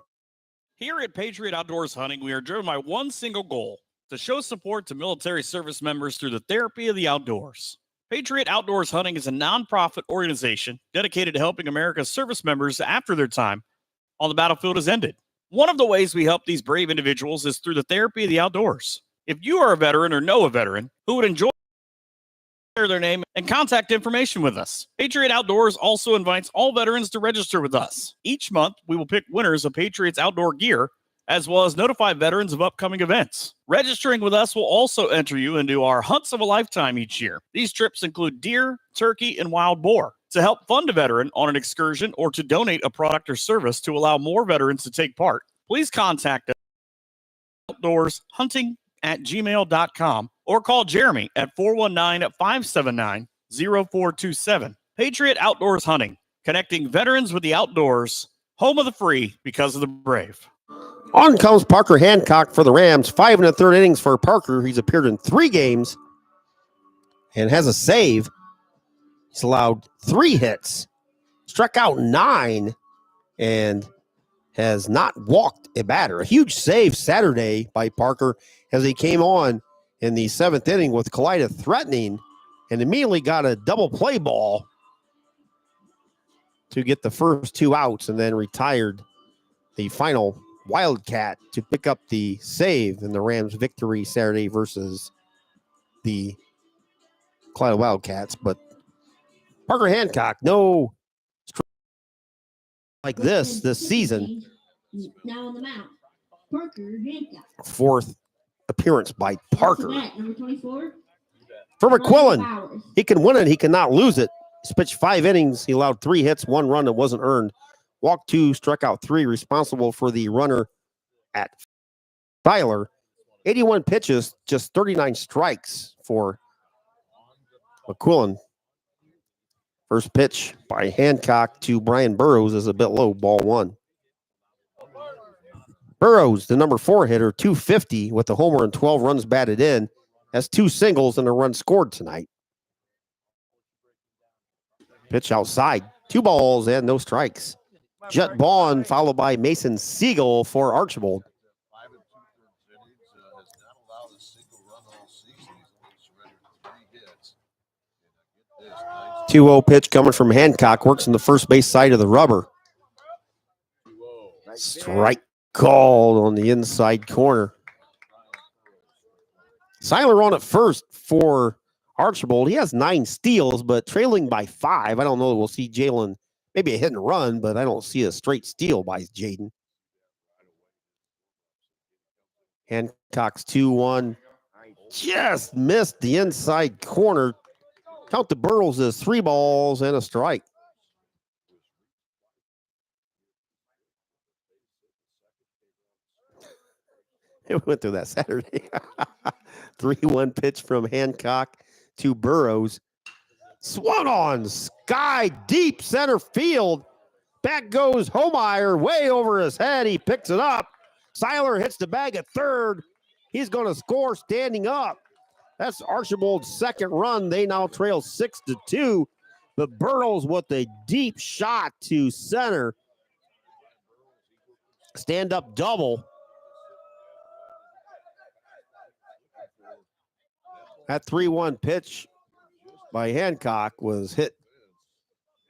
Here at Patriot Outdoors Hunting, we are driven by one single goal: to show support to military service members through the therapy of the outdoors. Patriot Outdoors Hunting is a nonprofit organization dedicated to helping America's service members after their time on the battlefield has ended. One of the ways we help these brave individuals is through the therapy of the outdoors. If you are a veteran or know a veteran who would enjoy their name and contact information with us, Patriot Outdoors also invites all veterans to register with us. Each month, we will pick winners of Patriot's outdoor gear, as well as notify veterans of upcoming events. Registering with us will also enter you into our Hunts of a Lifetime each year. These trips include deer, turkey, and wild boar. To help fund a veteran on an excursion or to donate a product or service to allow more veterans to take part, please contact us at outdoorshunting@gmail.com or call Jeremy at 419-579-0427. Patriot Outdoors Hunting, connecting veterans with the outdoors, home of the free because of the brave. On comes Parker Hancock for the Rams. 5 1/3 innings for Parker. He's appeared in 3 games and has a save. He's allowed 3 hits, struck out 9, and has not walked a batter. A huge save Saturday by Parker as he came on in the 7th inning with Kalida threatening and immediately got a double play ball to get the first 2 outs and then retired the final Wildcat to pick up the save in the Rams' victory Saturday versus the Clyde Wildcats. But Parker Hancock, no like this season. Now on the mount, Parker Hancock. Fourth appearance by Parker. Number 24. For McQuillan, he can win it. He cannot lose it. He's pitched 5 innings. He allowed 3 hits, 1 run that wasn't earned. Walked 2, struck out 3, responsible for the runner at Tyler. 81 pitches, just 39 strikes for McQuillan. First pitch by Hancock to Brian Burrows is a bit low, ball 1. Burrows, the number 4 hitter, 250 with a homer and 12 runs batted in, has 2 singles and a run scored tonight. Pitch outside, 2 balls and no strikes. Jet Bond followed by Mason Siegel for Archbold. 2-0 pitch coming from Hancock, works in the first base side of the rubber. Strike called on the inside corner. Seiler on at first for Archbold. He has 9 steals, but trailing by 5. I don't know that we'll see Jalen, maybe a hit and run, but I don't see a straight steal by Jaden. Hancock's 2-1. Just missed the inside corner. Count the Burrows as 3 balls and a strike. We went through that Saturday. 3-1 pitch from Hancock to Burrows. Swung on, sky deep center field. Back goes Homeyer way over his head. He picks it up. Seiler hits the bag at third. He's going to score standing up. That's Archbold's second run. They now trail 6-2. But Burrows with a deep shot to center. Stand up double. That 3-1 pitch by Hancock was hit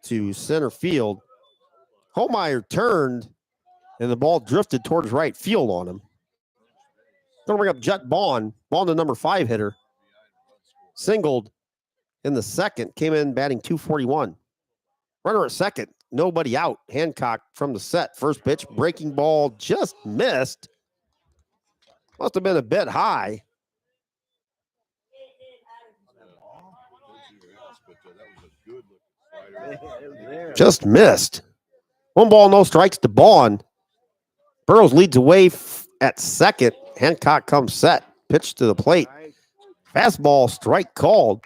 to center field. Homeyer turned, and the ball drifted towards right field on him. Going to bring up Jet Bond. Bond, the number 5 hitter. Singled in the second, came in batting .241. Runner at second, nobody out. Hancock from the set. First pitch, breaking ball, just missed. Must have been a bit high. Just missed. 1 ball, no strikes to Bond. Burrows leads away at second. Hancock comes set. Pitch to the plate. Fastball, strike called.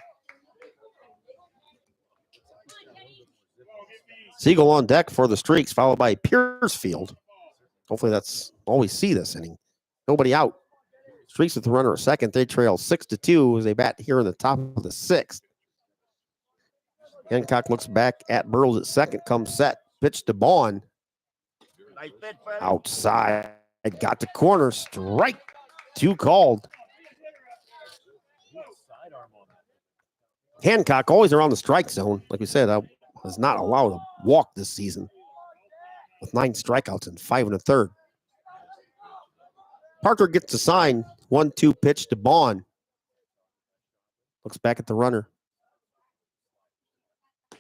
Siegel on deck for the Streaks, followed by Piercefield. Hopefully that's all we see this inning. Nobody out. Streaks with the runner at second. They trail 6-2 as they bat here in the top of the 6th. Hancock looks back at Burrows at second, comes set. Pitch to Bond. Outside. Got the corner. Strike 2 called. Hancock always around the strike zone. Like we said, I was not allowed to walk this season with 9 strikeouts and 5 1/3. Parker gets the sign. 1-2 pitch to Bond. Looks back at the runner.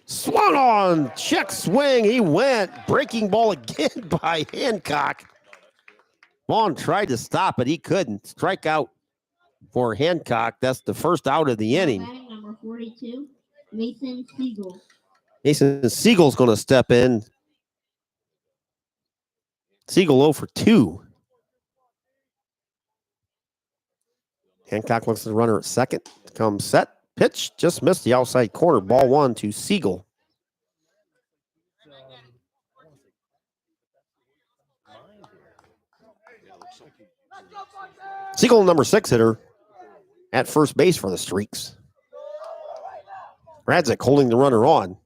Swung on, check swing. He went. Breaking ball again by Hancock. Bond tried to stop it. He couldn't. Strikeout for Hancock. That's the first out of the inning. Number 42, Mason Siegel. Mason Siegel's going to step in. Siegel 0 for 2. Hancock looks at the runner at second. Comes set. Pitch just missed the outside corner. Ball 1 to Siegel. Siegel, number 6 hitter at first base for the Streaks. Radzik holding the runner on.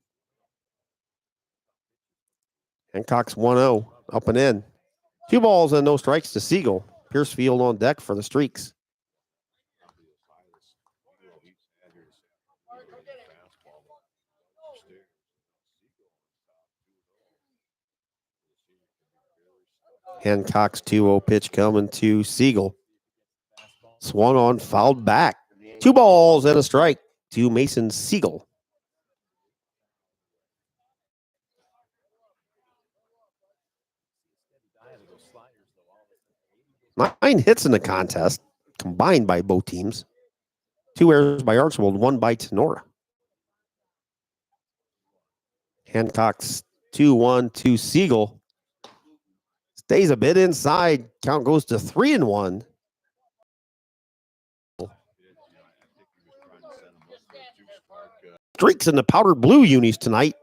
Hancock's 1-0, up and in. 2 balls and no strikes to Siegel. Piercefield on deck for the Streaks. Hancock's 2-0 pitch coming to Siegel. Swung on, fouled back. 2 balls and a strike to Mason Siegel. Nine hits in the contest, combined by both teams. 2 errors by Archbold, 1 by Tinora. Hancock's 2-1 to Siegel. Stays a bit inside. Count goes to 3-1. Streaks in the powder blue unis tonight.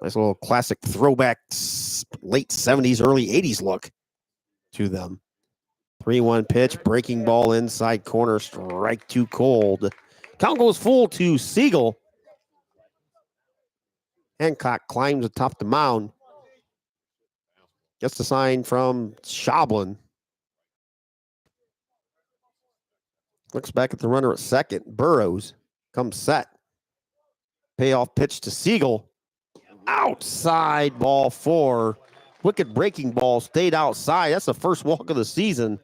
Nice little classic throwback late 70s, early 80s look to them. 3-1 pitch, breaking ball inside corner, strike 2 cold. Count goes full to Siegel. Hancock climbs atop the mound. Gets the sign from Schoblin. Looks back at the runner at second. Burrows comes set. Payoff pitch to Siegel. Outside, ball 4. Wicked breaking ball stayed outside. That's the first walk of the season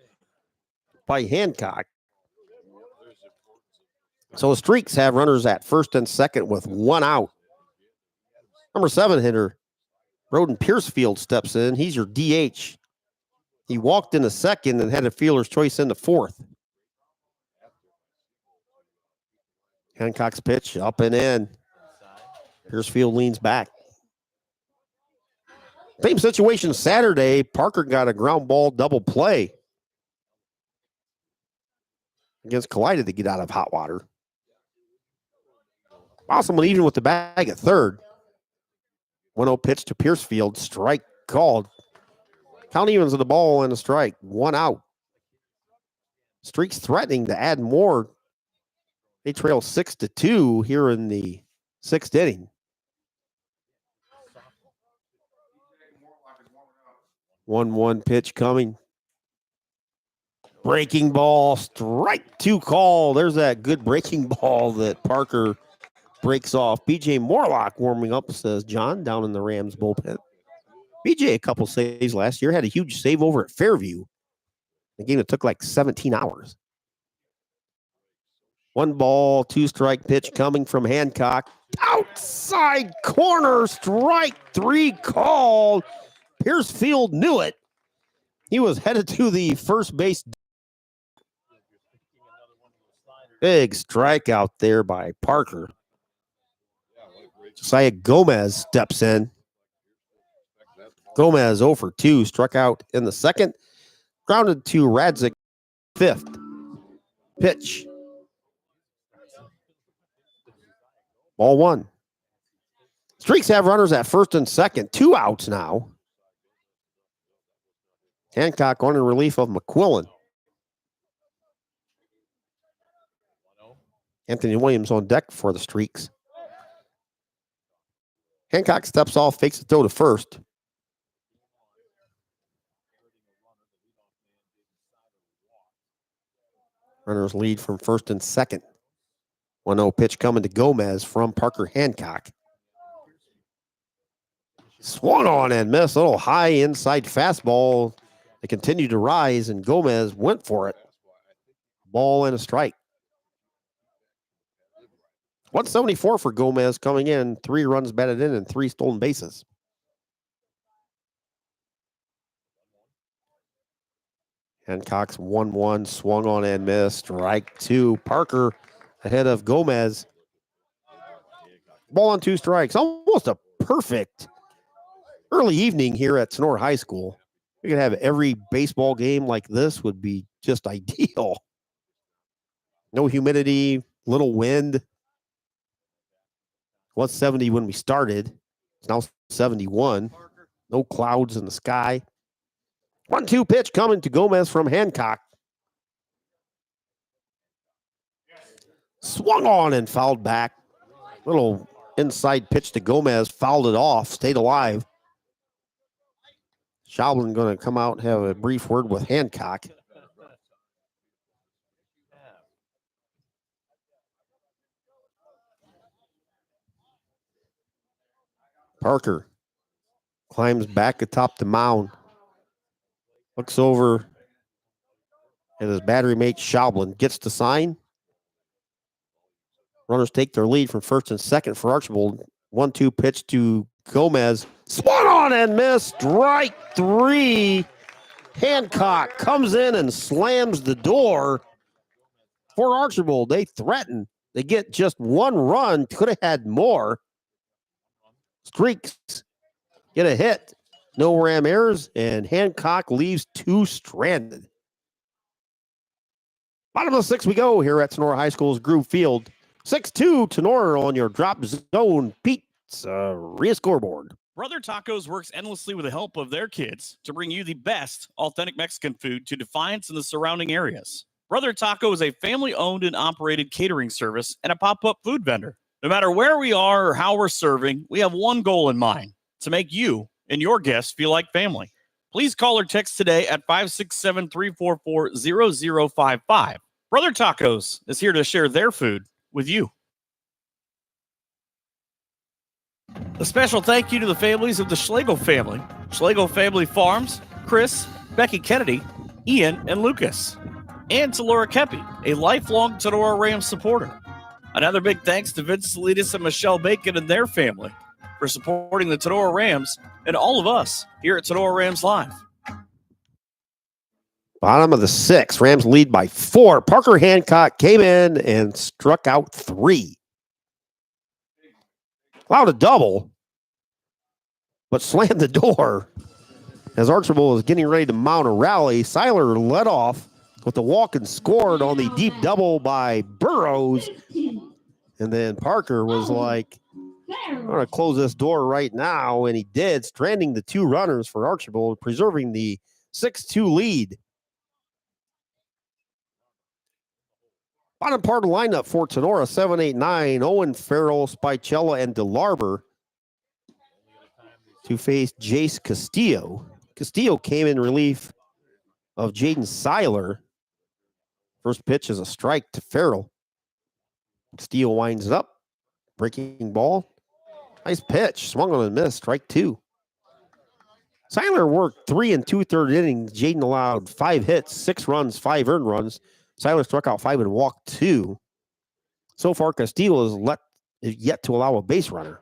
by Hancock. So the Streaks have runners at first and second with 1 out. Number 7 hitter, Roden Piercefield, steps in. He's your DH. He walked in the second and had a fielder's choice in the 4th. Hancock's pitch up and in. Piercefield leans back. Same situation Saturday. Parker got a ground ball double play against Collided to get out of hot water. Awesome one even with the bag at third. 1-0 pitch to Piercefield. Strike called. Count evens of the ball and a strike. 1 out. Streaks threatening to add more. They trail 6-2 here in the 6th inning. 1-1 pitch coming. Breaking ball, strike 2 call. There's that good breaking ball that Parker breaks off. BJ Morlock warming up, says John, down in the Rams bullpen. BJ, a couple saves last year, had a huge save over at Fairview. A game that took like 17 hours. 1 ball, 2 strike pitch coming from Hancock. Outside corner, strike 3 called. Piercefield knew it. He was headed to the first base. Big strikeout there by Parker. Josiah Gomez steps in. Gomez 0 for 2, struck out in the 2nd. Grounded to Radzik, 5th. Pitch. Ball 1. Streaks have runners at first and second. 2 outs now. Hancock on in relief of McQuillan. Anthony Williams on deck for the Streaks. Hancock steps off, fakes the throw to first. Runners lead from first and second. 1-0 pitch coming to Gomez from Parker Hancock. Swung on and missed. A little high inside fastball. They continued to rise, and Gomez went for it. Ball and a strike. 174 for Gomez coming in. 3 runs batted in and 3 stolen bases. Hancock's 1-1, swung on and missed. Strike 2. Parker ahead of Gomez. Ball on 2 strikes. Almost a perfect early evening here at Tinora High School. We could have every baseball game like this would be just ideal. No humidity, little wind. 170 when we started. It's now 71. No clouds in the sky. 1-2 pitch coming to Gomez from Hancock. Swung on and fouled back. Little inside pitch to Gomez. Fouled it off. Stayed alive. Schoblin going to come out and have a brief word with Hancock. Parker Climbs back atop the mound. Looks over at his battery mate Schaublin. Gets the sign. Runners take their lead from first and second for Archbold. 1-2 pitch to Gomez. Swung on and missed. Strike 3. Hancock comes in and slams the door for Archbold. They threaten. They get just one run. Could have had more. Streaks get a hit. No Ram errors, and Hancock leaves 2 stranded. Bottom of the 6th we go here at Tinora High School's Groove Field. 6-2 Tinora on your drop zone pizzeria scoreboard. Brother Tacos works endlessly with the help of their kids to bring you the best authentic Mexican food to Defiance and the surrounding areas. Brother Taco is a family-owned and operated catering service and a pop-up food vendor. No matter where we are or how we're serving, we have one goal in mind: to make you and your guests feel like family. Please call or text today at 567-344-0055. Brother Tacos is here to share their food with you. A special thank you to the families of the Schlegel family, Schlegel Family Farms, Chris, Becky Kennedy, Ian, and Lucas, and to Laura Kepi, a lifelong Tinora Rams supporter. Another big thanks to Vince Salinas and Michelle Bacon and their family for supporting the Tinora Rams and all of us here at Tinora Rams Live. Bottom of the 6th, Rams lead by 4. Parker Hancock came in and struck out 3. Allowed a double, but slammed the door as Archbold was getting ready to mount a rally. Seiler led off with the walk and scored on the deep double by Burrows. And then Parker was like, I'm going to close this door right now. And he did, stranding the 2 runners for Archbold, preserving the 6-2 lead. Bottom part of the lineup for Tinora, 7, 8, 9, Owen, Farrell, Spicella, and DeLarber to face Jace Castillo. Castillo came in relief of Jaden Seiler. First pitch is a strike to Farrell. Castillo winds it up. Breaking ball. Nice pitch. Swung on and missed. Strike 2. Seiler worked 3 2/3 innings. Jaden allowed 5 hits, 6 runs, 5 earned runs. Seiler struck out 5 and walked 2. So far, Castillo is yet to allow a base runner.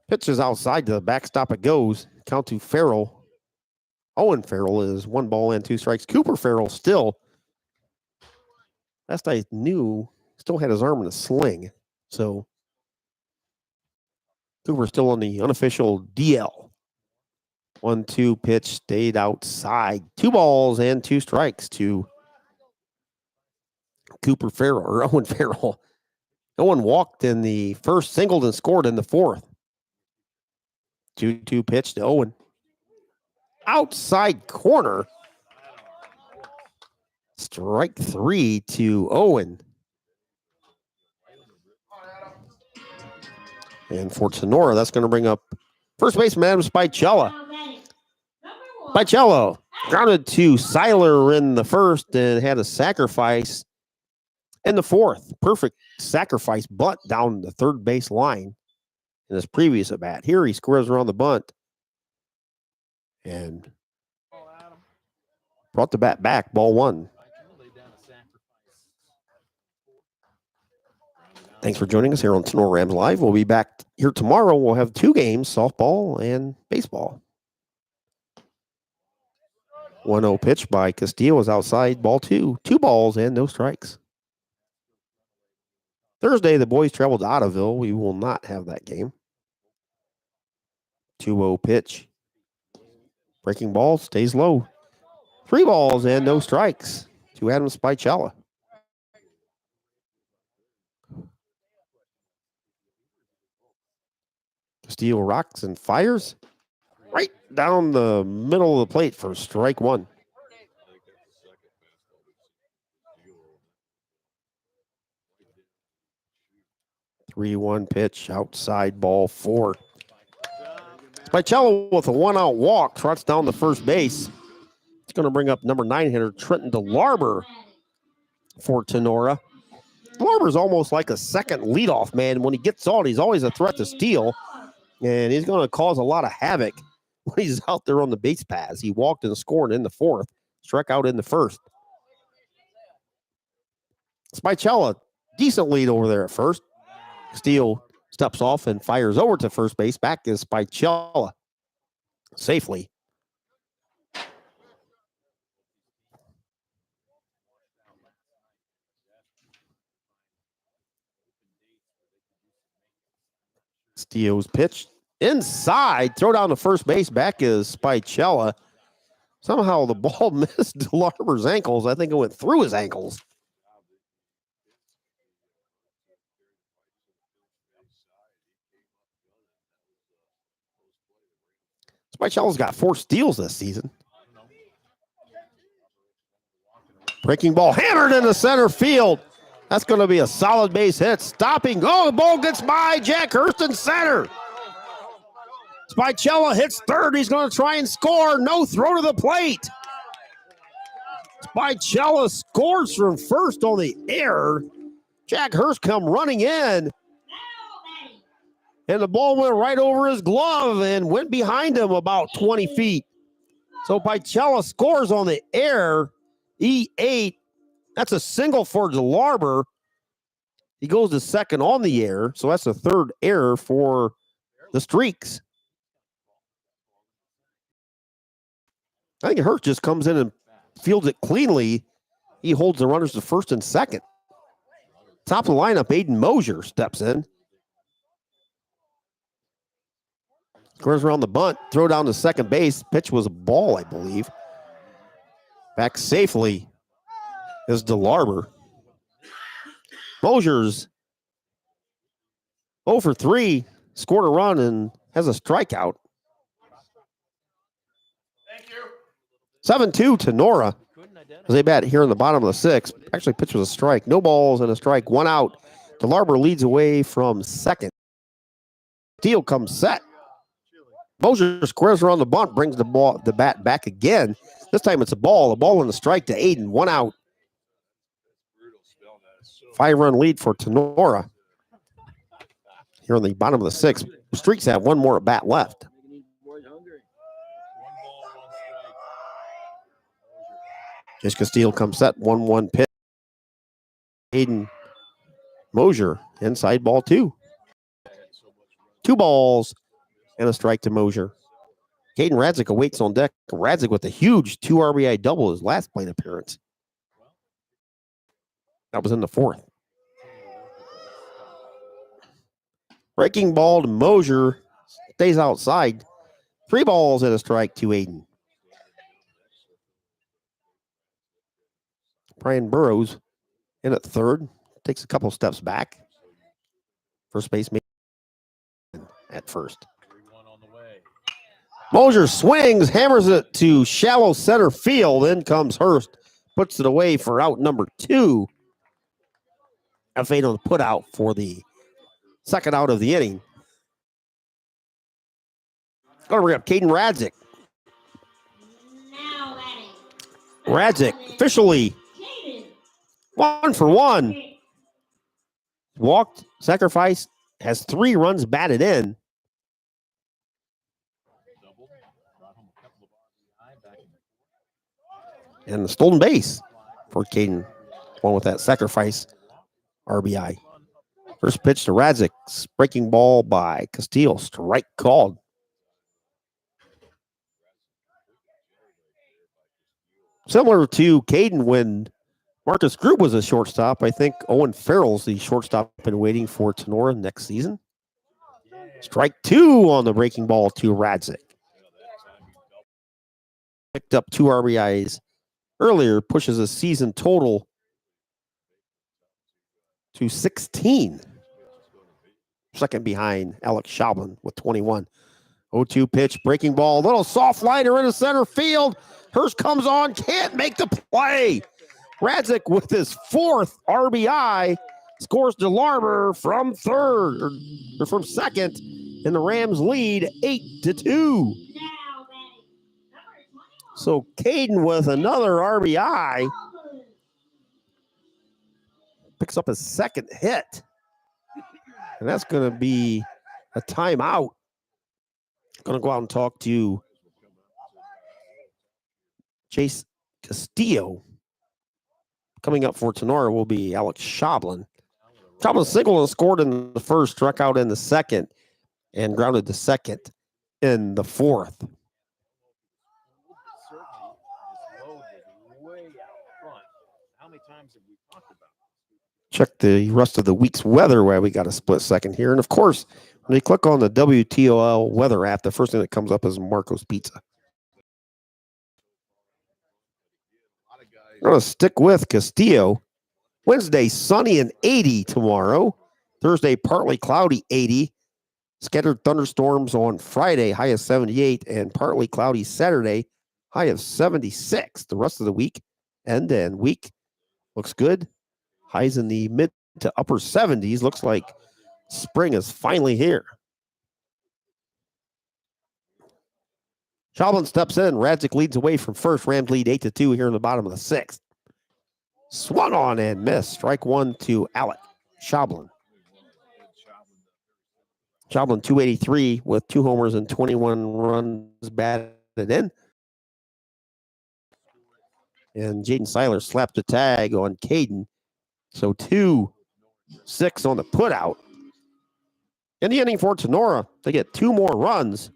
Pitch is outside to the backstop. It goes. Count to Farrell. Owen Farrell is 1 ball and 2 strikes. Cooper Farrell still, last I knew, still had his arm in a sling. So Cooper still on the unofficial DL. 1-2 pitch stayed outside. 2 balls and 2 strikes to Cooper Farrell, or Owen Farrell. Owen walked in the first, singled, and scored in the 4th. 2-2 pitch to Owen. Outside corner. Strike 3 to Owen. And for Tinora, that's going to bring up first baseman Adam Spicella. Spicella grounded to Seiler in the first and had a sacrifice in the 4th. Perfect sacrifice bunt down the third base line in his previous at bat. Here he squares around the bunt and brought the bat back. Ball 1. Thanks for joining us here on Tinora Rams Live. We'll be back here tomorrow. We'll have 2 games, softball and baseball. 1-0 pitch by Castillo is outside. Ball 2. 2 balls and no strikes. Thursday, the boys traveled to Ottoville. We will not have that game. 2-0 pitch. Breaking ball stays low. 3 balls and no strikes to Adam Spicella. Castillo rocks and fires right down the middle of the plate for strike 1. (3-1) pitch, outside, ball 4. Spicella with a 1-out walk trots down the first base. It's going to bring up number 9 hitter Trenton DeLarber for Tinora. DeLarber's almost like a second leadoff man. When he gets on, he's always a threat to steal. And he's going to cause a lot of havoc when he's out there on the base paths. He walked and scored in the fourth, struck out in the first. Spicella, decent lead over there at first. Steele steps off and fires over to first base. Back is Spicella safely. Steele's pitch inside. Throw down to first base. Back is Spicella. Somehow the ball missed DeLarber's ankles. I think it went through his ankles. Spicella's got 4 steals this season. Breaking ball hammered into center field. That's going to be a solid base hit. Stopping. Oh, the ball gets by Jack Hurst in center. Spicella hits third. He's going to try and score. No throw to the plate. Spicella scores from first on the air. Jack Hurst come running in. And the ball went right over his glove and went behind him about 20 feet. So Spicella scores on the air. E8. That's a single for DeLarber. He goes to second on the air. So that's the third error for the Streaks. I think Hurst just comes in and fields it cleanly. He holds the runners to first and second. Top of the lineup, Aiden Mosier steps in. Scores around the bunt. Throw down to second base. Pitch was a ball, I believe. Back safely is DeLarber. Mosier's 0 for 3. Scored a run and has a strikeout. 7-2 Tinora. As they bat here in the bottom of the 6th. Actually, pitch was a strike. No balls and a strike. 1 out. DeLarber leads away from second. Steele comes set. Mosier squares around the bunt, brings the bat back again. This time it's a ball and a strike to Aiden. 1 out. 5-run lead for Tinora. Here on the bottom of the 6th. The Streaks have 1 more at bat left. Jessica Steele comes set. 1-1 pitch. Aiden Mosier. Inside ball 2. 2 balls and a strike to Mosier. Caden Radzik awaits on deck. Radzik with a huge 2 RBI double his last plate appearance. That was in the 4th. Breaking ball to Mosier. Stays outside. 3 balls and a strike to Aiden. Brian Burrows in at third. Takes a couple steps back. First baseman at first. Mosier swings, hammers it to shallow center field. In comes Hurst. Puts it away for out number 2. A fade on the put out for the second out of the inning. Going to bring up Caden Radzik. Radzik officially 1 for 1. Walked, sacrificed, has 3 runs batted in. And the stolen base for Caden. One with that sacrifice RBI. First pitch to Radzik. Breaking ball by Castillo. Strike called. Similar to Caden when Marcus Grube was a shortstop. I think Owen Farrell's the shortstop been waiting for Tinora next season. Strike 2 on the breaking ball to Radzik. Picked up 2 RBIs earlier, pushes a season total to 16. Second behind Alex Schaubman with 21. 0-2 pitch, breaking ball, little soft liner into center field. Hurst comes on, can't make the play. Radzik with his 4th RBI scores DeLarber from third or from second, and the Rams lead 8-2. So Caden with another RBI picks up his 2nd hit, and that's going to be a timeout Going to go out and talk to Chase Castillo. Coming up for Tinora will be Alex Schoblin. Schoblin singled and scored in the first, struck out in the second, and grounded to second in the fourth. Check the rest of the week's weather while we got a split second here. And of course, when you click on the WTOL weather app, the first thing that comes up is Marco's Pizza. We're going to stick with Castillo. Wednesday, sunny and 80 tomorrow. Thursday, partly cloudy, 80. Scattered thunderstorms on Friday, high of 78, and partly cloudy Saturday, high of 76. The rest of the week, end and week, looks good. Highs in the mid to upper 70s. Looks like spring is finally here. Schoblin steps in. Radzik leads away from first. Rams lead 8-2 here in the bottom of the sixth. Swung on and missed. Strike one to Alec Schoblin. Schoblin 283 with 2 homers and 21 runs batted in. And Jaden Seiler slapped the tag on Caden. So 2-6 on the putout. In the inning for Tinora, they get 2 more runs.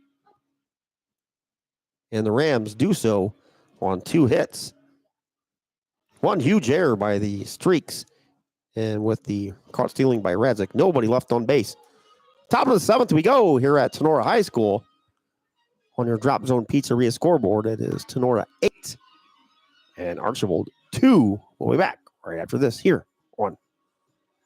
And the Rams do so on 2 hits. One huge error by the Streaks. And with the caught stealing by Radzik, nobody left on base. Top of the 7th we go here at Tinora High School. On your Drop Zone Pizzeria scoreboard, it is Tinora 8 and Archbold 2. We'll be back right after this here on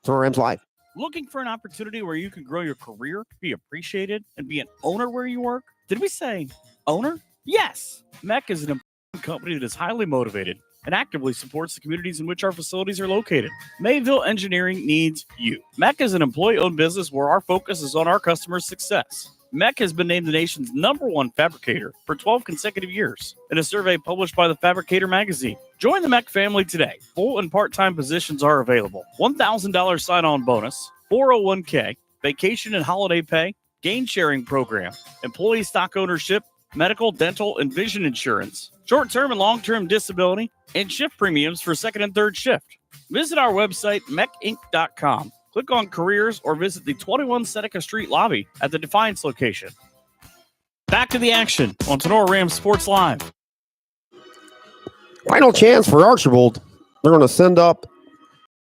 Tinora Rams Live. Looking for an opportunity where you can grow your career, be appreciated, and be an owner where you work? Did we say owner? Yes. MEC is an important company that is highly motivated and actively supports the communities in which our facilities are located. Mayville Engineering needs you. MEC is an employee-owned business where our focus is on our customers' success. MEC has been named the nation's #1 fabricator for 12 consecutive years in a survey published by the Fabricator magazine. Join the MEC family today. Full and part-time positions are available. $1,000 sign-on bonus, 401k, vacation and holiday pay, gain sharing program, employee stock ownership, medical, dental, and vision insurance, short-term and long-term disability, and shift premiums for second and third shift. Visit our website, mecinc.com. Click on careers or visit the 21 Seneca Street lobby at the Defiance location. Back to the action on Tinora Rams Sports Live. Final chance for Archbold. They're going to send up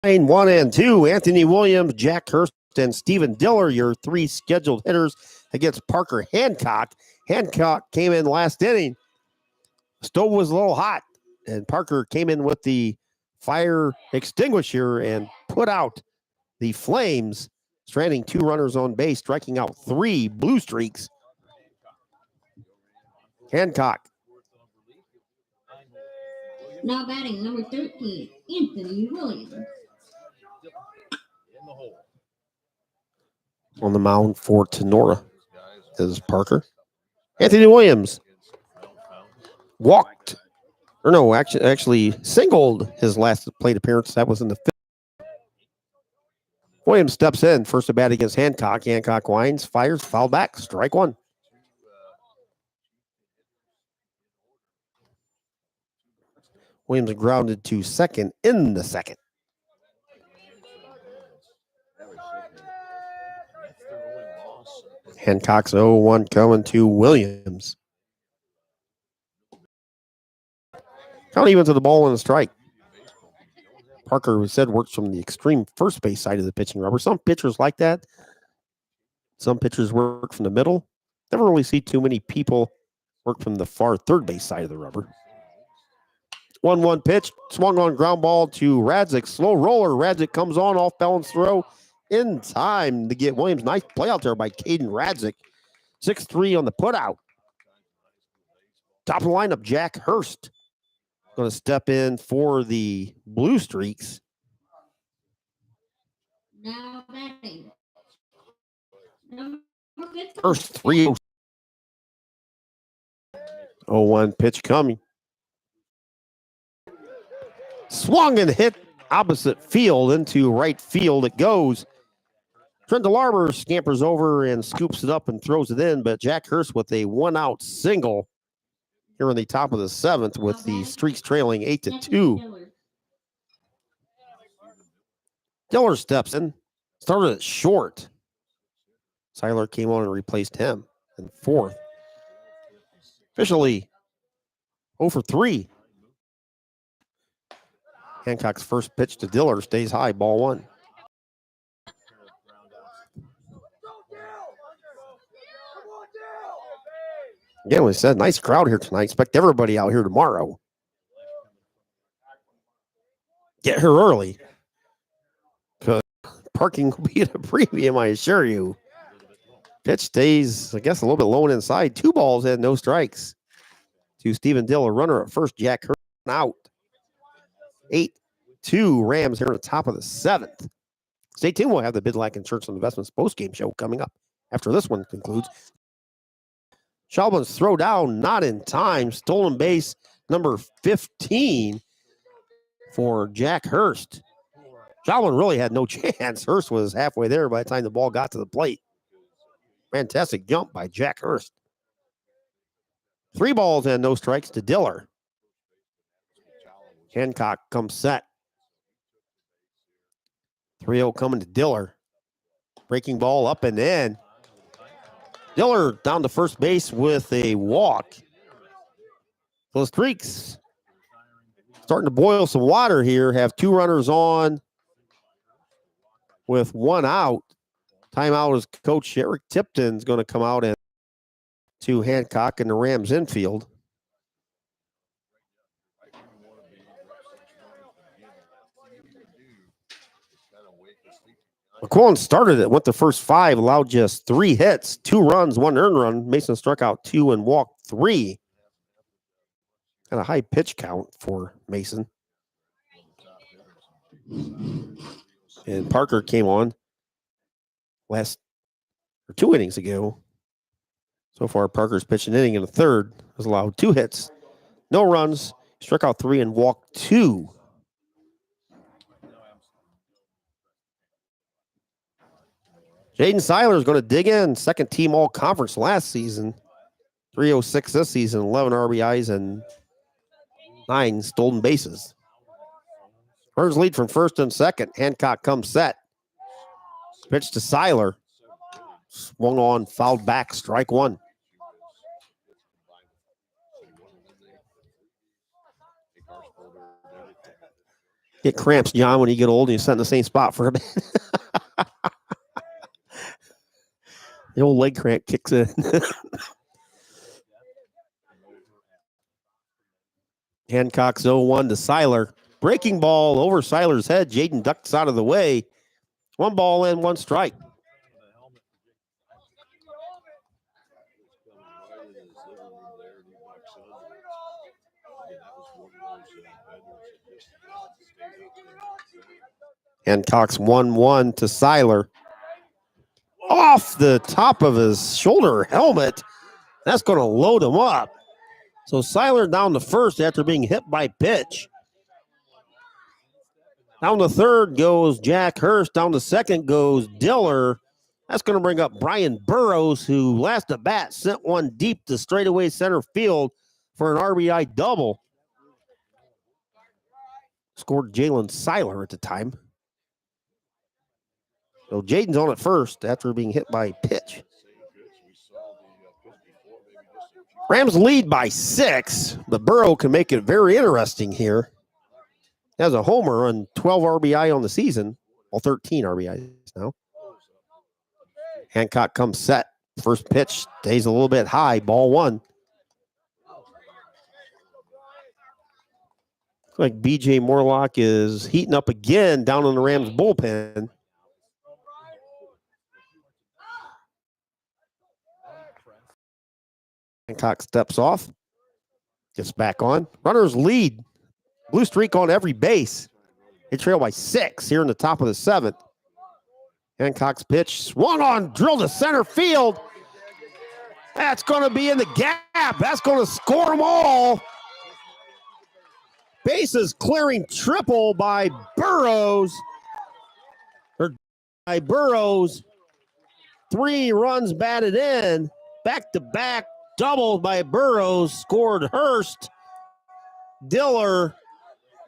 line 1 and 2. Anthony Williams, Jack Hurst, and Stephen Diller, your 3 scheduled hitters against Parker Hancock. Hancock came in last inning. Stove was a little hot, and Parker came in with the fire extinguisher and put out the flames, stranding 2 runners on base, striking out 3 Blue Streaks. Hancock. Now batting number 13, Anthony Williams. On the mound for Tinora is Parker. Anthony Williams walked, or no, actually singled his last plate appearance. That was in the 5th. Williams steps in, first at bat against Hancock. Hancock winds, fires, foul back, strike 1. Williams grounded to second in the second. Hancock's 0-1 coming to Williams. Count even to the ball and a strike. Parker, we said, works from the extreme first base side of the pitching rubber. Some pitchers like that. Some pitchers work from the middle. Never really see too many people work from the far third base side of the rubber. 1-1 pitch, swung on ground ball to Radzik. Slow roller. Radzik comes on, off balance throw in time to get Williams. Nice play out there by Caden Radzik. 6-3 on the putout. Top of the lineup, Jack Hurst. Going to step in for the Blue Streaks. Now batting number 15. Hurst 3 0-1 pitch coming. Swung and hit opposite field into right field. It goes. Trent DeLarber scampers over and scoops it up and throws it in, but Jack Hurst with a 1-out single here in the top of the 7th with the Streaks trailing 8-2. Diller steps in, started it short. Seiler came on and replaced him in 4th. Officially 0 for 3. Hancock's first pitch to Diller stays high, ball 1. Again, we said, nice crowd here tonight. Expect everybody out here tomorrow. Get here early. Because parking will be at a premium, I assure you. Pitch stays, I guess, a little bit low and inside. 2 balls and no strikes. To Stephen Diller, runner at first, Jack Hurst out. 8-2 Rams here at the top of the 7th. Stay tuned. We'll have the Bidlack Insurance and Investments postgame show coming up after this one concludes. Shelburn's throw down, not in time. Stolen base number 15 for Jack Hurst. Shelburne really had no chance. Hurst was halfway there by the time the ball got to the plate. Fantastic jump by Jack Hurst. 3 balls and no strikes to Diller. Hancock comes set. 3-0 coming to Diller. Breaking ball up and in. Diller down to first base with a walk. So the Streaks starting to boil some water here. Have 2 runners on with 1 out. Timeout is Coach Eric Tipton's going to come out and to Hancock in the Rams infield. McQuillan started it, went the first 5, allowed just 3 hits, 2 runs, 1 earned run. Mason struck out 2 and walked 3. And a high pitch count for Mason. And Parker came on 2 innings ago. So far, Parker's pitched an inning in the 3rd, has allowed 2 hits, no runs, struck out 3 and walked 2. Jaden Seiler is going to dig in. 2nd team all-conference last season. 306 this season, 11 RBIs and 9 stolen bases. Runners lead from 1st and 2nd. Hancock comes set. Pitch to Seiler. Swung on, fouled back, strike 1. Get cramps, John, when you get old and you sit in the same spot for a bit. The old leg cramp kicks in. Hancock's 0-1 to Seiler. Breaking ball over Seiler's head. Jaden ducks out of the way. 1 ball and 1 strike. Hancock's 1-1 to Seiler. Off the top of his shoulder helmet. That's going to load him up. So Seiler down to first after being hit by pitch. Down to 3rd goes Jack Hurst. Down to 2nd goes Diller. That's going to bring up Brian Burrows, who last at bat sent one deep to straightaway center field for an RBI double. Scored Jalen Seiler at the time. So Jaden's on at first after being hit by pitch. Rams lead by 6, but Burrow can make it very interesting here. He has a homer and 12 RBI on the season. Well, 13 RBIs now. Hancock comes set. First pitch stays a little bit high. Ball 1. Looks like BJ Morlock is heating up again down in the Rams bullpen. Hancock steps off. Gets back on. Runners lead. Blue streak on every base. They trail by 6 here in the top of the 7th. Hancock's pitch swung on, drilled to center field. That's going to be in the gap. That's going to score them all. Bases clearing triple by Burrows. 3 runs batted in. Back-to-back doubles by Burrows. Scored Hurst, Diller,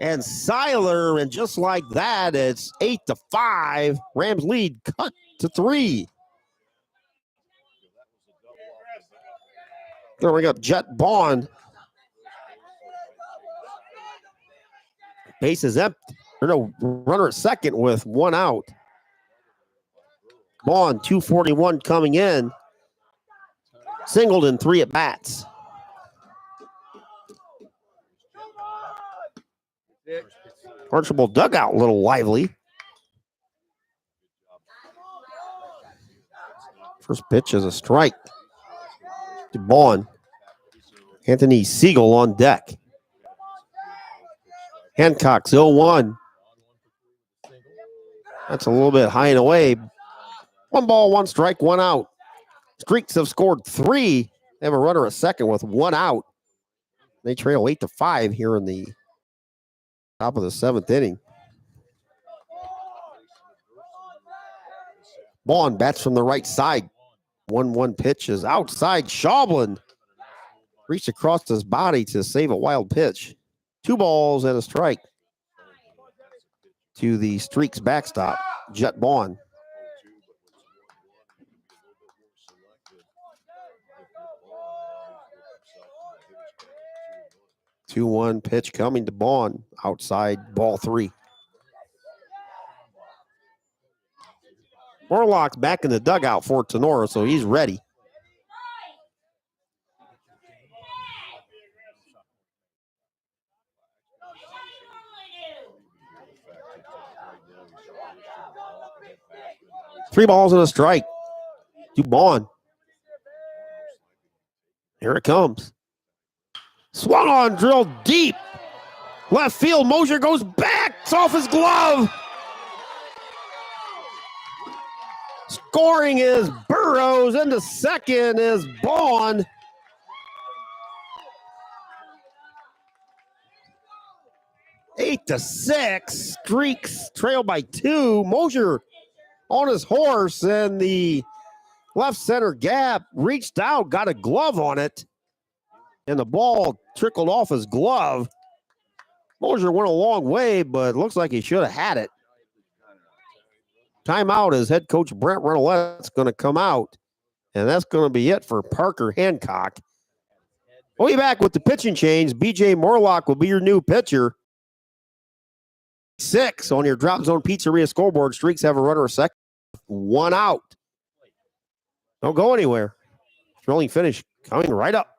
and Seiler. And just like that, it's 8-5. Rams lead cut to 3. Gonna bring up Jet Bond. Base is empty. Or no, runner at second with 1 out. Bond, 241 coming in. Singled in 3 at bats. Archbold dugout, a little lively. First pitch is a strike to Bond. Anthony Siegel on deck. Hancock's 0-1. That's a little bit high and away. 1 ball, 1 strike, 1 out. Streaks have scored 3. They have a runner at second with 1 out. They trail 8-5 here in the top of the 7th inning. Bond bats from the right side. 1-1 pitch is outside. Schaublin reached across his body to save a wild pitch. 2 balls and a strike to the Streaks backstop, Jet Bond. 2-1 pitch coming to Bond, outside, ball 3. Morlock's back in the dugout for Tinora, so he's ready. Three balls and a strike to Bond. Here it comes. Swung on, drilled deep. Left field, Mosier goes back. It's off his glove. Scoring is Burrows. Into second is Bond. Eight to 6. Streaks trail by 2. Mosier on his horse, and the left center gap reached out, got a glove on it, and the ball trickled off his glove. Mosier went a long way, but looks like he should have had it. Timeout as head coach Brent Renolette's going to come out, and that's going to be it for Parker Hancock. We'll be back with the pitching change. BJ Morlock will be your new pitcher. 6 on your Drop Zone Pizzeria scoreboard. Streaks have a runner a second. 1 out. Don't go anywhere. Drilling finish coming right up.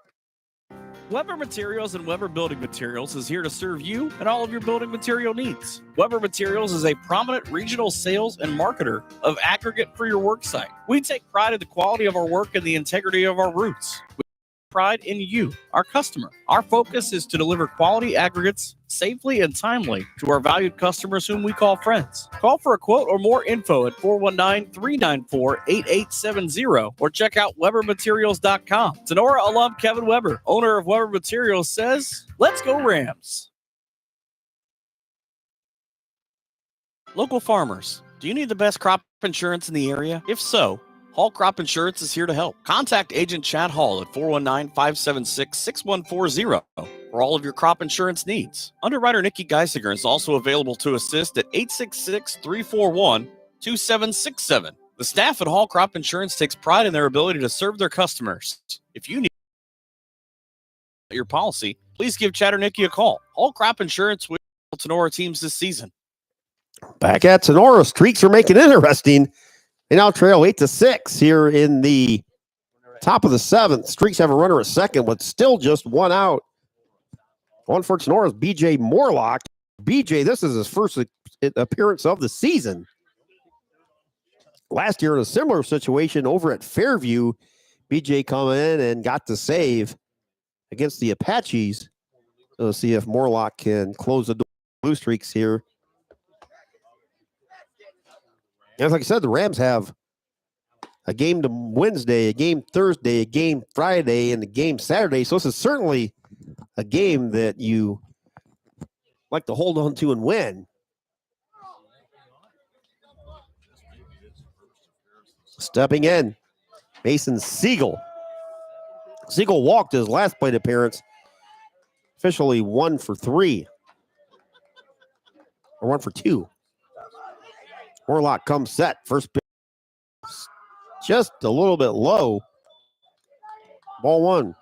Weber Materials and Weber Building Materials is here to serve you and all of your building material needs. Weber Materials is a prominent regional sales and marketer of aggregate for your work site. We take pride in the quality of our work and the integrity of our roots. We take pride in you, our customer. Our focus is to deliver quality aggregates safely and timely to our valued customers whom we call friends. Call for a quote or more info at 419-394-8870 or check out WeberMaterials.com. Tinora alum Kevin Weber, owner of Weber Materials, says, "Let's go Rams." Local farmers, do you need the best crop insurance in the area? If so, Hall Crop Insurance is here to help. Contact Agent Chad Hall at 419-576-6140 for all of your crop insurance needs. Underwriter Nikki Geisinger is also available to assist at 866-341-2767. The staff at Hall Crop Insurance takes pride in their ability to serve their customers. If you need your policy, please give Chad or Nikki a call. Hall Crop Insurance will Tinora teams this season. Back at Tinora, Streaks are making it interesting. They now trail 8 to 6 here in the top of the 7th. Streaks have a runner at second, but still just 1 out. On for Tenora's BJ Morlock. BJ, this is his first appearance of the season. Last year in a similar situation over at Fairview, BJ come in and got the save against the Apaches. So we'll see if Morlock can close the Blue Streaks here. And like I said, the Rams have a game to Wednesday, a game Thursday, a game Friday, and a game Saturday. So this is certainly a game that you like to hold on to and win. Stepping in, Mason Siegel. Siegel walked his last plate appearance. Officially 1 for 3. Or 1 for 2. Morlock comes set. First pitch just a little bit low. Ball 1.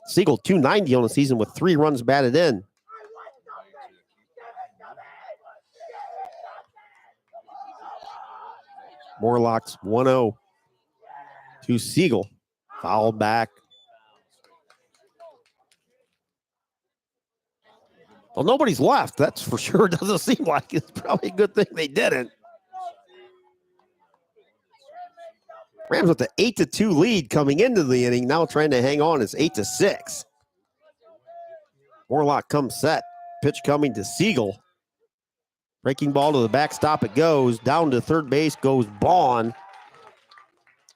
Siegel 290 on the season with 3 runs batted in. Morlock's 1-0 to Siegel. Foul back. Well, nobody's left. That's for sure. Doesn't seem like it's probably a good thing they didn't. Rams with the 8-2 lead coming into the inning. Now trying to hang on. It's 8-6. Morlock comes set. Pitch coming to Siegel. Breaking ball to the backstop. It goes. Down to third base goes Bond.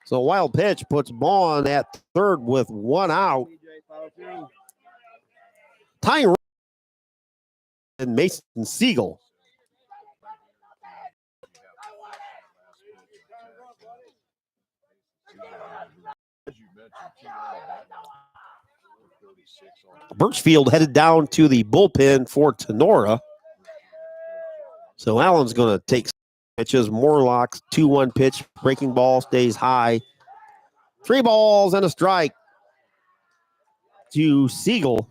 So a wild pitch puts Bond at third with 1 out. Tying run and Mason Siegel. Birchfield headed down to the bullpen for Tinora. So Allen's going to take pitches. Morlock's 2-1 pitch. Breaking ball stays high. 3 balls and a strike to Siegel.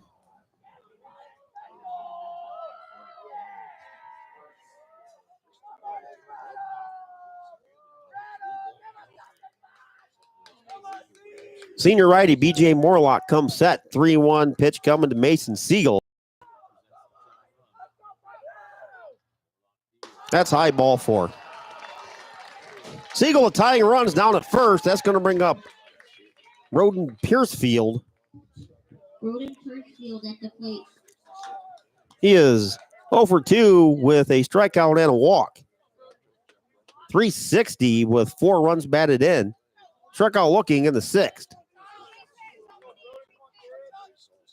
Senior righty B.J. Morlock comes set. 3-1 pitch coming to Mason Siegel. That's high, ball 4. Siegel tying runs down at first. That's going to bring up Roden Piercefield. Roden Piercefield at the plate. He is 0 for 2 with a strikeout and a walk. 360 with 4 runs batted in. Struck out looking in the 6th.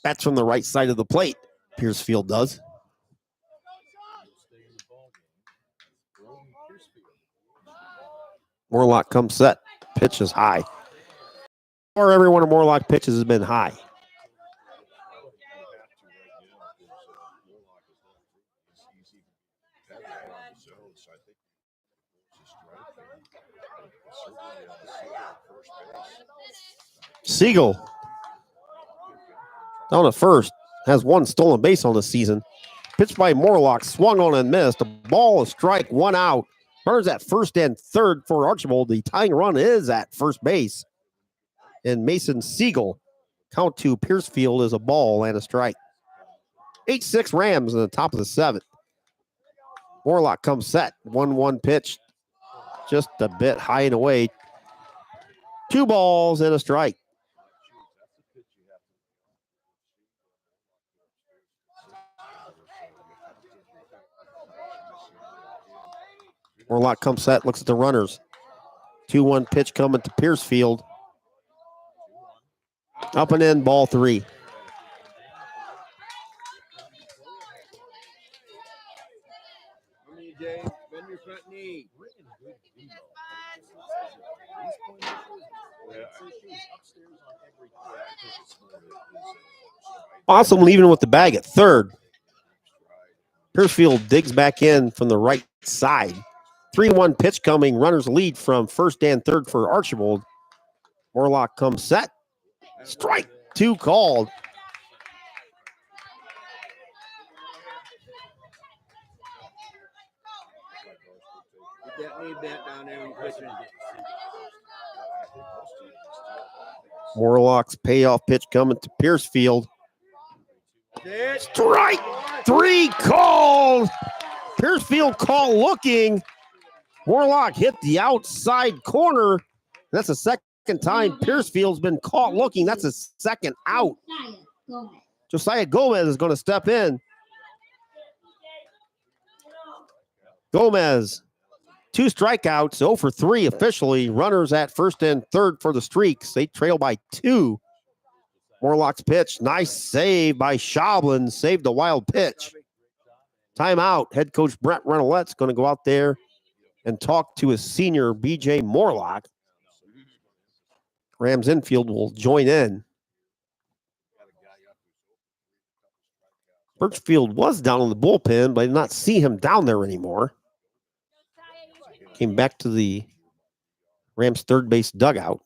That's from the right side of the plate. Piercefield does. Morlock comes set. Pitch is high. Or every one of Morlock pitches has been high. Siegel down at first, has 1 stolen base on the season. Pitched by Morlock, swung on and missed. A ball, a strike, 1 out. Runners at first and third for Archbold. The tying run is at first base. And Mason Siegel, count to Piercefield, is a ball and a strike. 8-6 Rams in the top of the 7th. Morlock comes set. 1-1 pitch, just a bit high and away. 2 balls and a strike. Morlock comes set, looks at the runners. 2-1 pitch coming to Piercefield. Up and in, ball 3. Awesome leaving with the bag at third. Piercefield digs back in from the right side. 3-1 pitch coming. Runners lead from first and third for Archbold. Morlock comes set. Strike 2 called. Morlock's payoff pitch coming to Piercefield. Strike 3 called. Piercefield call looking. Morlock hit the outside corner. That's the second time Piercefield's been caught looking. That's a second out. Josiah Gomez is going to step in. Gomez, 2 strikeouts, 0 for 3 officially. Runners at first and third for the Streaks. They trail by 2. Morlock's pitch, nice save by Schablin. Saved the wild pitch. Timeout. Head coach Brent Renolette's going to go out there and talk to his senior BJ Morlock. Rams infield will join in. Birchfield was down in the bullpen, but I did not see him down there anymore. Came back to the Rams third base dugout.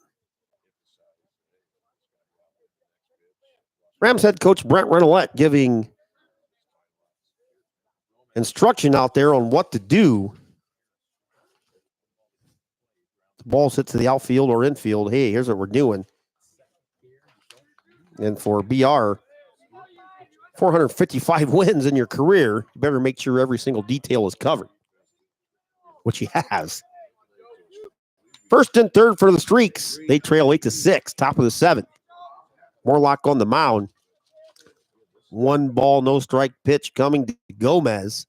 Rams head coach Brent Renolette giving instruction out there on what to do. The ball's hit to the outfield or infield. Hey, here's what we're doing. And for BR, 455 wins in your career, you better make sure every single detail is covered, which he has. First and third for the Streaks. They trail 8-6, top of the seventh. Morlock on the mound. 1 ball, no strike pitch coming to Gomez.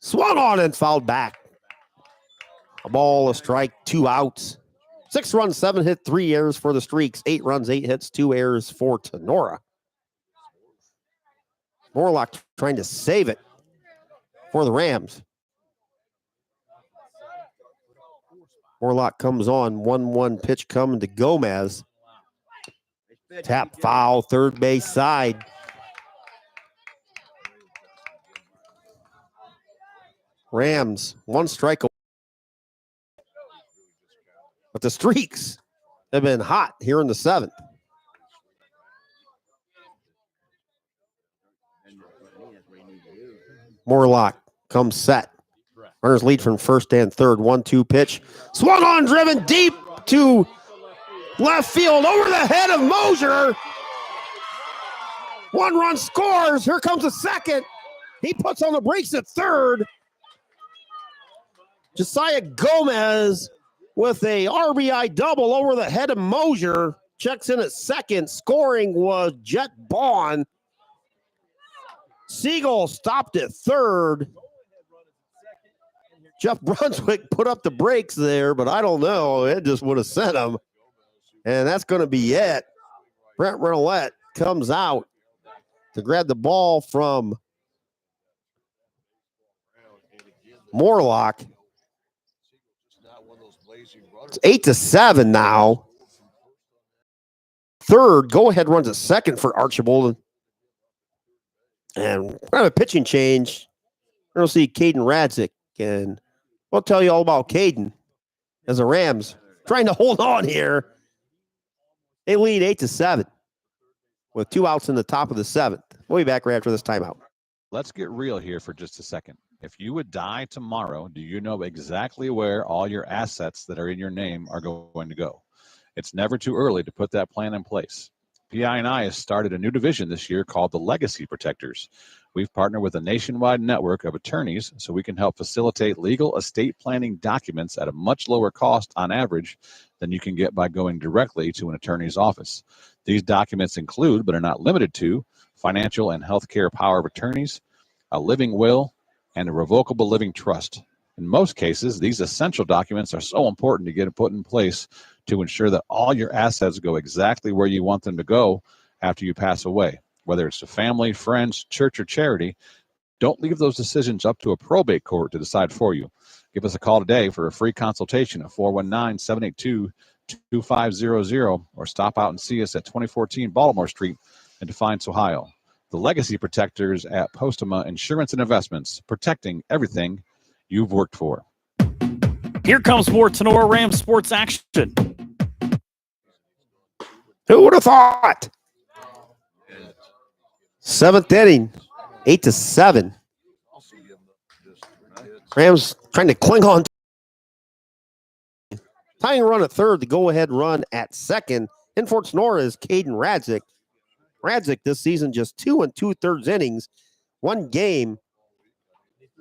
Swung on and fouled back. A ball, a strike, 2 outs. 6 runs, 7 hit, 3 errors for the Streaks. 8 runs, 8 hits, 2 errors for Tinora. Morlock trying to save it for the Rams. Morlock comes on, 1-1 pitch coming to Gomez. Tap foul, third base side. Rams, 1 strike away. But the Streaks have been hot here in the 7th. Morlock comes set. Runners lead from first and third. 1-2 pitch. Swung on, driven deep to left field over the head of Mosier. 1 run scores. Here comes a second. He puts on the brakes at third. Josiah Gomez with a RBI double over the head of Mosier. Checks in at second. Scoring was Jet Bond. Siegel stopped at third. Jeff Brunswick put up the brakes there, but I don't know. It just would have sent him. And that's going to be it. Brent Renolette comes out to grab the ball from Morlock. It's 8-7 now. Third, go-ahead runs at second for Archbold. And we're going to have a pitching change. We're going to see Caden Radzik. And we'll tell you all about Caden as the Rams trying to hold on here. They lead 8-7 with 2 outs in the top of the 7th. We'll be back right after this timeout. Let's get real here for just a second. If you would die tomorrow, do you know exactly where all your assets that are in your name are going to go? It's never too early to put that plan in place. PI&I has started a new division this year called the Legacy Protectors. We've partnered with a nationwide network of attorneys so we can help facilitate legal estate planning documents at a much lower cost on average than you can get by going directly to an attorney's office. These documents include, but are not limited to, financial and healthcare power of attorneys, a living will, and a revocable living trust. In most cases, these essential documents are so important to get put in place to ensure that all your assets go exactly where you want them to go after you pass away. Whether it's to family, friends, church, or charity, don't leave those decisions up to a probate court to decide for you. Give us a call today for a free consultation at 419-782-2500 or stop out and see us at 2014 Baltimore Street in Defiance, Ohio. The Legacy Protectors at Postema Insurance and Investments, protecting everything you've worked for. Here comes more Tinora Rams sports action. Who would have thought? 7th inning, 8-7. Rams trying to cling on. Tying run at third, the go-ahead run at second. In for Tinora is Caden Radzik. Radzik this season just 2 2/3 innings, 1 game.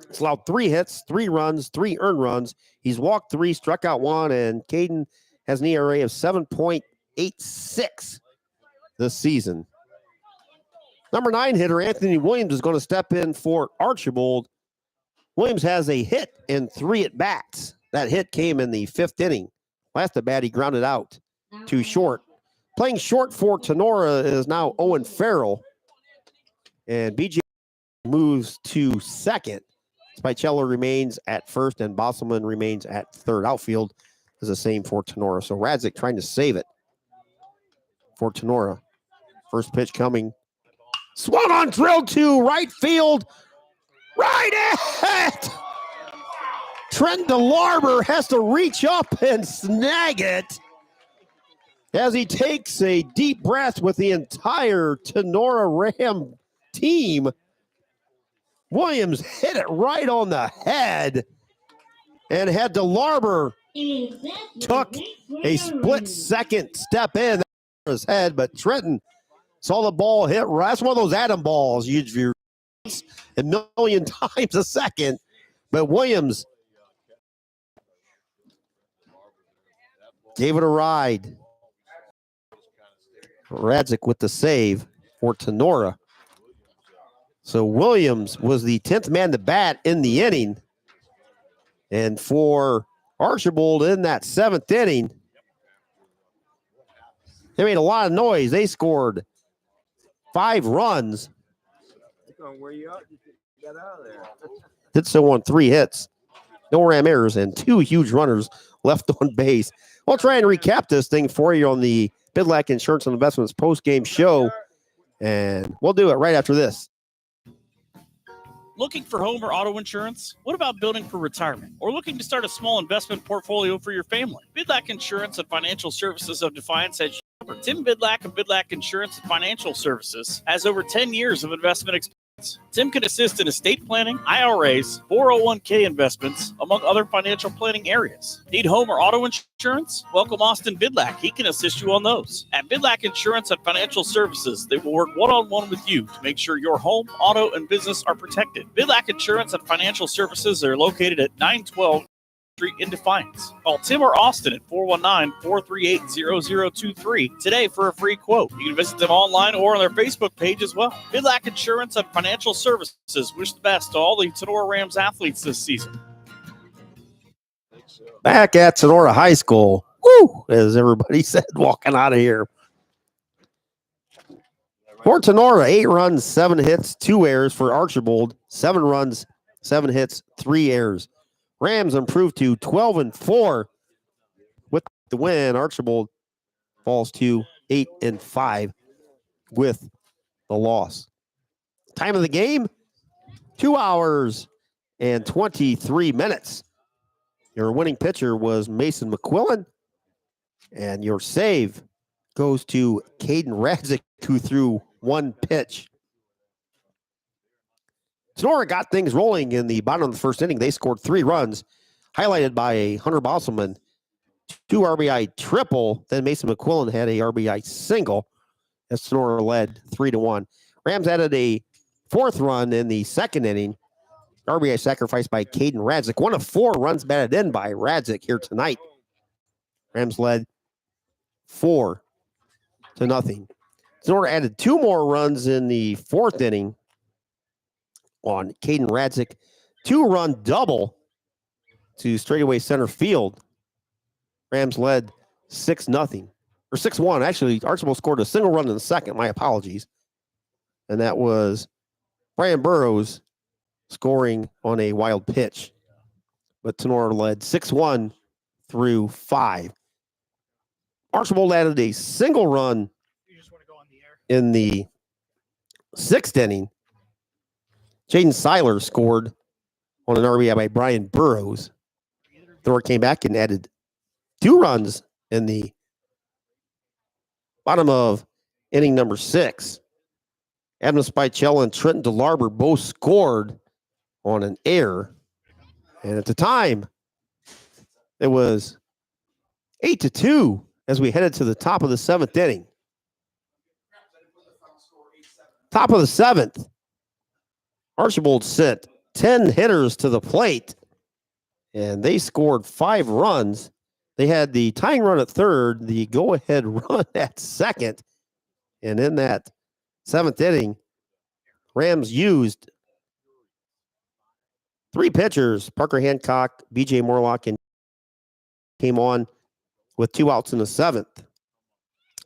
He's allowed 3 hits, 3 runs, 3 earned runs. He's walked 3, struck out 1, and Caden has an ERA of 7.86 this season. Number 9 hitter Anthony Williams is going to step in for Archbold. Williams has a hit in 3 at-bats. That hit came in the 5th inning. Last at-bat, he grounded out too short. Playing short for Tinora is now Owen Farrell. And BJ moves to second. Spicello remains at first, and Bosselman remains at third. Outfield is the same for Tinora. So Radzik trying to save it for Tinora. First pitch coming. Swung on, drilled to right field. Right at! Trent DeLarber has to reach up and snag it as he takes a deep breath with the entire Tinora Ram team. Williams hit it right on the head and had DeLarber took a split-second step in his head, but Trenton saw the ball hit. That's one of those atom balls you a million times a second, but Williams gave it a ride. Radzik with the save for Tinora. So Williams was the 10th man to bat in the inning. And for Archbold in that 7th inning, they made a lot of noise. They scored 5 runs. Where you at? Get out of there. Did so on 3 hits. No Ram errors and 2 huge runners left on base. We'll try and recap this thing for you on the Bidlack Insurance and Investments post-game show. And we'll do it right after this. Looking for home or auto insurance? What about building for retirement? Or looking to start a small investment portfolio for your family? Bidlack Insurance and Financial Services of Defiance has you covered. Tim Bidlack of Bidlack Insurance and Financial Services has over 10 years of investment experience. Tim can assist in estate planning, IRAs, 401k investments, among other financial planning areas. Need home or auto insurance? Welcome Austin Bidlack. He can assist you on those. At Bidlack Insurance and Financial Services, they will work one-on-one with you to make sure your home, auto, and business are protected. Bidlack Insurance and Financial Services are located at 912 Street in Defiance. Call Tim or Austin at 419-438-0023 today for a free quote. You can visit them online or on their Facebook page as well. Bidlack Insurance and Financial Services wish the best to all the Tinora Rams athletes this season. Back at Tinora High School. Woo! As everybody said, walking out of here. For Tinora, 8 runs, 7 hits, 2 errors. For Archbold, 7 runs, 7 hits, 3 errors. Rams improved to 12-4 with the win. Archbold falls to 8-5 with the loss. Time of the game, 2 hours and 23 minutes. Your winning pitcher was Mason McQuillan, and your save goes to Caden Radzik, who threw 1 pitch. Tinora got things rolling in the bottom of the first inning. They scored 3 runs, highlighted by a Hunter Bosselman 2 RBI triple. Then Mason McQuillan had a RBI single as Tinora led 3-1. Rams added a 4th run in the 2nd inning. RBI sacrifice by Caden Radzik. 1 of 4 runs batted in by Radzik here tonight. Rams led 4-0. Tinora added 2 more runs in the 4th inning on Caden Radzik. 2-run double to straightaway center field. Rams led 6-0 or 6-1. Actually, Archbold scored a single run in the 2nd. My apologies. And that was Brian Burrows scoring on a wild pitch. But Tinora led 6-1 through 5. Archbold added a single run in the 6th inning. Jaden Seiler scored on an RBI by Brian Burrows. Thor came back and added 2 runs in the bottom of inning number 6. Adam Spicello and Trenton DeLarber both scored on an error. And at the time, it was 8-2 as we headed to the top of the 7th inning. Top of the 7th. Archbold sent 10 hitters to the plate, and they scored 5 runs. They had the tying run at 3rd, the go-ahead run at 2nd, and in that 7th inning, Rams used 3 pitchers, Parker Hancock, B.J. Morlock, and came on with 2 outs in the 7th,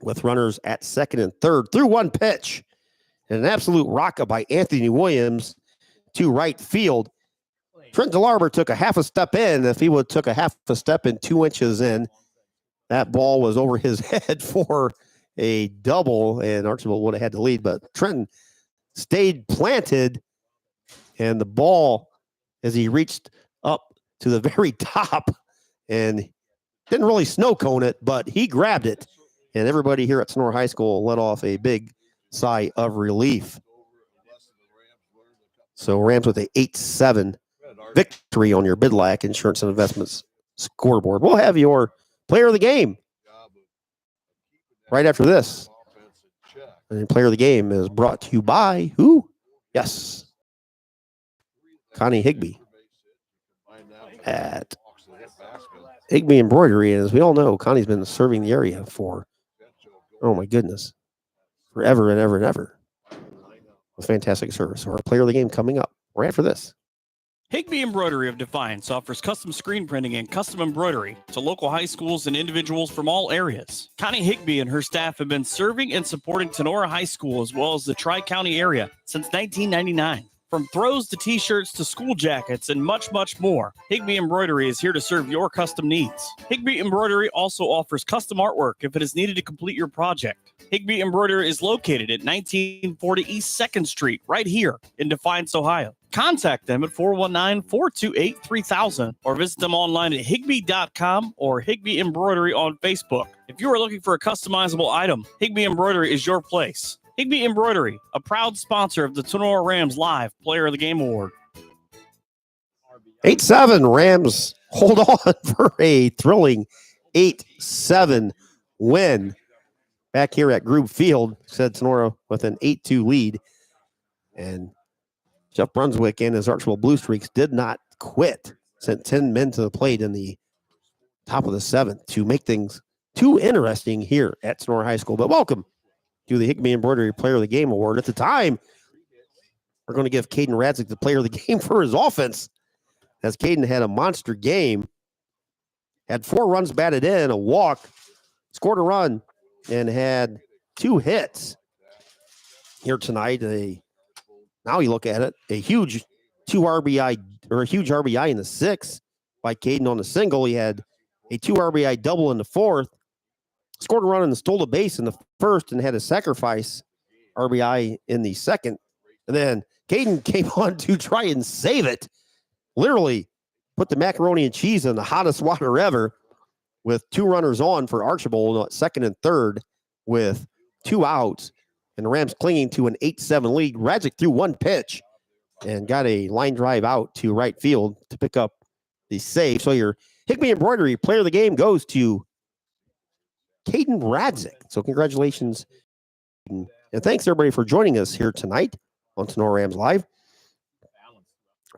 with runners at 2nd and 3rd, threw 1 pitch, and an absolute rocket by Anthony Williams to right field. Trent DeLarber took a half a step in. If he would have took a half a step and 2 inches in, that ball was over his head for a double, and Archbold would have had to lead. But Trenton stayed planted, and the ball, as he reached up to the very top, and didn't really snow cone it, but he grabbed it. And everybody here at Tinora High School let off a big sigh of relief. So Rams with a 8-7 victory on your Bidlack Insurance and Investments scoreboard. We'll have your player of the game right after this. And player of the game is brought to you by who? Yes, Connie Higby at Higby Embroidery. And as we all know, Connie's been serving the area for, oh my goodness, forever and ever and ever. With fantastic service. So our player of the game coming up right after this. Higby Embroidery of Defiance offers custom screen printing and custom embroidery to local high schools and individuals from all areas. Connie Higby and her staff have been serving and supporting Tinora High School as well as the Tri-County area since 1999. From throws to t-shirts to school jackets and much, much more, Higby Embroidery is here to serve your custom needs. Higby Embroidery also offers custom artwork if it is needed to complete your project. Higby Embroidery is located at 1940 East 2nd Street, right here in Defiance, Ohio. Contact them at 419-428-3000 or visit them online at higby.com or Higby Embroidery on Facebook. If you are looking for a customizable item, Higby Embroidery is your place. Higby Embroidery, a proud sponsor of the Tinora Rams Live Player of the Game Award. 8-7 Rams hold on for a thrilling 8-7 win. Back here at Grube Field, said Tinora with an 8-2 lead. And Jeff Brunswick and his Archbold Blue Streaks did not quit. Sent 10 men to the plate in the top of the 7th to make things too interesting here at Tinora High School. But welcome to the Higby Embroidery Player of the Game Award. At the time, we're going to give Caden Radzik the Player of the Game for his offense, as Caden had a monster game, had 4 runs batted in, a walk, scored a run, and had 2 hits here tonight. Now you look at it, a huge 2 RBI or a huge RBI in the 6th by Caden on the single. He had a 2 RBI double in the 4th, scored a run and stole a base in the 1st, and had a sacrifice RBI in the 2nd. And then Caden came on to try and save it. Literally put the macaroni and cheese in the hottest water ever with 2 runners on for Archbold at 2nd and 3rd with 2 outs. And the Rams clinging to an 8-7 lead. Radzik threw 1 pitch and got a line drive out to right field to pick up the save. So your Higby Embroidery Player of the Game goes to Caden Radzik. So congratulations. And thanks everybody for joining us here tonight on Tinora Rams Live.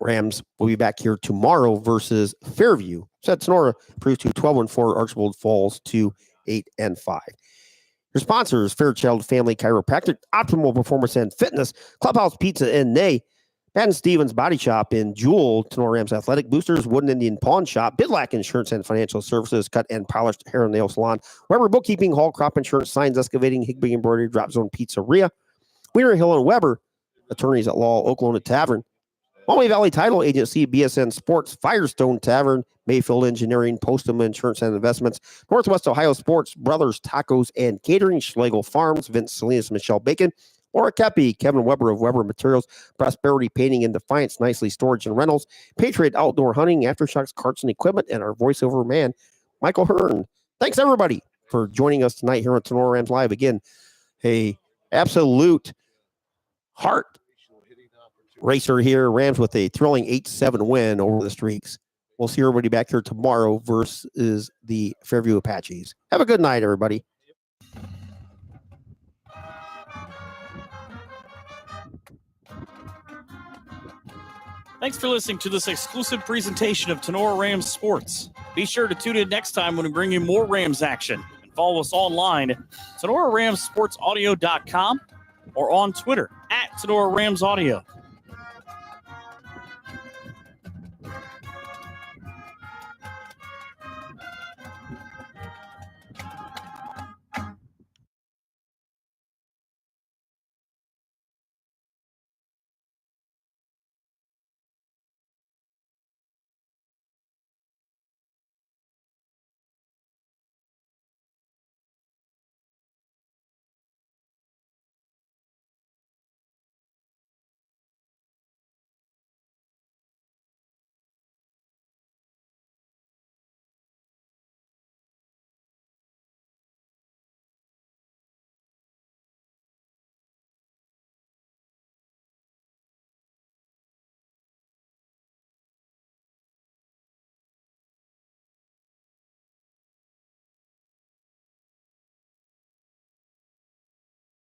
Rams will be back here tomorrow versus Fairview. Said Tinora improves to 12-4. Archbold falls to 8-5. Your sponsors, Fairchild Family Chiropractic, Optimal Performance and Fitness, Clubhouse Pizza and Nay, Pat Stevens Body Shop in Jewel, Tinora Rams Athletic Boosters, Wooden Indian Pawn Shop, Bidlack Insurance and Financial Services, Cut and Polished Hair and Nail Salon, Weber Bookkeeping, Hall Crop Insurance, Signs Excavating, Higby Embroidery, Drop Zone Pizzeria, Wiener Hill and Weber, Attorneys at Law, Oklahoma Tavern, Maumee Valley Title Agency, BSN Sports, Firestone Tavern, Mayfield Engineering, Postman Insurance and Investments, Northwest Ohio Sports, Brothers Tacos and Catering, Schlegel Farms, Vince Salinas, Michelle Bacon, Laura Kepi, Kevin Weber of Weber Materials, Prosperity Painting and Defiance, Nicely Storage and Rentals, Patriot Outdoor Hunting, Aftershocks, Carts and Equipment, and our voiceover man, Michael Hearn. Thanks everybody for joining us tonight here on Tinora Rams Live. Again, a absolute heart racer here. Rams with a thrilling 8-7 win over the Streaks. We'll see everybody back here tomorrow versus the Fairview Apaches. Have a good night, everybody. Thanks for listening to this exclusive presentation of Tinora Rams Sports. Be sure to tune in next time when we bring you more Rams action. And follow us online at TinoraRamsSportsAudio.com or on Twitter at Tinora Rams Audio.